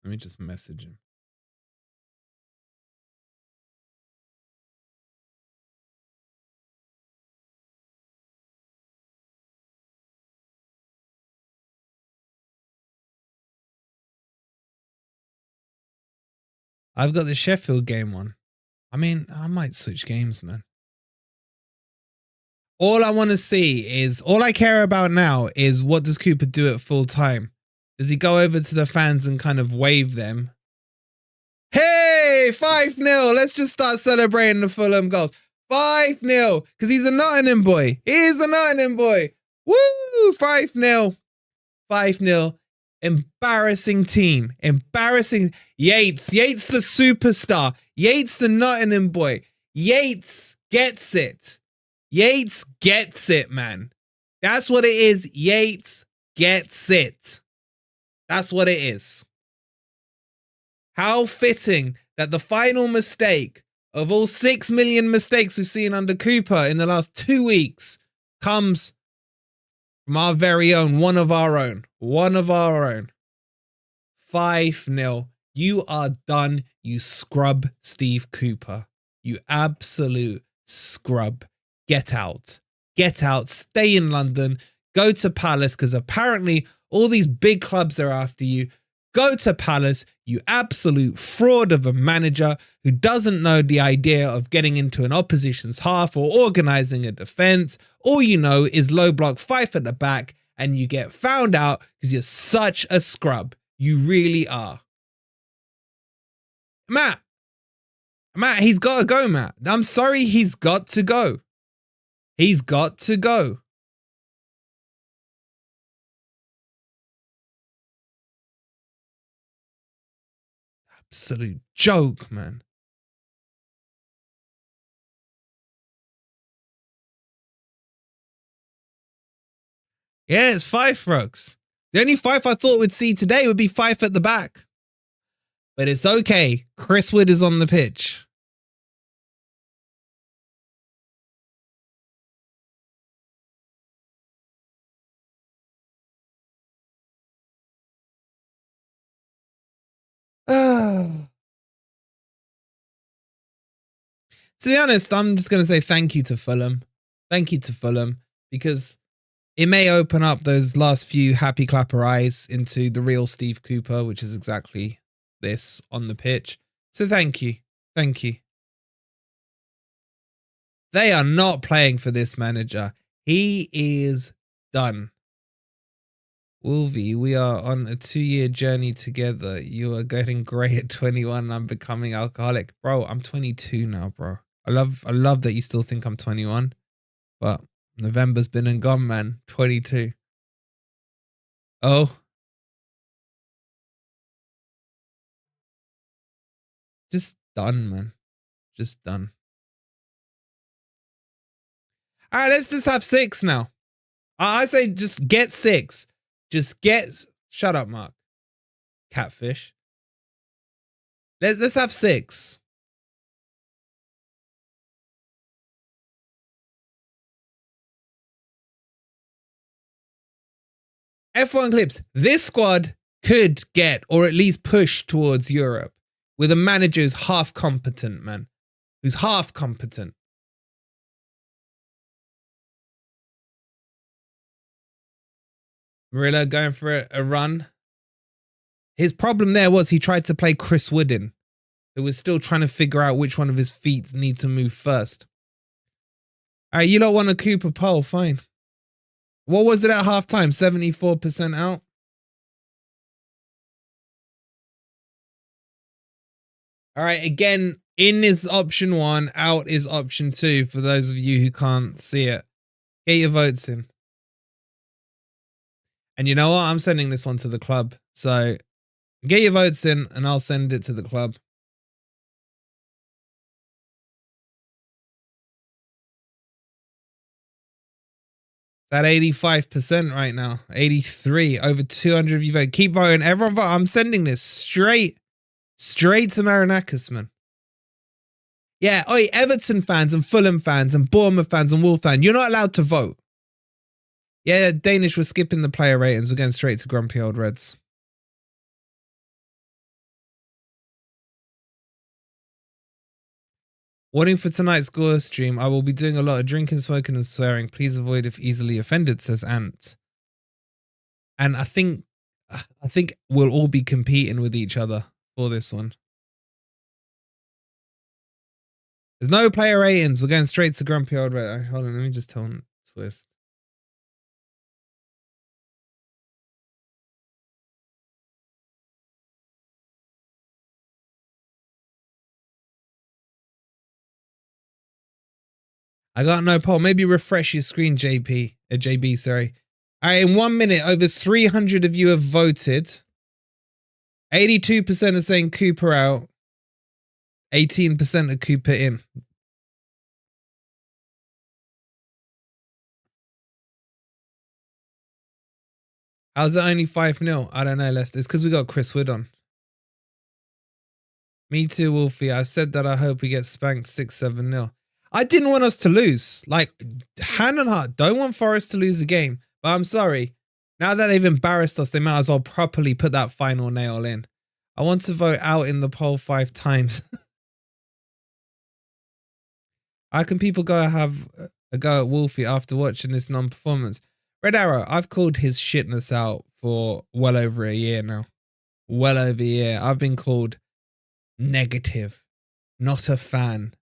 Let me just message him. I've got the Sheffield game on. I mean, I might switch games, man. All I want to see is, all I care about now is, what does Cooper do at full time? Does he go over to the fans and kind of wave them? Hey, 5-0. Let's just start celebrating the Fulham goals. 5-0. Because he's a Nottingham boy. He is a Nottingham boy. Woo! 5-0. 5-0. Embarrassing team. Embarrassing. Yates the superstar. Yates the Nottingham boy. Yates gets it. Yates gets it, man. That's what it is. Yates gets it. That's what it is. How fitting that the final mistake of all 6 million mistakes we've seen under Cooper in the last 2 weeks comes from our very own, one of our own. 5-0. You are done, you scrub Steve Cooper. You absolute scrub. Get out. Get out. Stay in London. Go to Palace, because apparently all these big clubs are after you. Go to Palace, you absolute fraud of a manager who doesn't know the idea of getting into an opposition's half or organising a defence. All you know is low block, 5 at the back, and you get found out because you're such a scrub. You really are. Matt, he's got to go, Matt. I'm sorry, he's got to go. He's got to go. Absolute joke, man. Yeah, it's 5 Frogs. The only 5 I thought we'd see today would be 5 at the back. But it's okay. Chris Wood is on the pitch. To be honest, I'm just going to say thank you to Fulham. Thank you to Fulham, because it may open up those last few happy clapper eyes into the real Steve Cooper, which is exactly this on the pitch. So thank you. Thank you. They are not playing for this manager. He is done. Wolvie, we are on a 2-year journey together. You are getting grey at 21 and I'm becoming alcoholic. Bro, I'm 22 now, bro. I love that you still think I'm 21. But November's been and gone, man. 22. Oh. Just done, man. Just done. All right, let's just have 6 now. I say just get 6. Just get... Shut up, Mark. Catfish. Let's have 6. F1 clips. This squad could get, or at least push towards Europe with a manager who's half competent, man. Who's half competent. Murillo going for a run. His problem there was he tried to play Chris Wood in, who was still trying to figure out which one of his feet need to move first. All right, you don't want a Cooper poll, fine. What was it at halftime? 74% out? All right, again, in is option 1, out is option 2, for those of you who can't see it. Get your votes in. And you know what? I'm sending this one to the club. So get your votes in and I'll send it to the club. That 85% right now. 83. Over 200 of you vote. Keep voting. Everyone vote. I'm sending this straight to Marinakis, man. Yeah, oi, Everton fans and Fulham fans and Bournemouth fans and Wolves fans, you're not allowed to vote. Yeah, Danish were skipping the player ratings. We're going straight to grumpy old Reds. Warning for tonight's score stream. I will be doing a lot of drinking, smoking and swearing. Please avoid if easily offended, says Ant. And I think we'll all be competing with each other for this one. There's no player ratings. We're going straight to Grumpy Old Red. Hold on, let me just tell him twist. I got no poll. Maybe refresh your screen, JB, sorry. All right, in 1 minute, over 300 of you have voted. 82% are saying Cooper out. 18% are Cooper in. How's it only 5-0? I don't know, Lester. It's because we got Chris Wood on. Me too, Wolfie. I said that I hope we get spanked 6-7-0. I didn't want us to lose. Like, hand on heart, don't want Forest to lose a game. But I'm sorry. Now that they've embarrassed us, they might as well properly put that final nail in. I want to vote out in the poll 5 times. How can people go have a go at Wolfie after watching this non-performance? Red Arrow, I've called his shitness out for well over a year now. Well over a year. I've been called negative, not a fan.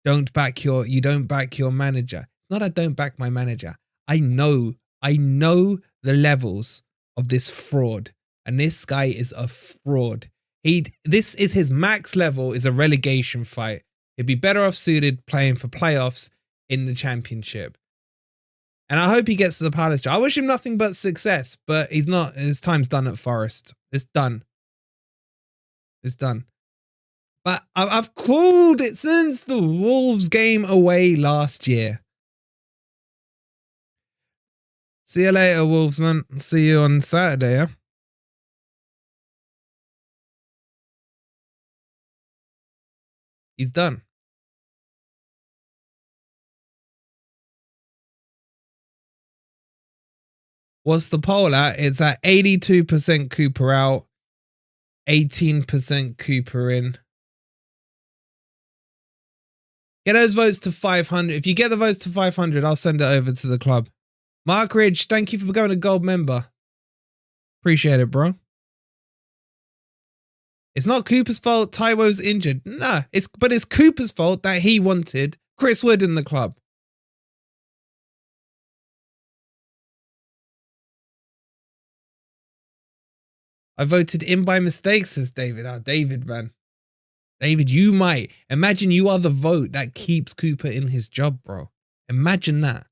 You don't back your manager. Not I don't back my manager. I know the levels of this fraud. And this guy is a fraud. This is his max level, is a relegation fight. He'd be better off suited playing for playoffs in the championship. And I hope he gets to the Palace job. I wish him nothing but success, but he's not. His time's done at Forest. It's done. It's done. But I've called it since the Wolves game away last year. See you later, Wolvesman. See you on Saturday, yeah? He's done. What's the poll at? It's at 82% Cooper out, 18% Cooper in. Get those votes to 500. If you get the votes to 500, I'll send it over to the club. Mark Ridge, thank you for becoming a gold member. Appreciate it, bro. It's not Cooper's fault Taiwo's injured. Nah, but it's Cooper's fault that he wanted Chris Wood in the club. I voted in by mistake, says David. Oh, David, man. David, you might. Imagine you are the vote that keeps Cooper in his job, bro. Imagine that.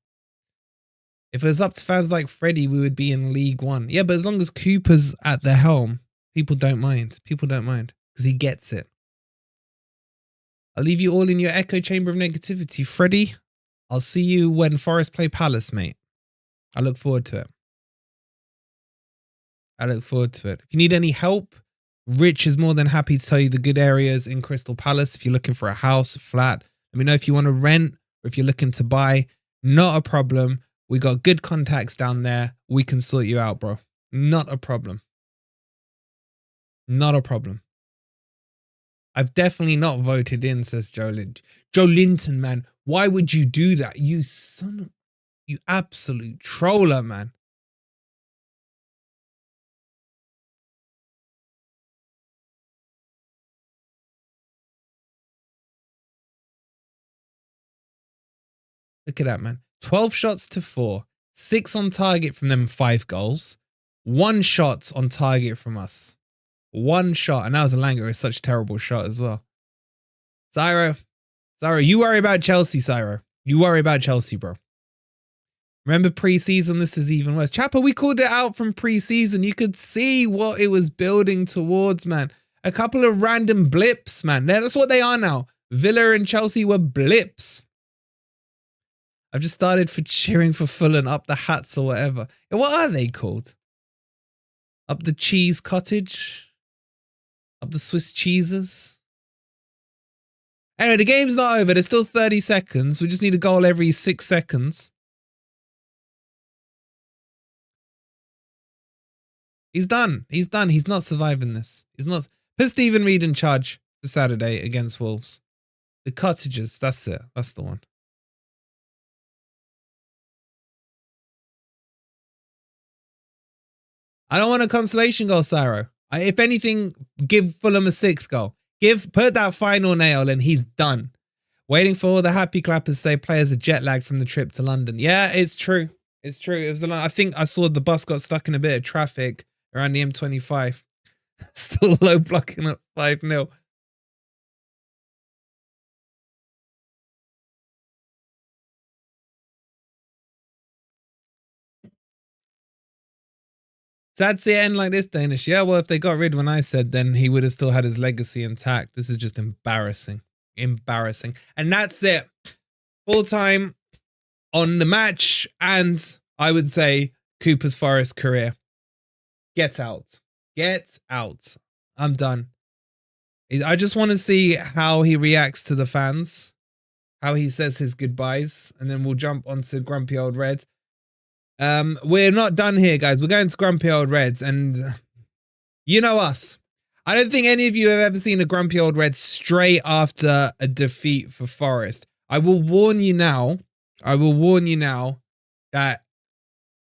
If it was up to fans like Freddie, we would be in League One. Yeah, but as long as Cooper's at the helm, people don't mind. People don't mind because he gets it. I'll leave you all in your echo chamber of negativity. Freddie, I'll see you when Forest play Palace, mate. I look forward to it. I look forward to it. If you need any help, Rich is more than happy to tell you the good areas in Crystal Palace. If you're looking for a house, a flat, let me know if you want to rent or if you're looking to buy. Not a problem. We got good contacts down there. We can sort you out, bro. Not a problem. Not a problem. I've definitely not voted in, says Joe Linton. Joe Linton, man. Why would you do that? You absolute troller, man. Look at that, man. 12 shots to 4. 6 on target from them, 5 goals. 1 shot on target from us. 1 shot. And that was a Langer. It's such a terrible shot as well. Cyro, you worry about Chelsea, Cyro. You worry about Chelsea, bro. Remember pre-season? This is even worse. Chapper, we called it out from pre-season. You could see what it was building towards, man. A couple of random blips, man. That's what they are now. Villa and Chelsea were blips. I've just started for cheering for Fulham, up the hats or whatever. What are they called? Up the cheese cottage? Up the Swiss cheeses? Anyway, the game's not over. There's still 30 seconds. We just need a goal every 6 seconds. He's done. He's done. He's not surviving this. He's not. Put Stephen Reed in charge for Saturday against Wolves. The cottages. That's it. That's the one. I don't want a consolation goal, Saro. If anything, give Fulham a 6th goal. Put that final nail and he's done. Waiting for all the happy clappers say players are jet lagged from the trip to London. Yeah, it's true. It's true. It was a lot. I think I saw the bus got stuck in a bit of traffic around the M25. Still low blocking at 5-0. Sad to see it end like this, Danish. Yeah, well, if they got rid when I said, then he would have still had his legacy intact. This is just embarrassing. Embarrassing. And that's it. Full time on the match, and I would say Cooper's Forest career. Get out. Get out. I'm done. I just want to see how he reacts to the fans, how he says his goodbyes, and then we'll jump onto Grumpy Old Reds. We're not done here, guys. We're going to Grumpy Old Reds, and you know us. I don't think any of you have ever seen a Grumpy Old Red straight after a defeat for Forest. I will warn you now. I will warn you now that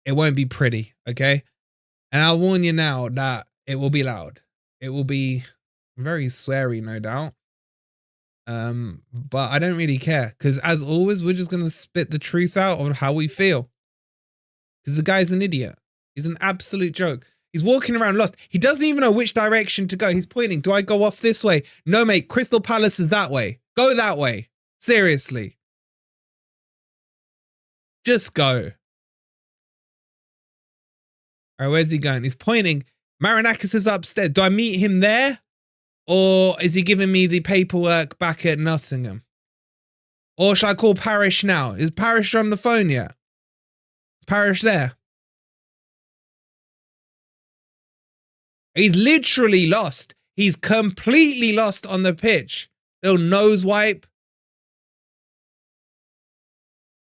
it won't be pretty, okay? And I'll warn you now that it will be loud. It will be very sweary, no doubt. But I don't really care, because as always, we're just going to spit the truth out of how we feel. Because the guy's an idiot. He's an absolute joke. He's walking around lost. He doesn't even know which direction to go. He's pointing. Do I go off this way? No, mate. Crystal Palace is that way. Go that way. Seriously. Just go. All right, where's he going? He's pointing. Marinakis is upstairs. Do I meet him there? Or is he giving me the paperwork back at Nottingham? Or should I call Parish now? Is Parish on the phone yet? Is Parish there? He's literally lost. He's completely lost on the pitch. Little nose wipe.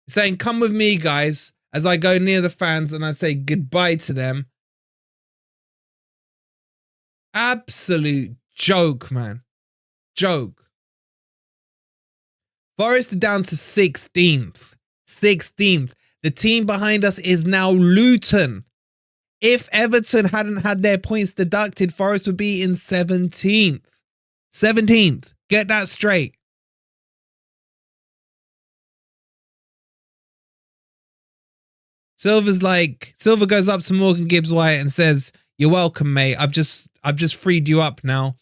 He's saying, come with me, guys, as I go near the fans and I say goodbye to them. Absolute joke, man. Joke. Forest are down to 16th. 16th. The team behind us is now Luton. If Everton hadn't had their points deducted, Forest would be in 17th. 17th. Get that straight. Silver goes up to Morgan Gibbs-White and says, "You're welcome, mate. I've just freed you up now.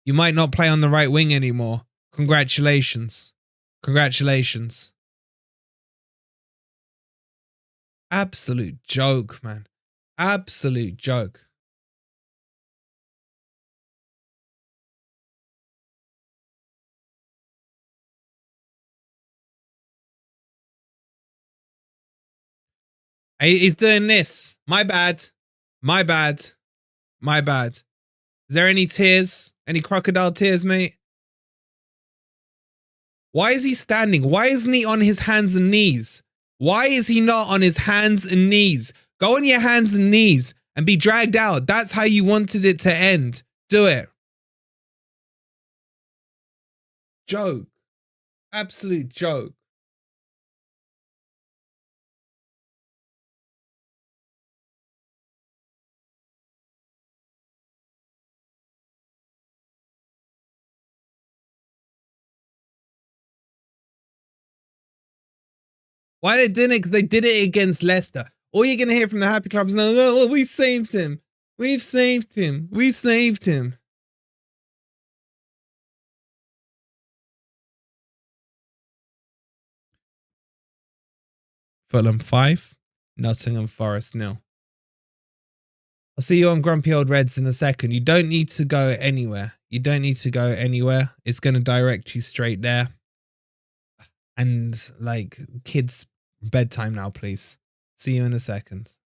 You might not play on the right wing anymore. Congratulations. Congratulations." Absolute joke, man. Absolute joke. He's doing this. My bad. My bad. My bad. Is there any tears? Any crocodile tears, mate? Why is he standing? Why isn't he on his hands and knees? Why is he not on his hands and knees? Go on your hands and knees and be dragged out. That's how you wanted it to end. Do it. Joke. Absolute joke. Why they didn't it? Because they did it against Leicester. All you're going to hear from the happy club is, "Oh, we saved him. We've saved him. We saved him." Fulham 5, Nottingham Forest 0. I'll see you on Grumpy Old Reds in a second. You don't need to go anywhere. You don't need to go anywhere. It's going to direct you straight there. And like, kids, bedtime now, please. See you in a second.